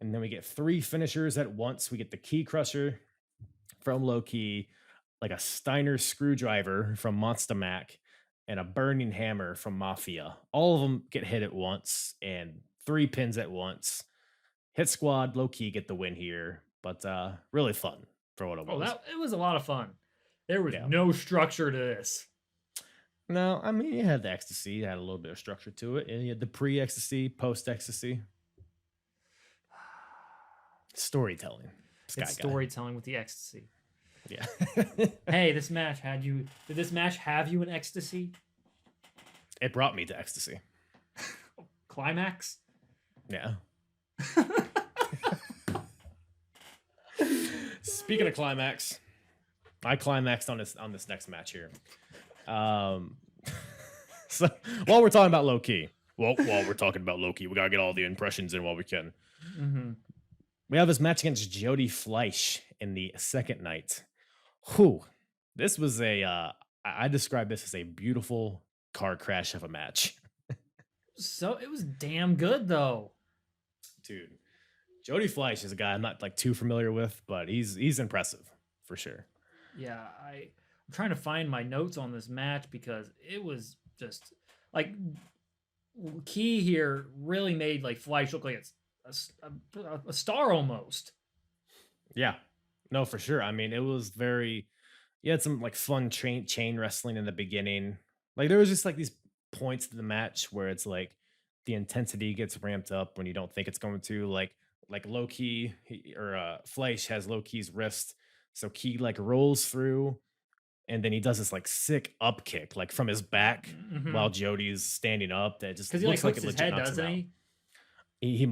Speaker 5: And then we get 3 finishers at once. We get the Key Crusher from Loki, like a Steiner screwdriver from Monster Mac, and a burning hammer from Mafia. All of them get hit at once, and 3 pins at once. Hit Squad, Low-key get the win here, but really fun for what it was.
Speaker 4: It was a lot of fun. There was
Speaker 5: Yeah.
Speaker 4: no structure to this.
Speaker 5: No, I mean, you had the ecstasy, you had a little bit of structure to it, and you had the pre-ecstasy, post-ecstasy. Storytelling. Sky
Speaker 4: It's
Speaker 5: guy.
Speaker 4: storytelling with the ecstasy.
Speaker 5: Yeah.
Speaker 4: Hey, this match did this match have you in ecstasy?
Speaker 5: It brought me to ecstasy.
Speaker 4: Climax?
Speaker 5: Yeah. Speaking of climax, I climaxed on this next match here. So while we're talking about Low-key, while we're talking about Low-key, we gotta get all the impressions in while we can.
Speaker 4: Mm-hmm.
Speaker 5: We have this match against Jody Fleisch in the second night. Whew. This was I describe this as a beautiful car crash of a match.
Speaker 4: So it was damn good though.
Speaker 5: Dude, Jody Fleisch is a guy I'm not like too familiar with, but he's impressive for sure.
Speaker 4: Yeah, I'm trying to find my notes on this match because it was just like Key here really made like Fleisch look like it's a star almost.
Speaker 5: Yeah, no, for sure. I mean, it was very. You had some like fun chain wrestling in the beginning. Like there was just like these points to the match where it's like the intensity gets ramped up when you don't think it's going to. Like Low-key or Fleisch has Low-key's wrist, so Key like rolls through, and then he does this like sick up kick like from his back while Jody's standing up. That just
Speaker 4: Because he
Speaker 5: looks
Speaker 4: like
Speaker 5: like
Speaker 4: hooks
Speaker 5: it
Speaker 4: his
Speaker 5: legit
Speaker 4: head,
Speaker 5: knocks him
Speaker 4: doesn't
Speaker 5: out.
Speaker 4: he?
Speaker 5: He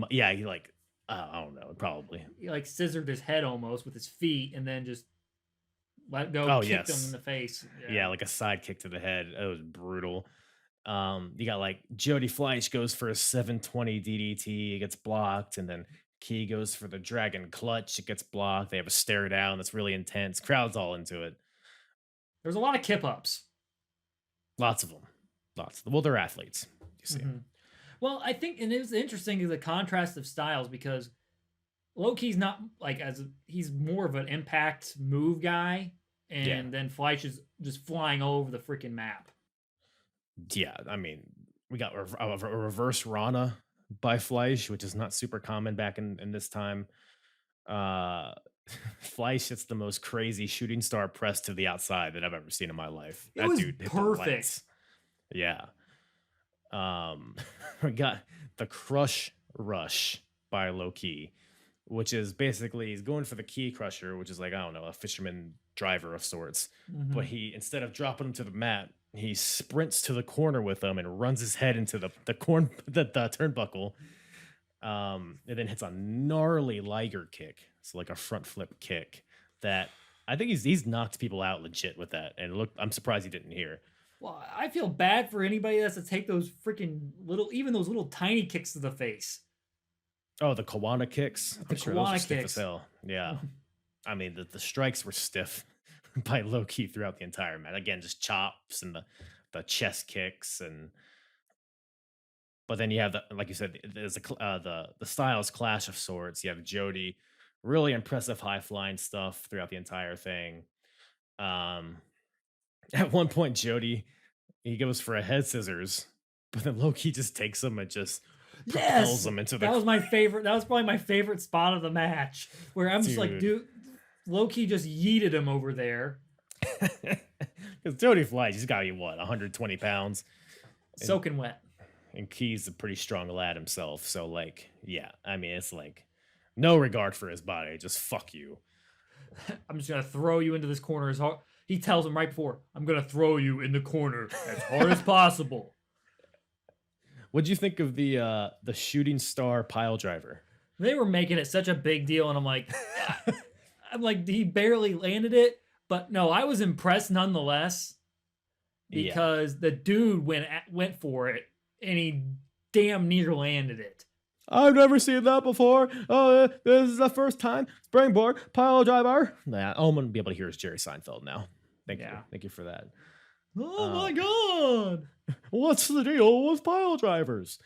Speaker 5: like I don't know, probably.
Speaker 4: He like scissored his head almost with his feet and then just let go,
Speaker 5: Oh,
Speaker 4: kicked
Speaker 5: yes.
Speaker 4: him in the face.
Speaker 5: Yeah, like a side kick to the head. It was brutal. You got like Jody Fleisch goes for a 720 DDT, it gets blocked, and then Key goes for the Dragon Clutch, it gets blocked. They have a stare down that's really intense. Crowd's all into it.
Speaker 4: There's a lot of kip ups.
Speaker 5: Lots of them. Well, they're athletes. You see.
Speaker 4: Well, I think, and it was interesting the contrast of styles because Low-key's not like he's more of an impact move guy, and then Fleisch is just flying all over the freaking map.
Speaker 5: Yeah, I mean, we got a reverse Rana by Fleisch, which is not super common back in this time. Fleisch hits the most crazy shooting star press to the outside that I've ever seen in my life.
Speaker 4: It was
Speaker 5: dude hit the
Speaker 4: perfect.
Speaker 5: lights. Yeah. We got the Crush Rush by Low-key, which is basically he's going for the Key Crusher, which is like, I don't know, a fisherman driver of sorts. But he, instead of dropping him to the mat, he sprints to the corner with him and runs his head into the turnbuckle. And then hits a gnarly Liger kick. So like a front flip kick that I think he's knocked people out legit with that. And look, I'm surprised he didn't hear.
Speaker 4: Well, I feel bad for anybody that has to take those freaking even those little tiny kicks to the face.
Speaker 5: Oh, the Kawana kicks. I'm sure those
Speaker 4: Kawana
Speaker 5: were stiff
Speaker 4: kicks.
Speaker 5: as hell. Yeah. I mean, the strikes were stiff by Low-key throughout the entire match. Again, just chops and the chest kicks but then you have like you said, there's the styles clash of sorts. You have Jody, really impressive high flying stuff throughout the entire thing. At one point, Jody, he goes for a head scissors, but then Low-key just takes him and just propels him into the.
Speaker 4: That was my favorite. That was probably my favorite spot of the match, where I'm just like, dude, Low-key just yeeted him over there.
Speaker 5: Because Jody Fleisch, he's got to be 120 pounds,
Speaker 4: Soaking wet.
Speaker 5: and Key's a pretty strong lad himself. So like, yeah, I mean, it's like No regard for his body. Just fuck you.
Speaker 4: I'm just gonna throw you into this corner as hard. He tells him right before, I'm gonna throw you in the corner as hard as possible.
Speaker 5: What'd you think of the shooting star pile driver?
Speaker 4: They were making it such a big deal, and I'm like, he barely landed it, but no, I was impressed nonetheless because the dude went for it, and he damn near landed it.
Speaker 5: I've never seen that before. Oh, this is the first time. Springboard, pile driver. Nah, all I'm gonna be able to hear is Jerry Seinfeld now. Thank you for that.
Speaker 4: Oh my god!
Speaker 5: What's the deal with pile drivers?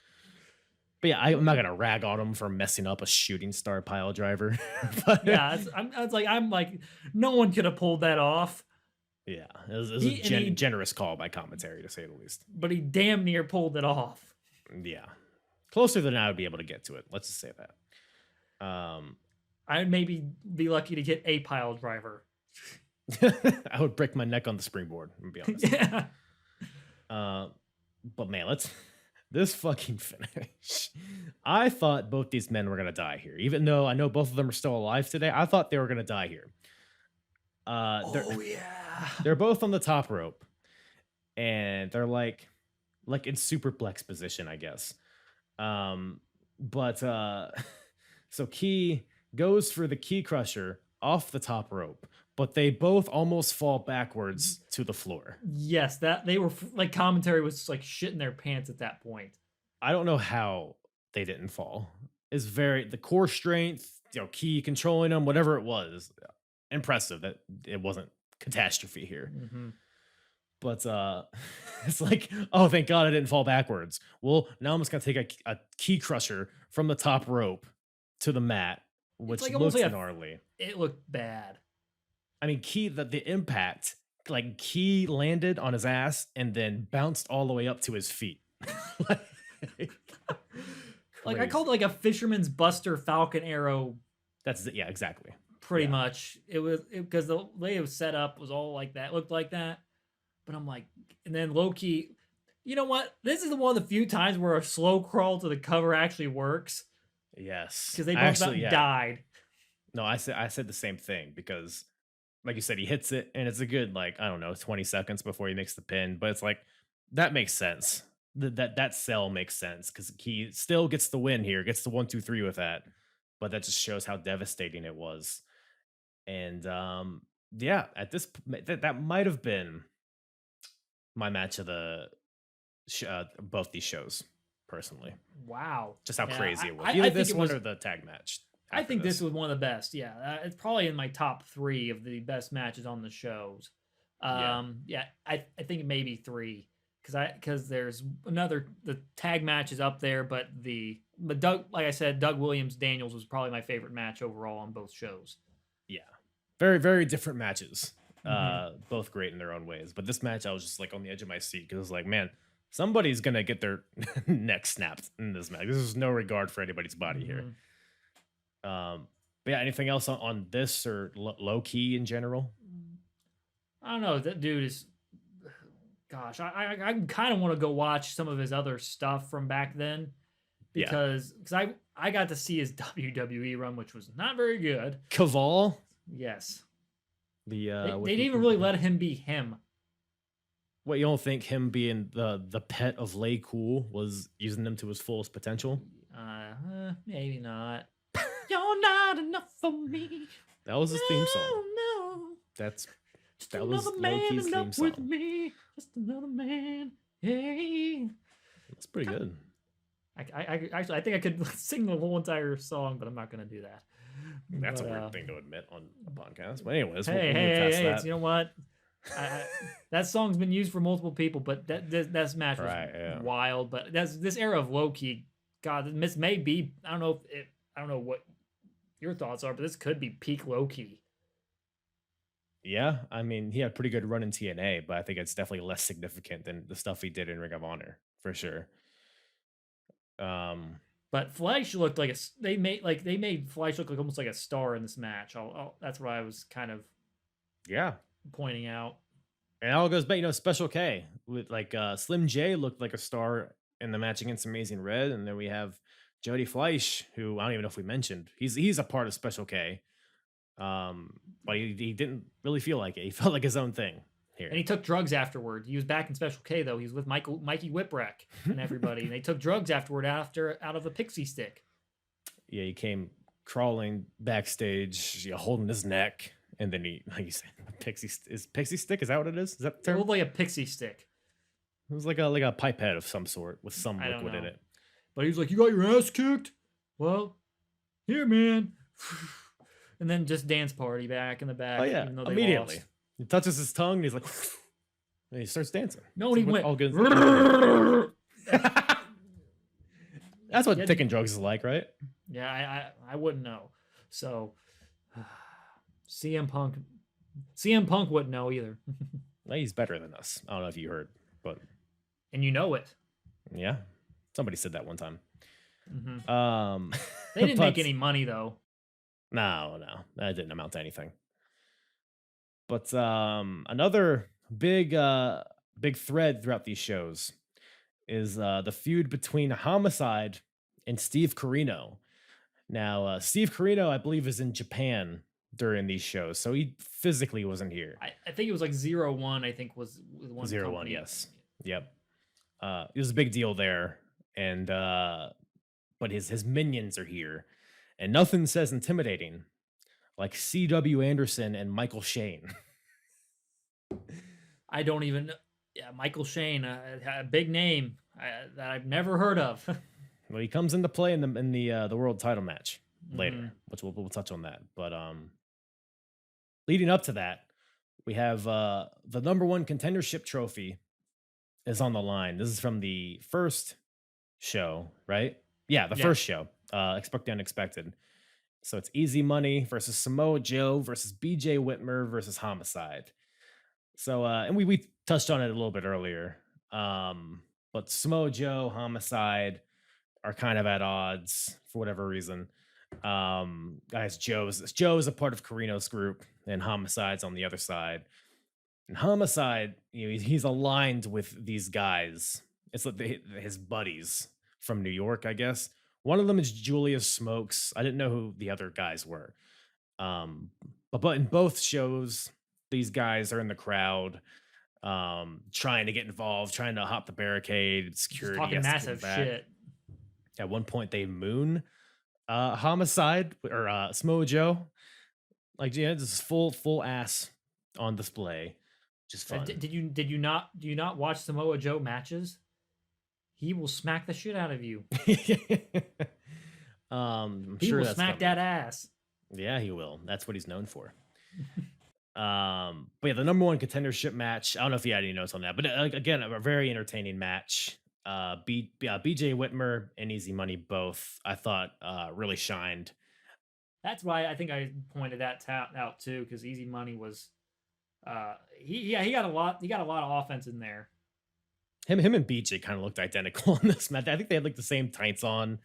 Speaker 5: But yeah, I'm not gonna rag on him for messing up a shooting star pile driver. But
Speaker 4: Yeah, I'm like, no one could have pulled that off.
Speaker 5: Yeah, it was a generous call by commentary, to say the least.
Speaker 4: But he damn near pulled it off.
Speaker 5: Yeah, closer than I would be able to get to it. Let's just say that.
Speaker 4: I'd maybe be lucky to get a pile driver.
Speaker 5: I would break my neck on the springboard, to be honest.
Speaker 4: Yeah.
Speaker 5: But man, this fucking finish. I thought both these men were gonna die here, even though I know both of them are still alive today. I thought they were gonna die here. They're both on the top rope, and they're like in superplex position, I guess. But so Key goes for the key crusher off the top rope, but they both almost fall backwards to the floor.
Speaker 4: Yes, that they were like, commentary was like shitting their pants at that point.
Speaker 5: I don't know how they didn't fall. It's the core strength, Key controlling them, whatever it was. Impressive that it wasn't catastrophe here.
Speaker 4: Mm-hmm.
Speaker 5: But it's like, oh, thank God I didn't fall backwards. Well, now I'm just gonna take a key crusher from the top rope to the mat, which
Speaker 4: like
Speaker 5: looks
Speaker 4: like
Speaker 5: gnarly.
Speaker 4: It looked bad.
Speaker 5: I mean, the impact, like Key landed on his ass and then bounced all the way up to his feet.
Speaker 4: Like, I called it like a fisherman's buster Falcon arrow.
Speaker 5: Yeah, exactly.
Speaker 4: Pretty much. It was because the way it was set up was all like that, looked like that. But I'm like, and then low-key, you know what? This is one of the few times where a slow crawl to the cover actually works.
Speaker 5: Yes.
Speaker 4: Because they both died.
Speaker 5: No, I said the same thing because, like you said, he hits it and it's a good, like, I don't know, 20 seconds before he makes the pin. But it's like, that makes sense. That sell makes sense because he still gets the win here, gets the 1, 2, 3 with that. But that just shows how devastating it was. And yeah, at this that might have been my match of the both these shows, personally.
Speaker 4: Wow,
Speaker 5: just how crazy it was.
Speaker 4: Either
Speaker 5: this one or the tag match.
Speaker 4: I think this was one of the best. Yeah, it's probably in my top 3 of the best matches on the shows. I think maybe 3 because there's the tag match is up there, but Doug, like I said, Doug Williams Daniels was probably my favorite match overall on both shows.
Speaker 5: Yeah, very, very different matches. Both great in their own ways. But this match, I was just like on the edge of my seat because I was like, man, somebody's gonna get their neck snapped in this match. This is no regard for anybody's body here. But yeah, anything else on this or low key in general?
Speaker 4: I don't know. That dude is, gosh, I kind of want to go watch some of his other stuff from back then because I got to see his WWE run, which was not very good.
Speaker 5: Caval?
Speaker 4: Yes.
Speaker 5: They
Speaker 4: didn't even really let him be him.
Speaker 5: What, you don't think him being the pet of Lay Cool was using him to his fullest potential?
Speaker 4: Maybe not. You're not enough for me.
Speaker 5: That was his theme song. No. That was Low-Key's theme song. With me.
Speaker 4: Just another man. Hey.
Speaker 5: That's pretty good.
Speaker 4: I actually, I think I could sing the whole entire song, but I'm not going to do that.
Speaker 5: That's a weird thing to admit on a podcast. But anyways,
Speaker 4: hey, you know what? That song's been used for multiple people, but that match was wild. But this era of low-key, God, this may be, I don't know what your thoughts are, but this could be peak low-key.
Speaker 5: Yeah, I mean, he had a pretty good run in TNA, but I think it's definitely less significant than the stuff he did in Ring of Honor, for sure.
Speaker 4: But Fleisch looked like they made Fleisch look like almost like a star in this match. That's what I was kind of pointing out.
Speaker 5: And it all goes back, Special K with like Slim J looked like a star in the match against Amazing Red, and then we have Jody Fleisch, who I don't even know if we mentioned. He's a part of Special K. But he didn't really feel like it. He felt like his own thing here.
Speaker 4: And he took drugs afterward. He was back in Special K though. He was with Mikey Whipwreck and everybody. And they took drugs afterward out of a pixie stick.
Speaker 5: Yeah, he came crawling backstage, holding his neck, and then he, like you said, pixie stick. Is that what it is? Is that the
Speaker 4: It
Speaker 5: term?
Speaker 4: looked like a pixie stick.
Speaker 5: It was like a pipette of some sort with some
Speaker 4: I don't
Speaker 5: liquid in
Speaker 4: know.
Speaker 5: it.
Speaker 4: But he was like, "You got your ass kicked? Well, here, man." And then just dance party back in the back.
Speaker 5: Oh yeah,
Speaker 4: even though they
Speaker 5: immediately.
Speaker 4: lost.
Speaker 5: He touches his tongue and he's like, and he starts dancing.
Speaker 4: No, and he went.
Speaker 5: All good. That's what
Speaker 4: Yeah,
Speaker 5: taking drugs is like, right?
Speaker 4: Yeah, I wouldn't know. So CM Punk wouldn't know either.
Speaker 5: Well, he's better than us. I don't know if you heard, but
Speaker 4: And you know it.
Speaker 5: yeah, somebody said that one time.
Speaker 4: Mhm. They didn't make any money though.
Speaker 5: No, that didn't amount to anything. But another big thread throughout these shows is the feud between Homicide and Steve Carino. Now, Steve Carino, I believe, is in Japan during these shows, so he physically wasn't here.
Speaker 4: I think it was like 0-1, I think was with one
Speaker 5: 0-1,
Speaker 4: company.
Speaker 5: yes. Yep. It was a big deal there, and but his minions are here, and nothing says intimidating like C.W. Anderson and Michael Shane.
Speaker 4: I don't even know. Yeah, Michael Shane, a big name that I've never heard of.
Speaker 5: Well, he comes into play in the world title match later,
Speaker 4: Mhm.
Speaker 5: which we'll touch on that. But leading up to that, we have the #1 contendership trophy is on the line. This is from the first show, right? Yeah, the
Speaker 4: Yeah.
Speaker 5: first show. Expect the Unexpected. So it's Easy Money versus Samoa Joe versus BJ Whitmer versus Homicide. So and we touched on it a little bit earlier. But Samoa Joe, Homicide are kind of at odds for whatever reason. Guys, Joe is a part of Carino's group, and Homicide's on the other side. And Homicide, he's aligned with these guys. It's like his buddies from New York, I guess. One of them is Julius Smokes. I didn't know who the other guys were. But in both shows, these guys are in the crowd, trying to get involved, trying to hop the barricade.
Speaker 4: Just
Speaker 5: Security
Speaker 4: talking
Speaker 5: has to get
Speaker 4: massive
Speaker 5: back.
Speaker 4: shit.
Speaker 5: At one point, they moon Homicide or Samoa Joe. Like, yeah, this is full ass on display. Just fun.
Speaker 4: Do you not watch Samoa Joe matches? He will smack the shit out of you.
Speaker 5: I'm
Speaker 4: He
Speaker 5: sure
Speaker 4: will
Speaker 5: that's
Speaker 4: smack
Speaker 5: coming.
Speaker 4: that ass.
Speaker 5: Yeah, he will. That's what he's known for. But yeah, the #1 contendership match. I don't know if you had any notes on that, but again, a very entertaining match. BJ Whitmer and Easy Money both, I thought, really shined.
Speaker 4: That's why I think I pointed that out too, because Easy Money was, he got a lot of offense in there.
Speaker 5: Him and BJ kind of looked identical in this match. I think they had like the same tights on.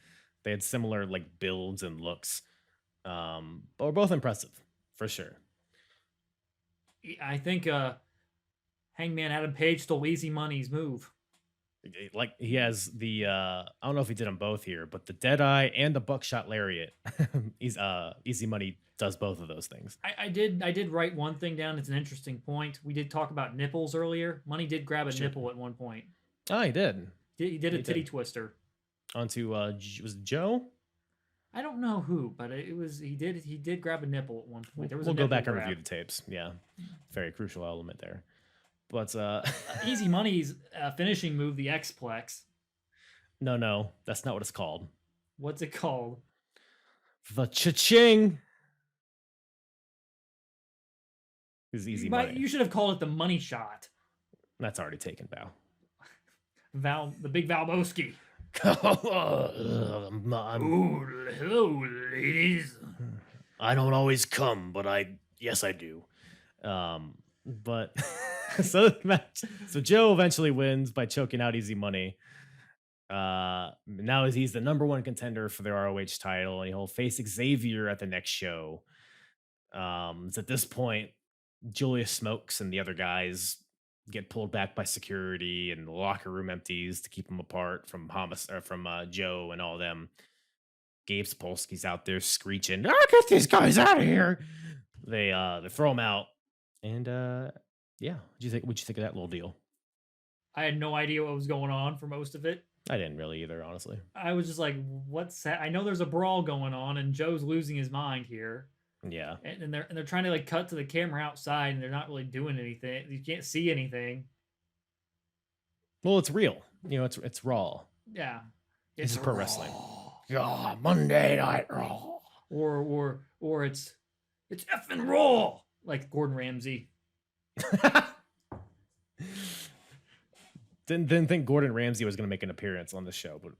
Speaker 5: They had similar like builds and looks. But were both impressive for sure.
Speaker 4: I think Hangman Adam Page stole Easy Money's move.
Speaker 5: Like he has the I don't know if he did them both here, but the Deadeye and the Buckshot Lariat. Easy Money does both of those things.
Speaker 4: I did write one thing down. It's an interesting point. We did talk about nipples earlier. Money did grab a
Speaker 5: Sure.
Speaker 4: nipple at one point.
Speaker 5: Oh, he did.
Speaker 4: He did a
Speaker 5: He
Speaker 4: titty
Speaker 5: did.
Speaker 4: twister.
Speaker 5: Onto was it Joe?
Speaker 4: I don't know who, but it was he did grab a nipple at one point. There was
Speaker 5: We'll
Speaker 4: a
Speaker 5: go
Speaker 4: nipple
Speaker 5: back and
Speaker 4: grab.
Speaker 5: review the tapes. Yeah, very crucial element there. But
Speaker 4: Easy Money's finishing move, the X-Plex.
Speaker 5: no, that's not what it's called.
Speaker 4: What's it called?
Speaker 5: The cha-ching is Easy Money.
Speaker 4: You should have called it the money shot.
Speaker 5: That's already taken, Val.
Speaker 4: The big Valboski.
Speaker 5: I'm-
Speaker 4: Ooh, hello, ladies.
Speaker 5: I don't always come, but yes, I do. But so Joe eventually wins by choking out Easy Money. Now he's the #1 contender for the ROH title, and he'll face Xavier at the next show. It's at this point, Julius Smokes and the other guys get pulled back by security, and the locker room empties to keep them apart from Joe and all them. Gabe Sapolsky's out there screeching, "Oh, get these guys out of here!" They throw him out, and yeah, what'd you think of that little deal?
Speaker 4: I had no idea what was going on for most of it.
Speaker 5: I didn't really either, honestly.
Speaker 4: I was just like, what's that? I know there's a brawl going on, and Joe's losing his mind here.
Speaker 5: Yeah,
Speaker 4: And they're trying to like cut to the camera outside, and they're not really doing anything. You can't see anything.
Speaker 5: well, it's real. You know, it's raw.
Speaker 4: Yeah,
Speaker 5: This is pro wrestling.
Speaker 3: Yeah, Monday Night Raw.
Speaker 4: Or it's effing raw, like Gordon Ramsay.
Speaker 5: Didn't think Gordon Ramsay was going to make an appearance on the show, but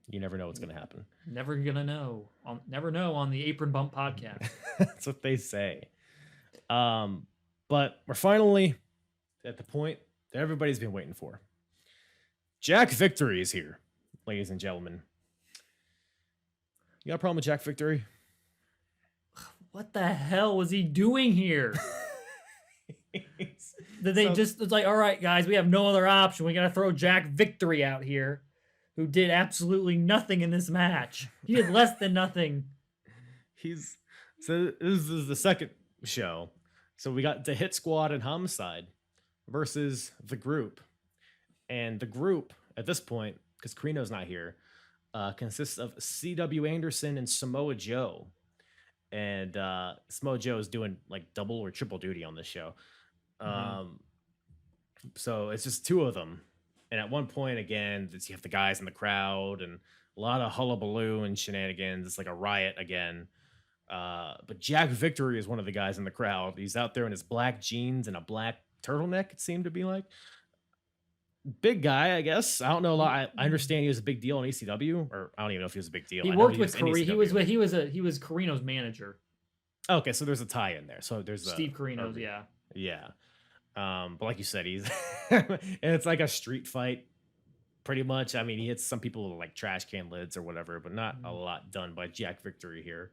Speaker 5: you never know what's going to happen.
Speaker 4: Never gonna know. Never know on the Apron Bump podcast.
Speaker 5: That's what they say. But we're finally at the point that everybody's been waiting for. Jack Victory is here, ladies and gentlemen. You got a problem with Jack Victory?
Speaker 4: What the hell was he doing here? Did they it's like, all right, guys, we have no other option. We got to throw Jack Victory out here, who did absolutely nothing in this match. He did less than nothing.
Speaker 5: So this is the second show. So we got the Hit Squad and Homicide versus the group. And the group at this point, because Carino's not here, consists of C.W. Anderson and Samoa Joe. And Samoa Joe is doing like double or triple duty on this show. So it's just two of them. And at one point, again, you have the guys in the crowd and a lot of hullabaloo and shenanigans. It's like a riot again. But Jack Victory is one of the guys in the crowd. He's out there in his black jeans and a black turtleneck, it seemed to be like. Big guy, I guess. I don't know a lot. I understand he was a big deal in ECW, or I don't even know if he was a big deal.
Speaker 4: He worked with Carino. He was Carino's manager.
Speaker 5: Okay, so there's a tie in there. So there's
Speaker 4: Steve Carino's, yeah.
Speaker 5: Yeah. But like you said, he's and it's like a street fight, pretty much. I mean, he hits some people with like trash can lids or whatever, but not a lot done by Jack Victory here.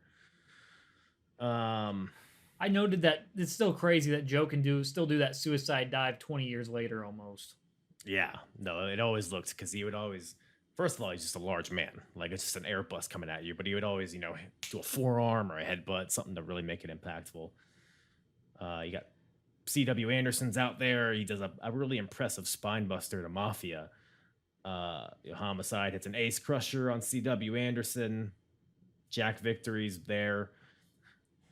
Speaker 4: I noted that it's still crazy that Joe can still do that suicide dive 20 years later almost.
Speaker 5: Yeah, no, it always looked, because he would always, first of all, he's just a large man. Like, it's just an Airbus coming at you, but he would always, do a forearm or a headbutt, something to really make it impactful. You got C.W. Anderson's out there. He does a really impressive spine buster to Mafia. Homicide hits an ace crusher on C.W. Anderson. Jack Victory's there.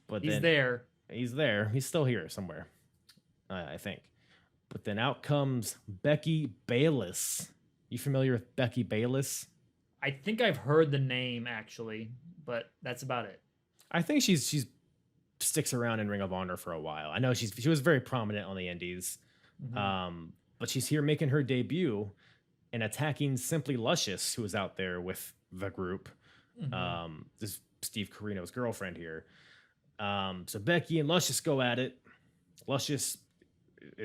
Speaker 5: But
Speaker 4: He's
Speaker 5: there. He's still here somewhere, I think. But then out comes Becky Bayless. You familiar with Becky Bayless?
Speaker 4: I think I've heard the name, actually, but that's about it.
Speaker 5: I think she's sticks around in Ring of Honor for a while. I know she was very prominent on the indies. But she's here making her debut and attacking Simply Luscious, who was out there with the group. This is Steve Carino's girlfriend here. So Becky and Luscious go at it. Luscious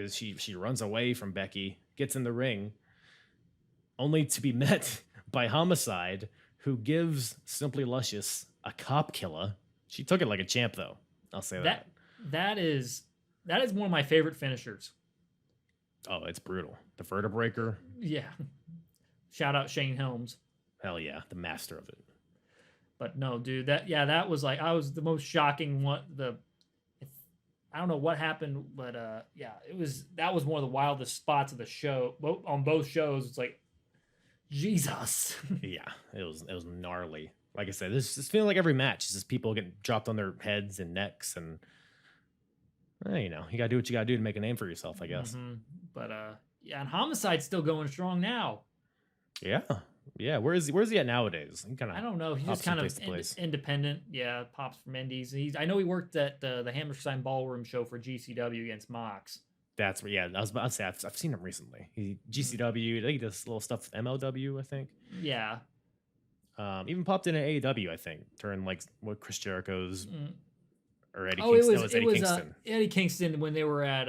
Speaker 5: she runs away from Becky, gets in the ring, only to be met by Homicide, who gives Simply Luscious a cop killer. She took it like a champ, though. I'll say that.
Speaker 4: That is one of my favorite finishers.
Speaker 5: Oh, it's brutal. The vertebraker.
Speaker 4: Yeah. Shout out Shane Helms.
Speaker 5: Hell yeah, the master of it.
Speaker 4: But no, dude, that was like, I was the most shocking one. I don't know what happened, but that was one of the wildest spots of the show. On both shows, it's like, Jesus. Yeah,
Speaker 5: it was gnarly. Like I said, this feeling like every match is just people getting dropped on their heads and necks, and you gotta do what you gotta do to make a name for yourself, I guess.
Speaker 4: But and Homicide's still going strong now.
Speaker 5: Yeah. Where's he at nowadays?
Speaker 4: I don't know. He's just kind of independent. Yeah, pops from indies. I know he worked at the Hammerstein Ballroom show for GCW against Mox.
Speaker 5: That's what. Yeah, I was about to say I've seen him recently. GCW. I think he does little stuff with MLW. I think.
Speaker 4: Yeah.
Speaker 5: Even popped in at AEW. I think during like what Chris Jericho's or Eddie
Speaker 4: Kingston.
Speaker 5: It was Eddie Kingston.
Speaker 4: Eddie Kingston when they were at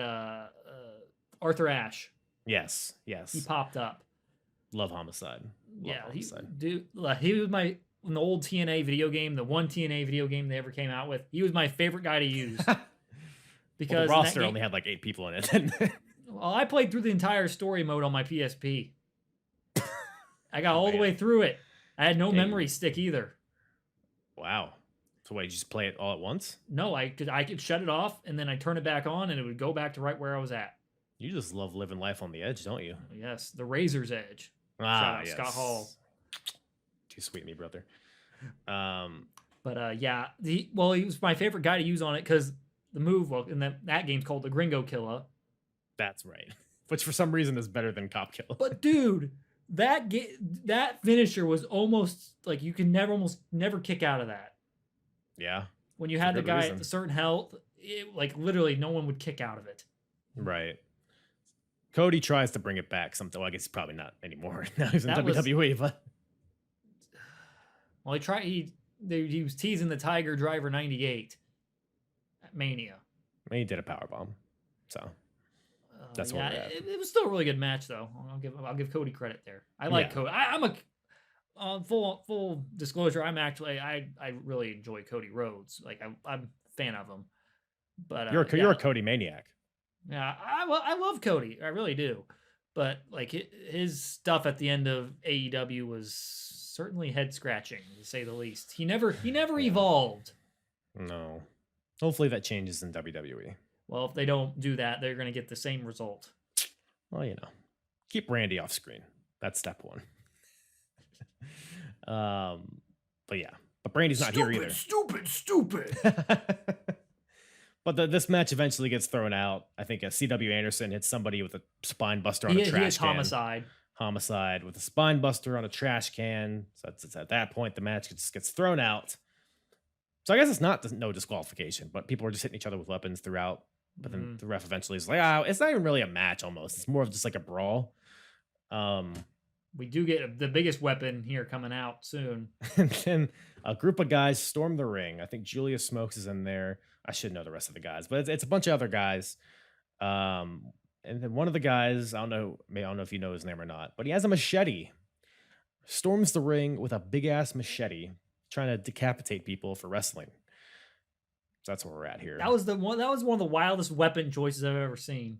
Speaker 4: Arthur Ashe.
Speaker 5: Yes.
Speaker 4: He popped up.
Speaker 5: Love Homicide.
Speaker 4: He was in the old TNA video game, the one TNA video game they ever came out with. He was my favorite guy to use. Because
Speaker 5: the roster only had like 8 people in it.
Speaker 4: Well, I played through the entire story mode on my PSP. I got all the way through it. I had no memory stick either.
Speaker 5: Wow. So wait, you just play it all at once?
Speaker 4: No, I could shut it off and then I turn it back on and it would go back to right where I was at.
Speaker 5: You just love living life on the edge, don't you?
Speaker 4: Yes, the razor's edge. Shout out Scott Hall.
Speaker 5: Too sweet, me brother.
Speaker 4: But yeah, he was my favorite guy to use on it because the move, in that game's called the Gringo Killer.
Speaker 5: That's right. Which for some reason is better than Cop Killer.
Speaker 4: But dude, that finisher was almost like you can almost never kick out of that.
Speaker 5: Yeah.
Speaker 4: When you had the guy at a certain health, like literally no one would kick out of it.
Speaker 5: Right. Cody tries to bring it back. Well, I guess he's probably not anymore. Now he's in WWE, but
Speaker 4: well, he was teasing the Tiger Driver 98 at Mania.
Speaker 5: He did a powerbomb, so that's what we're at.
Speaker 4: It was still a really good match, though. I'll give Cody credit there. I like Cody. I'm a full disclosure. I really enjoy Cody Rhodes. Like I'm a fan of him. But
Speaker 5: you're a Cody maniac.
Speaker 4: Yeah, I love Cody. I really do. But like his stuff at the end of AEW was certainly head scratching, to say the least. He never evolved.
Speaker 5: No. Hopefully that changes in WWE.
Speaker 4: Well, if they don't do that, they're going to get the same result.
Speaker 5: Well, keep Randy off screen. That's step one. But yeah, but Brandy's not here either.
Speaker 4: Stupid.
Speaker 5: But this match eventually gets thrown out. I think C.W. Anderson hits somebody with a spine buster on a trash can. Homicide with a spine buster on a trash can. So it's at that point the match gets thrown out. So I guess it's no disqualification, but people are just hitting each other with weapons throughout. But then the ref eventually is like, it's not even really a match almost. It's more of just like a brawl.
Speaker 4: We do get the biggest weapon here coming out soon.
Speaker 5: And then a group of guys storm the ring. I think Julius Smokes is in there. I should know the rest of the guys, but it's a bunch of other guys. And then one of the guys, I don't know if you know his name or not, but he has a machete. Storms the ring with a big ass machete, trying to decapitate people for wrestling. So that's where we're at here.
Speaker 4: That was one of the wildest weapon choices I've ever seen.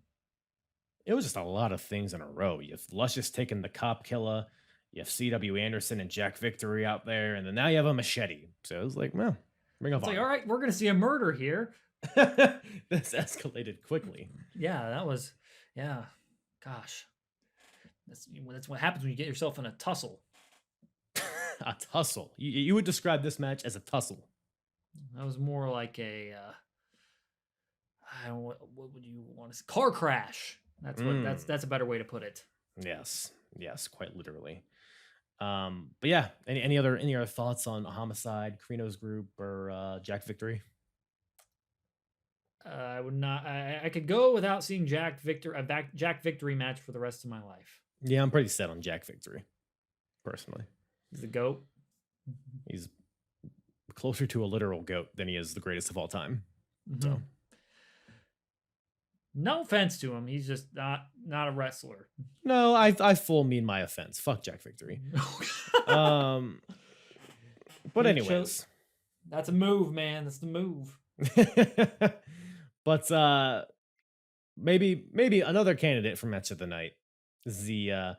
Speaker 5: It was just a lot of things in a row. You have Luscious taking the Cop Killer. You have C.W. Anderson and Jack Victory out there. And then now you have a machete. So it was like, well, bring up. It's
Speaker 4: like, all right, we're going to see a murder here.
Speaker 5: This escalated quickly.
Speaker 4: Yeah, that was, gosh. That's what happens when you get yourself in a tussle.
Speaker 5: A tussle. You would describe this match as a tussle.
Speaker 4: That was more like a, what would you want to say? Car crash. That's a better way to put it.
Speaker 5: Yes, quite literally. But yeah, any other thoughts on Homicide, Carino's group, or Jack Victory?
Speaker 4: I would not. I could go without seeing Jack Victory match for the rest of my life.
Speaker 5: Yeah, I'm pretty set on Jack Victory, personally.
Speaker 4: He's the GOAT.
Speaker 5: He's closer to a literal GOAT than he is the greatest of all time.
Speaker 4: Mm-hmm.
Speaker 5: So.
Speaker 4: No offense to him, he's just not a wrestler.
Speaker 5: No, I full mean my offense. Fuck Jack Victory. But anyways,
Speaker 4: that's a move, man. That's the move.
Speaker 5: But maybe another candidate for match of the night is the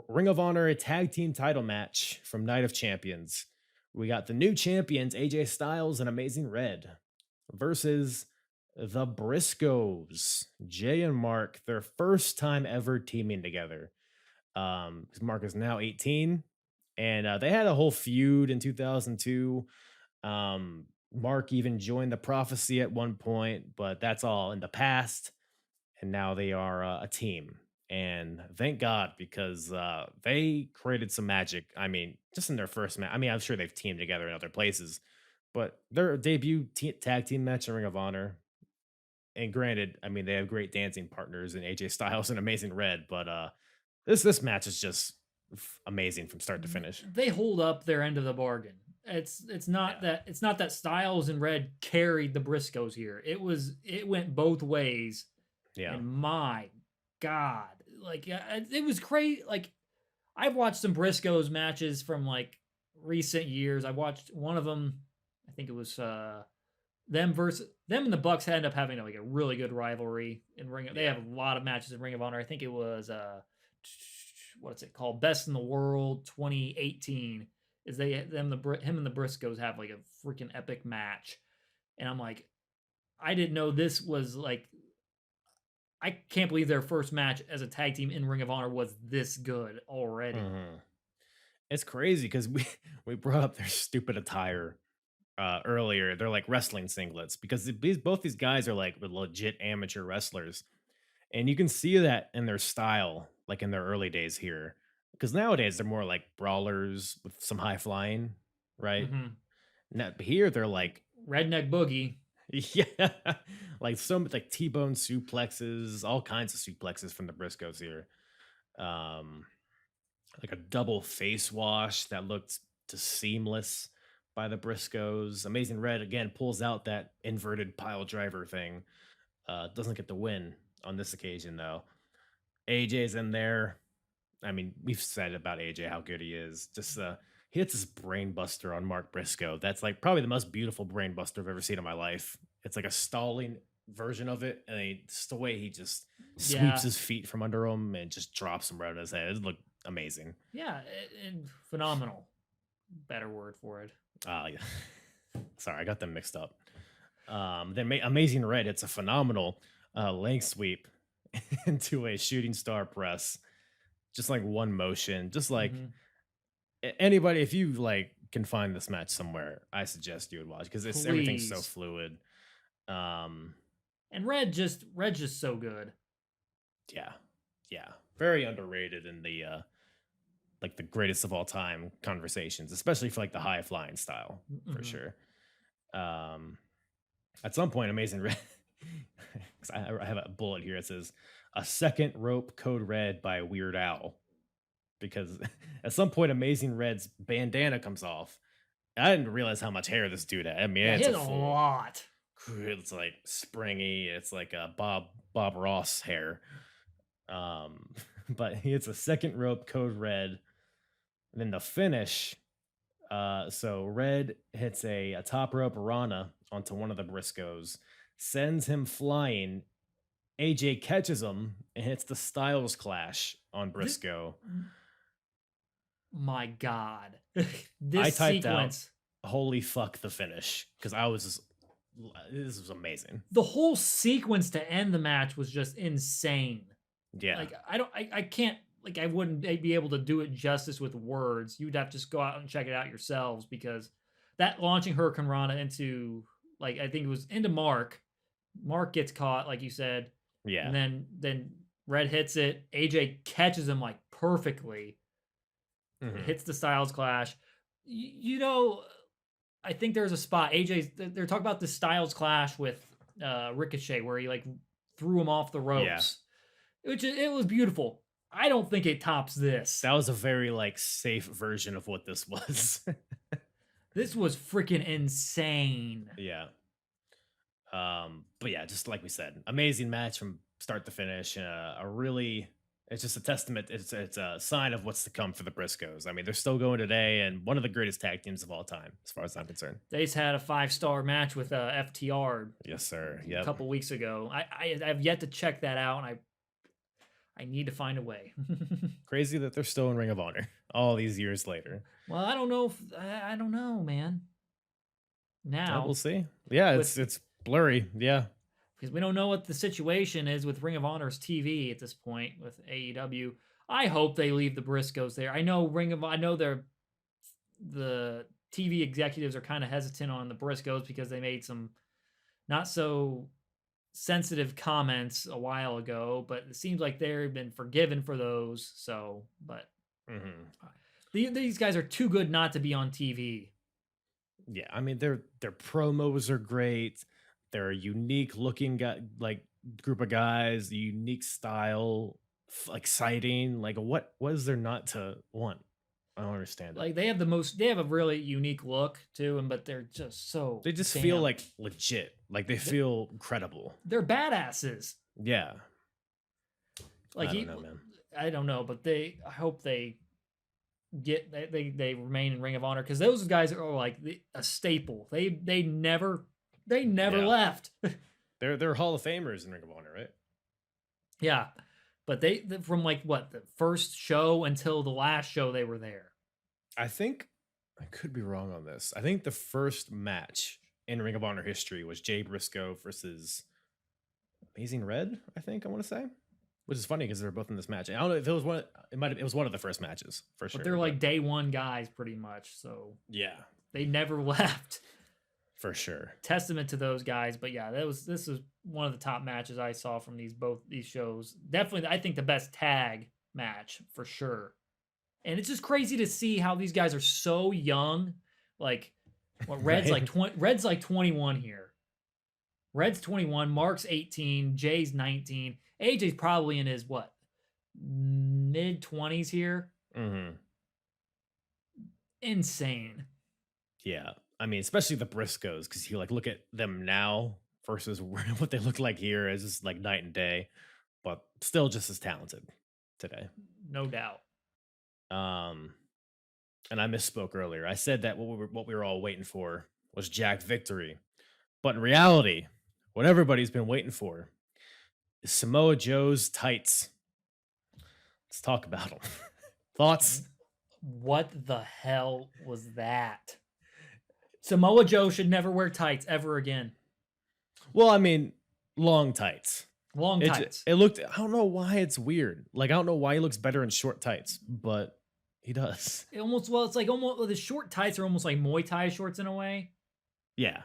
Speaker 5: Ring of Honor tag team title match from Night of Champions. We got the new champions AJ Styles and Amazing Red versus the Briscoes, Jay and Mark, their first time ever teaming together. Mark is now 18, and they had a whole feud in 2002. Mark even joined the Prophecy at one point, but that's all in the past. And now they are a team. And thank God, because they created some magic. I mean, just in their first match. I mean, I'm sure they've teamed together in other places, but their debut tag team match in Ring of Honor. And granted, I mean, they have great dancing partners in AJ Styles and Amazing Red, but this match is just amazing from start to finish.
Speaker 4: They hold up their end of the bargain. It's not that Styles and Red carried the Briscoes here. It went both ways.
Speaker 5: Yeah.
Speaker 4: And my God, like it was crazy. Like I've watched some Briscoes matches from like recent years. I watched one of them. I think it was them and the Bucks end up having like a really good rivalry in Ring. They have a lot of matches in Ring of Honor. I think it was what's it called? Best in the World 2018 is him and the Briscoes have like a freaking epic match, and I'm like, I didn't know this was like. I can't believe their first match as a tag team in Ring of Honor was this good already.
Speaker 5: It's crazy because we brought up their stupid attire earlier. They're like wrestling singlets because both these guys are like legit amateur wrestlers, and you can see that in their style, like in their early days here. Because nowadays they're more like brawlers with some high flying, right? Now, here they're like
Speaker 4: Redneck Boogie.
Speaker 5: yeah, like like T-bone suplexes, all kinds of suplexes from the Briscoes here. Like a double face wash that looked just seamless by the Briscoes. Amazing Red again pulls out that inverted pile driver thing. Doesn't get the win on this occasion though. AJ's in there. I mean, we've said about AJ how good he is. Just he hits his brain buster on Mark Briscoe. That's like probably the most beautiful brain buster I've ever seen in my life. It's like a stalling version of it, and just the way he just sweeps his feet from under him and just drops him right on his head. It looked amazing.
Speaker 4: Yeah, and phenomenal. Better word for it.
Speaker 5: Yeah. Sorry, I got them mixed up. Then Amazing Red, it's a phenomenal leg sweep into a shooting star press. Just like one motion, just like anybody, if you like can find this match somewhere, I suggest you would watch because everything's so fluid.
Speaker 4: And Red just so good.
Speaker 5: Yeah, very underrated in the like the greatest of all time conversations, especially for like the high flying style for sure. At some point, Amazing Red, because I have a bullet here. It says a second rope code red by Weird Al, because at some point Amazing Red's bandana comes off. I didn't realize how much hair this dude had. I mean, it's
Speaker 4: a lot.
Speaker 5: It's like springy. It's like a Bob Ross hair. But it's a second rope code red. And then the finish. So Red hits a top rope Rana onto one of the Briscoes, sends him flying. AJ catches him and hits the Styles Clash on Briscoe.
Speaker 4: My God.
Speaker 5: I typed sequence. Out, holy fuck, the finish. Because this was amazing.
Speaker 4: The whole sequence to end the match was just insane.
Speaker 5: Yeah.
Speaker 4: Like, I can't, like, I wouldn't be able to do it justice with words. You'd have to just go out and check it out yourselves, because that launching Hurricane Rana into, like, I think it was into Mark. Mark gets caught, like you said.
Speaker 5: Yeah.
Speaker 4: And then Red hits it. AJ catches him like perfectly. Hits the Styles Clash. You know, I think there's a spot. They're talking about the Styles Clash with Ricochet, where he like threw him off the ropes. Yeah. It was beautiful. I don't think it tops this.
Speaker 5: That was a very like safe version of what this was.
Speaker 4: This was freaking insane.
Speaker 5: Yeah. But yeah, just like we said, amazing match from start to finish. It's just a testament. It's a sign of what's to come for the Briscoes. I mean, they're still going today, and one of the greatest tag teams of all time, as far as I'm concerned.
Speaker 4: They just had a 5-star match with FTR.
Speaker 5: Yes, sir.
Speaker 4: A couple weeks ago. I've yet to check that out, and I need to find a way.
Speaker 5: Crazy that they're still in Ring of Honor all these years later.
Speaker 4: Well, I don't know. I don't know, man. Now
Speaker 5: we'll see. Yeah, it's blurry. Yeah.
Speaker 4: Because we don't know what the situation is with Ring of Honor's TV at this point with AEW. I hope they leave the Briscoes there. I know the TV executives are kind of hesitant on the Briscoes because they made some not so sensitive comments a while ago, but it seems like they've been forgiven for those. So, but these guys are too good not to be on TV.
Speaker 5: Yeah, I mean their promos are great. They're a unique looking group of guys, the unique style, exciting. Like what is there not to want? I don't understand it.
Speaker 4: Like they have a really unique look to them, but they're just so
Speaker 5: they just feel like legit. Like they feel credible.
Speaker 4: They're badasses.
Speaker 5: Yeah.
Speaker 4: Like
Speaker 5: I don't know, man.
Speaker 4: I don't know, but I hope they remain in Ring of Honor, because those guys are like a staple. They never left.
Speaker 5: They're Hall of Famers in Ring of Honor, right?
Speaker 4: Yeah, but they from like what, the first show until the last show they were there.
Speaker 5: I think I could be wrong on this. I think the first match in Ring of Honor history was Jay Briscoe versus Amazing Red, I think I want to say. Which is funny because they were both in this match. I don't know if it was it was one of the first matches for sure.
Speaker 4: But they're like day one guys pretty much. So
Speaker 5: yeah,
Speaker 4: they never left.
Speaker 5: for sure.
Speaker 4: Testament to those guys. But yeah, this was one of the top matches I saw from both these shows. Definitely, I think the best tag match for sure. And it's just crazy to see how these guys are so young. Like, what Red's
Speaker 5: Right.
Speaker 4: like 20, Red's like 21 here. Red's 21, Mark's 18, Jay's 19. AJ's probably in his mid 20s here.
Speaker 5: Mm-hmm.
Speaker 4: Insane.
Speaker 5: Yeah, I mean, especially the Briscoes, because you like look at them now versus what they look like here is just like night and day, but still just as talented today.
Speaker 4: No doubt.
Speaker 5: And I misspoke earlier. I said that what we were all waiting for was Jack Victory, but in reality, what everybody's been waiting for is Samoa Joe's tights. Let's talk about them. Thoughts?
Speaker 4: What the hell was that? Samoa Joe should never wear tights ever again.
Speaker 5: Well, I mean, long tights.
Speaker 4: Long tights.
Speaker 5: It looked. I don't know why it's weird. Like I don't know why he looks better in short tights, but he does.
Speaker 4: It's like almost the short tights are almost like Muay Thai shorts in a way.
Speaker 5: Yeah,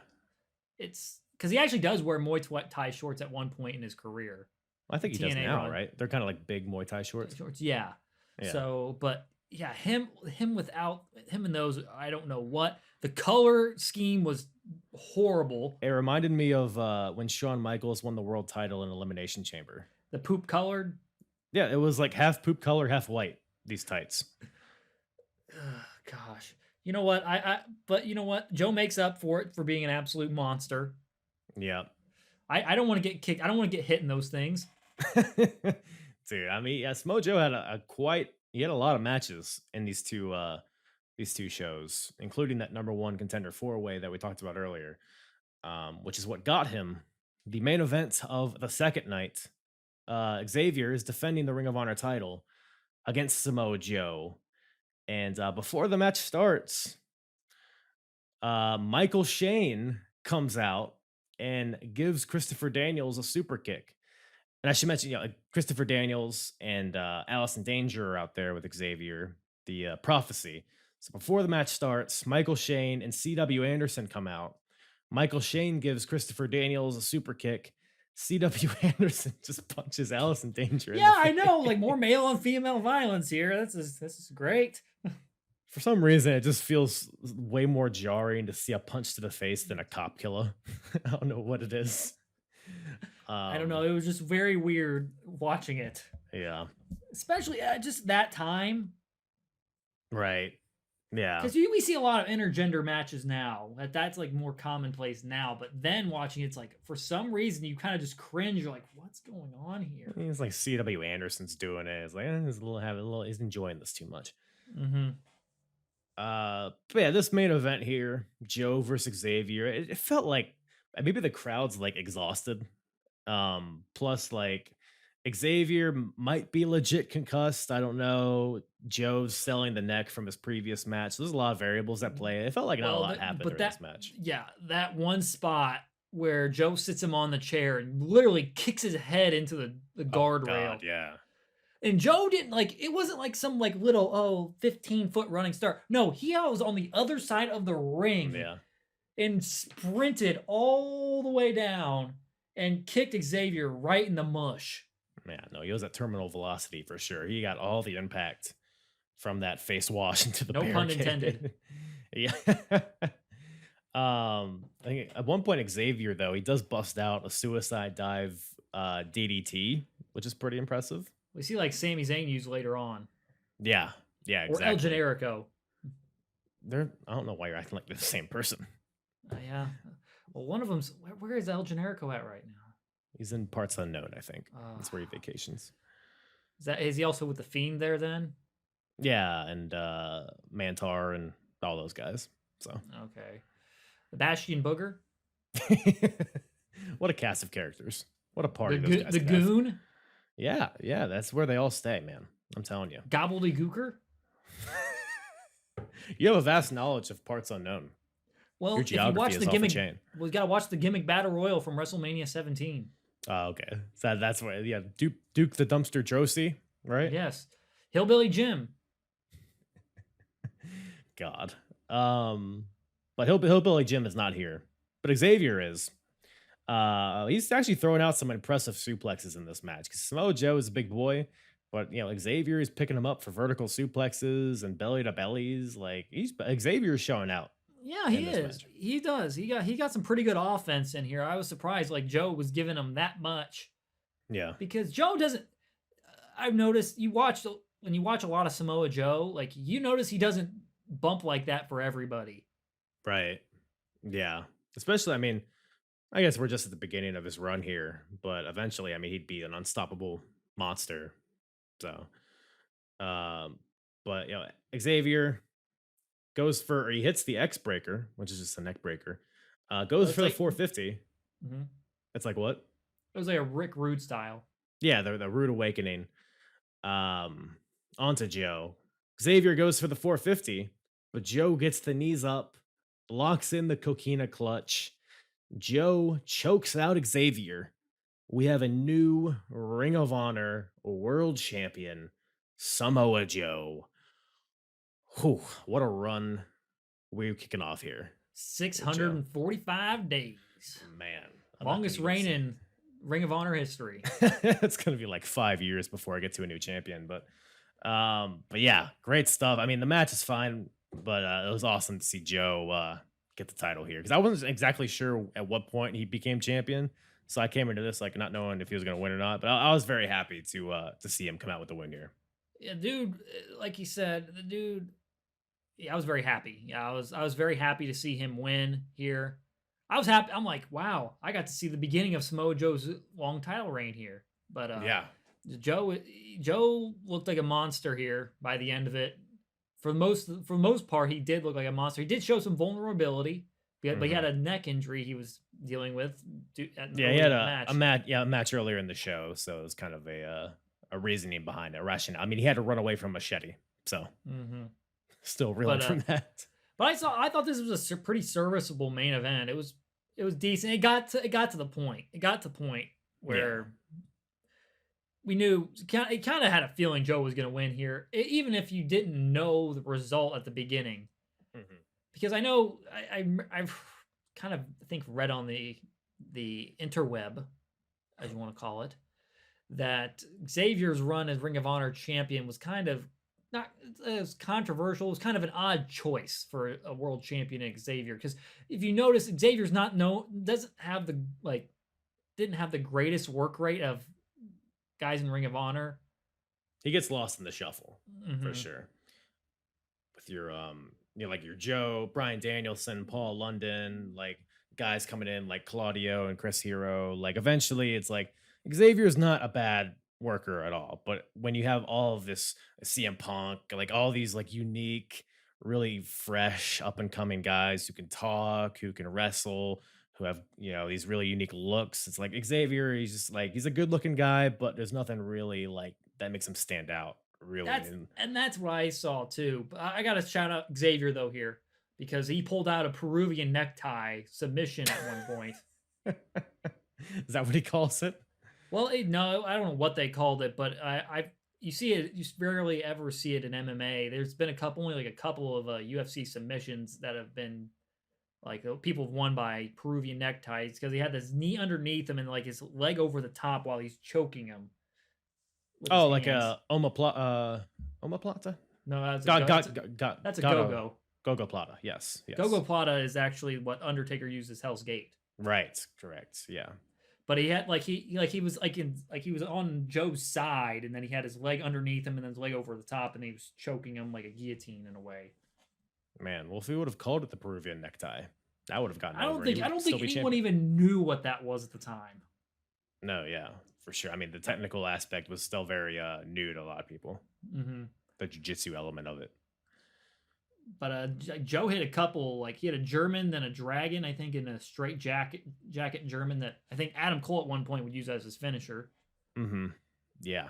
Speaker 4: It's because he actually does wear Muay Thai shorts at one point in his career.
Speaker 5: I think he does
Speaker 4: TNA
Speaker 5: now,
Speaker 4: run.
Speaker 5: right? They're kind of like big Muay Thai shorts.
Speaker 4: Yeah.
Speaker 5: Yeah.
Speaker 4: So, but yeah, him without him in those, I don't know what. The color scheme was horrible.
Speaker 5: It reminded me of when Shawn Michaels won the world title in Elimination Chamber.
Speaker 4: The poop colored.
Speaker 5: Yeah, it was like half poop color, half white. These tights.
Speaker 4: Gosh. You know what? But you know what? Joe makes up for it for being an absolute monster.
Speaker 5: Yeah.
Speaker 4: I don't want to get kicked. I don't want to get hit in those things.
Speaker 5: Dude, I mean, yeah, Samoa Joe had he had a lot of matches in these two shows, including that number one contender 4-way that we talked about earlier, which is what got him the main event of the second night. Xavier is defending the Ring of Honor title against Samoa Joe. And before the match starts, Michael Shane comes out and gives Christopher Daniels a super kick. And I should mention, Christopher Daniels and Allison Danger are out there with Xavier, the Prophecy. So before the match starts, Michael Shane and C.W. Anderson come out. Michael Shane gives Christopher Daniels a super kick. C.W. Anderson just punches Allison Danger.
Speaker 4: Yeah, I know. Like more male on female violence here. This is great.
Speaker 5: For some reason, it just feels way more jarring to see a punch to the face than a cop killer. I don't know what it is.
Speaker 4: I don't know. It was just very weird watching it.
Speaker 5: Yeah.
Speaker 4: Especially just that time.
Speaker 5: Right. Yeah.
Speaker 4: Because we see a lot of intergender matches now. That's like more commonplace now. But then watching it's like, for some reason, you kind of just cringe. You're like, what's going on here?
Speaker 5: It's like C.W. Anderson's doing it. It's like, he's enjoying this too much.
Speaker 4: Mm-hmm.
Speaker 5: But yeah, this main event here, Joe versus Xavier, it felt like maybe the crowd's like exhausted. Plus like Xavier might be legit concussed. I don't know. Joe's selling the neck from his previous match. So there's a lot of variables at play. It felt like not a lot happened during this match.
Speaker 4: Yeah, that one spot where Joe sits him on the chair and literally kicks his head into the guardrail.
Speaker 5: Yeah.
Speaker 4: And Joe didn't it wasn't like some little 15-foot running star. No, he was on the other side of the ring.
Speaker 5: Yeah.
Speaker 4: And sprinted all the way down and kicked Xavier right in the mush.
Speaker 5: Yeah, no, he was at terminal velocity for sure. He got all the impact from that face wash into the barricade.
Speaker 4: No pun intended.
Speaker 5: Yeah. I think at one point Xavier though, he does bust out a suicide dive DDT, which is pretty impressive.
Speaker 4: We see Sami Zayn use later on.
Speaker 5: Yeah, exactly.
Speaker 4: Or El Generico.
Speaker 5: I don't know why you're acting like they're the same person.
Speaker 4: Yeah. Well, one of them's where is El Generico at right now?
Speaker 5: He's in parts unknown, I think. That's where he vacations.
Speaker 4: Is he also with the Fiend there then?
Speaker 5: Yeah, and Mantar and all those guys. So
Speaker 4: okay. The Bastion Booger.
Speaker 5: What a cast of characters. What a party
Speaker 4: The
Speaker 5: those guys have.
Speaker 4: Goon.
Speaker 5: Yeah, that's where they all stay, man. I'm telling you.
Speaker 4: Gobbledygooker.
Speaker 5: You have a vast knowledge of parts unknown.
Speaker 4: Well,
Speaker 5: Your
Speaker 4: if you
Speaker 5: geography
Speaker 4: watch
Speaker 5: is
Speaker 4: the
Speaker 5: off the
Speaker 4: gimmick,
Speaker 5: chain.
Speaker 4: we got to watch the gimmick battle royal from WrestleMania 17.
Speaker 5: Oh, okay. So that's what. Yeah, Duke the Dumpster Drosy, right?
Speaker 4: Yes, Hillbilly Jim.
Speaker 5: God. But Hillbilly Jim is not here. But Xavier is. He's actually throwing out some impressive suplexes in this match because Samoa Joe is a big boy, but Xavier is picking him up for vertical suplexes and belly to bellies. Like Xavier's showing out.
Speaker 4: Yeah, he
Speaker 5: in this
Speaker 4: is.
Speaker 5: match.
Speaker 4: He does. He got some pretty good offense in here. I was surprised like Joe was giving him that much
Speaker 5: Yeah.
Speaker 4: because Joe doesn't. I've noticed when you watch a lot of Samoa Joe, like you notice he doesn't bump like that for everybody.
Speaker 5: Right. Yeah. Especially, I mean, I guess we're just at the beginning of his run here, but eventually, I mean, he'd be an unstoppable monster. So, but Xavier goes for, or he hits the X breaker, which is just a neck breaker. Goes
Speaker 4: it's
Speaker 5: for the
Speaker 4: like-
Speaker 5: 450.
Speaker 4: Mhm.
Speaker 5: It's like what?
Speaker 4: It was like a Rick Rude style.
Speaker 5: Yeah, the Rude Awakening. Onto Joe. Xavier goes for the 450, but Joe gets the knees up, blocks in the coquina clutch. Joe chokes out Xavier. We have a new Ring of Honor world champion, Samoa Joe. Whew, what a run we're kicking off here.
Speaker 4: 645 days.
Speaker 5: Man. I'm not
Speaker 4: Longest
Speaker 5: gonna
Speaker 4: reign
Speaker 5: even
Speaker 4: in Ring of Honor history.
Speaker 5: it's gonna be like 5 years before I get to a new champion, but yeah, great stuff. I mean, the match is fine, but it was awesome to see Joe get the title here because I wasn't exactly sure at what point he became champion, so I came into this like not knowing if he was gonna win or not. But I was very happy to see him come out with the win here.
Speaker 4: Yeah, dude, like you said, the dude. Yeah, I was very happy. Yeah, I was very happy to see him win here. I was happy. I'm like, wow, I got to see the beginning of Samoa Joe's long title reign here. But
Speaker 5: Yeah,
Speaker 4: Joe looked like a monster here by the end of it. For the most part, he did look like a monster. He did show some vulnerability, but he had a neck injury he was dealing with.
Speaker 5: yeah, he had a match earlier in the show, so it was kind of a reasoning behind it, rationale. I mean, he had to run away from Machete, so still reeling from that.
Speaker 4: But I thought this was a pretty serviceable main event. It was decent. It got to the point. It got to the point where we knew it kind of had a feeling Joe was going to win here, even if you didn't know the result at the beginning. Because I know I've kind of read on the interweb, as you want to call it, that Xavier's run as Ring of Honor champion was kind of not as controversial. It was kind of an odd choice for a world champion in Xavier. Because if you notice, Xavier's didn't have the greatest work rate of guys in Ring of Honor.
Speaker 5: He gets lost in the shuffle for sure. With your like your Joe, Bryan Danielson, Paul London, like guys coming in like Claudio and Chris Hero. Like eventually, it's like Xavier's not a bad worker at all, but when you have all of this CM Punk, like all these like unique, really fresh, up and coming guys who can talk, who can wrestle, who have these really unique looks, it's like Xavier. He's just like he's a good looking guy, but there's nothing really like that makes him stand out. Really,
Speaker 4: that's what I saw too. But I got to shout out Xavier though here because he pulled out a Peruvian necktie submission at one point.
Speaker 5: Is that what he calls it?
Speaker 4: Well, no, I don't know what they called it, but you see it. You rarely ever see it in MMA. There's been only a couple of UFC submissions that have been like people have won by Peruvian neckties because he had this knee underneath him and like his leg over the top while he's choking him.
Speaker 5: Oh, like a omoplata?
Speaker 4: No, that's a go-go.
Speaker 5: Go-go plata. Yes.
Speaker 4: Go-go plata is actually what Undertaker uses Hell's Gate.
Speaker 5: Right. Correct. Yeah.
Speaker 4: But he had he was on Joe's side, and then he had his leg underneath him, and then his leg over the top, and he was choking him like a guillotine in a way.
Speaker 5: Man, well, if we would have called it the Peruvian necktie, that would have gotten.
Speaker 4: I don't think anyone even knew what that was at the time.
Speaker 5: No, yeah, for sure. I mean, the technical aspect was still very new to a lot of people. The jiu-jitsu element of it.
Speaker 4: But Joe hit a couple, like he had a German, then a dragon, I think, in a straight jacket German that I think Adam Cole at one point would use as his finisher.
Speaker 5: Yeah.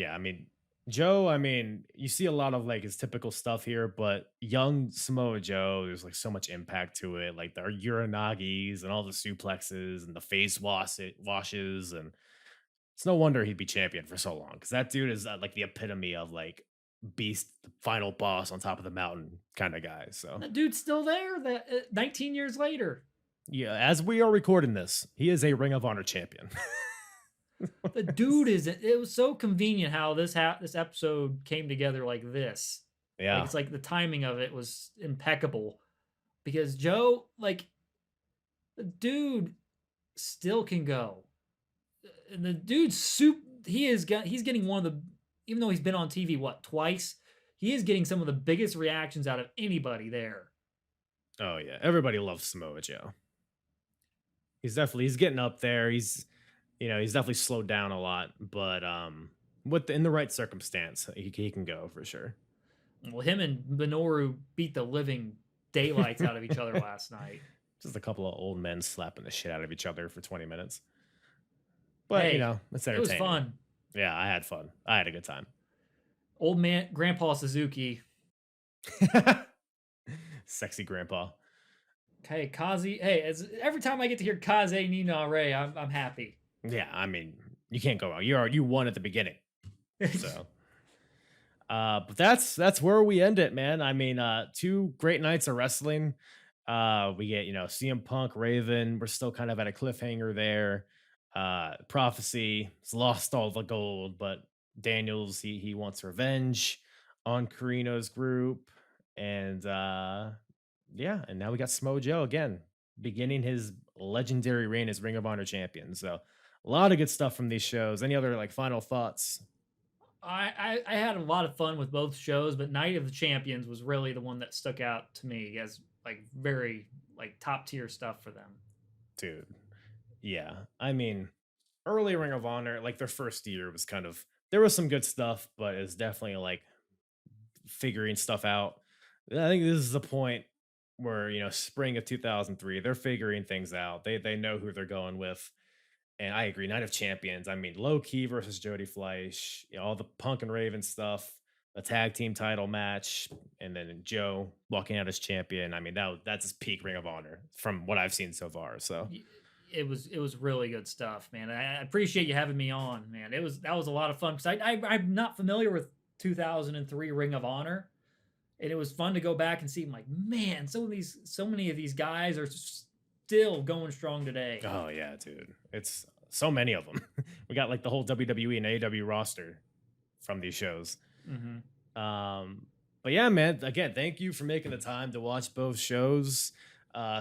Speaker 5: I mean, Joe, I mean, you see a lot of like his typical stuff here, but young Samoa Joe, there's like so much impact to it, like the uranagis and all the suplexes and the washes, and it's no wonder he'd be champion for so long because that dude is like the epitome of like beast, final boss on top of the mountain kind of guy. So
Speaker 4: That dude's still there. 19 years later.
Speaker 5: yeah, as we are recording this, he is a Ring of Honor champion.
Speaker 4: The dude is. It was so convenient how this episode came together like this.
Speaker 5: Yeah,
Speaker 4: Like, it's like the timing of it was impeccable because Joe, like, the dude still can go. And the dude's he's getting one of the, even though he's been on TV twice, he is getting some of the biggest reactions out of anybody there.
Speaker 5: oh yeah, everybody loves Samoa Joe. He's getting up there. He's definitely slowed down a lot, but in the right circumstance, he can go for sure.
Speaker 4: Well, him and Minoru beat the living daylights out of each other last night.
Speaker 5: Just a couple of old men slapping the shit out of each other for 20 minutes. But
Speaker 4: Hey,
Speaker 5: it's
Speaker 4: it
Speaker 5: entertaining.
Speaker 4: was fun.
Speaker 5: Yeah, I had fun. I had a good time.
Speaker 4: Old man, Grandpa Suzuki.
Speaker 5: Sexy grandpa.
Speaker 4: Hey, Kazi. Hey, every time I get to hear Kaze Nina Ray, I'm happy.
Speaker 5: Yeah, I mean, you can't go wrong. You won at the beginning. So but that's where we end it, man. I mean, 2 great nights of wrestling. We get, CM Punk, Raven. We're still kind of at a cliffhanger there. Prophecy has lost all the gold, but Daniels, he wants revenge on Carino's group. And yeah, and now we got Samoa Joe again, beginning his legendary reign as Ring of Honor champion. So a lot of good stuff from these shows. Any other like final thoughts?
Speaker 4: I had a lot of fun with both shows, but Night of the Champions was really the one that stuck out to me as like very like top tier stuff for them.
Speaker 5: Dude. Yeah. I mean, early Ring of Honor, like their first year was there was some good stuff, but it's definitely like figuring stuff out. I think this is the point where, spring of 2003, they're figuring things out. They know who they're going with. And I agree, Night of Champions. I mean, Low Key versus Jody Fleisch, all the Punk and Raven stuff, the tag team title match, and then Joe walking out as champion. I mean, that's his peak Ring of Honor from what I've seen so far. So
Speaker 4: it was really good stuff, man. I appreciate you having me on, man. That was a lot of fun because I'm not familiar with 2003 Ring of Honor, and it was fun to go back and see. I'm like, man, so many of these guys are still going strong today.
Speaker 5: Oh yeah, dude. It's so many of them. We got like the whole WWE and AEW roster from these shows.
Speaker 4: Mm-hmm.
Speaker 5: But yeah, man, again, thank you for making the time to watch both shows.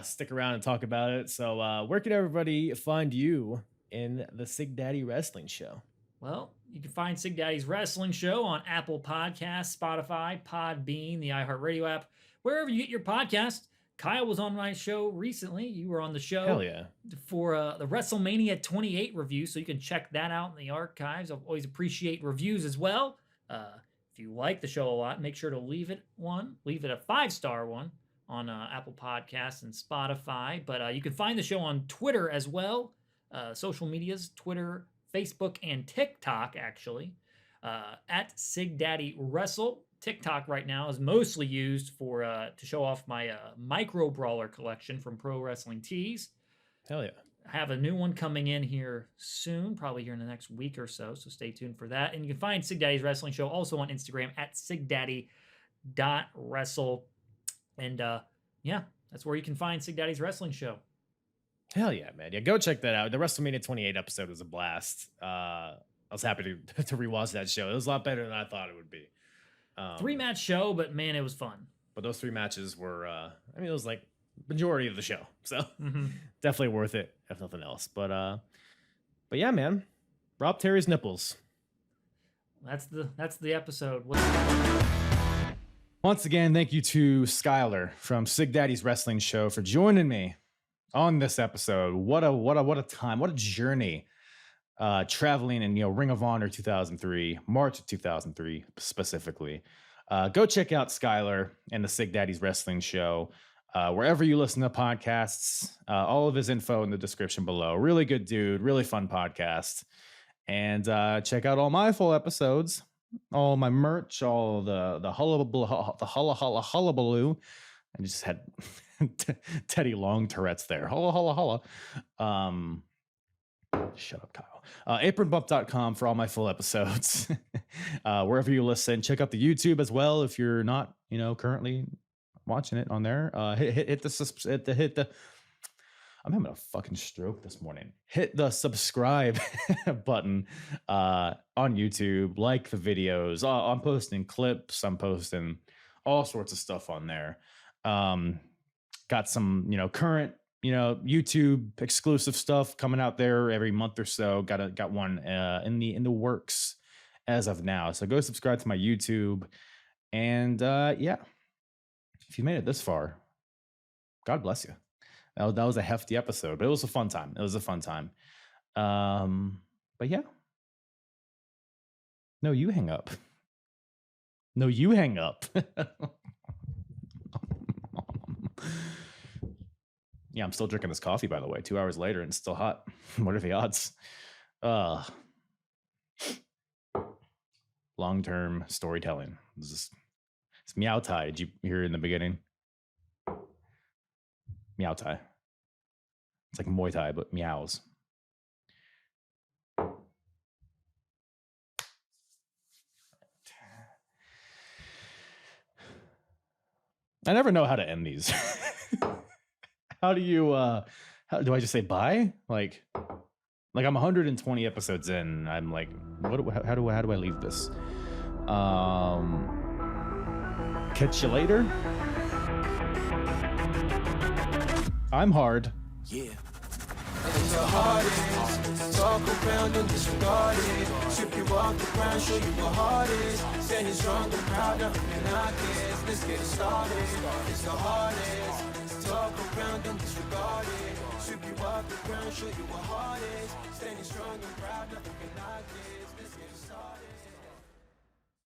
Speaker 5: Stick around and talk about it. So where can everybody find you in the Sigdaddy Wrestling Show?
Speaker 4: Well, you can find Sigdaddy's Wrestling Show on Apple Podcasts, Spotify, Podbean, the iHeartRadio app, wherever you get your podcast. Kyle was on my show recently. You were on the show.
Speaker 5: Hell yeah.
Speaker 4: For the WrestleMania 28 review, so you can check that out in the archives. I always appreciate reviews as well. If you like the show a lot, make sure to leave it a 5-star one on Apple Podcasts and Spotify. But you can find the show on Twitter as well. Social medias, Twitter, Facebook, and TikTok, actually. At Sigdaddy Wrestle. TikTok right now is mostly used for to show off my micro brawler collection from Pro Wrestling Tees.
Speaker 5: Hell yeah.
Speaker 4: I have a new one coming in here soon, probably here in the next week or so stay tuned for that. And you can find Sigdaddy's Wrestling Show also on Instagram at sigdaddy.wrestle. And yeah, that's where you can find Sigdaddy's Wrestling Show.
Speaker 5: Hell yeah, man. Yeah, go check that out. The WrestleMania 28 episode was a blast. I was happy to rewatch that show. It was a lot better than I thought it would be.
Speaker 4: 3-match show, but man, it was fun.
Speaker 5: But those 3 matches were, it was like majority of the show. So
Speaker 4: Mm-hmm.
Speaker 5: definitely worth it, if nothing else. But yeah, man. Rob Terry's nipples.
Speaker 4: That's the episode.
Speaker 3: Once again, thank you to Skylar from Sigdaddy's Wrestling Show for joining me on this episode. What a time, what a journey. Traveling in Ring of Honor 2003, March of 2003 specifically. Go check out Skylar and the Sigdaddy's Wrestling Show wherever you listen to podcasts. All of his info in the description below. Really good dude, really fun podcast. And check out all my full episodes all my merch, all the hullabaloo. I just had Teddy Long Tourette's there. Holla, holla, holla. Shut up, Kyle. Apronbump.com for all my full episodes. Wherever you listen, check out the YouTube as well if you're not, currently watching it on there. Hit the. I'm having a fucking stroke this morning. Hit the subscribe button on YouTube. Like the videos. I'm posting clips. I'm posting all sorts of stuff on there. Got some, current, YouTube exclusive stuff coming out there every month or so. Got one in the works as of now. So go subscribe to my YouTube. And yeah, if you made it this far, God bless you. That was a hefty episode, but it was a fun time. But yeah. No, you hang up. Yeah, I'm still drinking this coffee, by the way, 2 hours later and it's still hot. What are the odds? Long-term storytelling. It's Meow Tai. Did you hear it in the beginning? Meow Tai. It's like Muay Thai, but meows. I never know how to end these. How do you how do I just say bye? Like I'm 120 episodes in. I'm like, how do I leave this? Catch you later. I'm hard.
Speaker 2: Yeah.
Speaker 1: And the hardest, talk around and disregard it. Strip you off the ground, show you what hard is. Standing strong and proud, nothing can knock it. Let's get it started. It's the hardest, talk around and disregard it. Strip you off the ground, show you what hard is. Standing strong and proud, nothing can knock it. Let's get it started.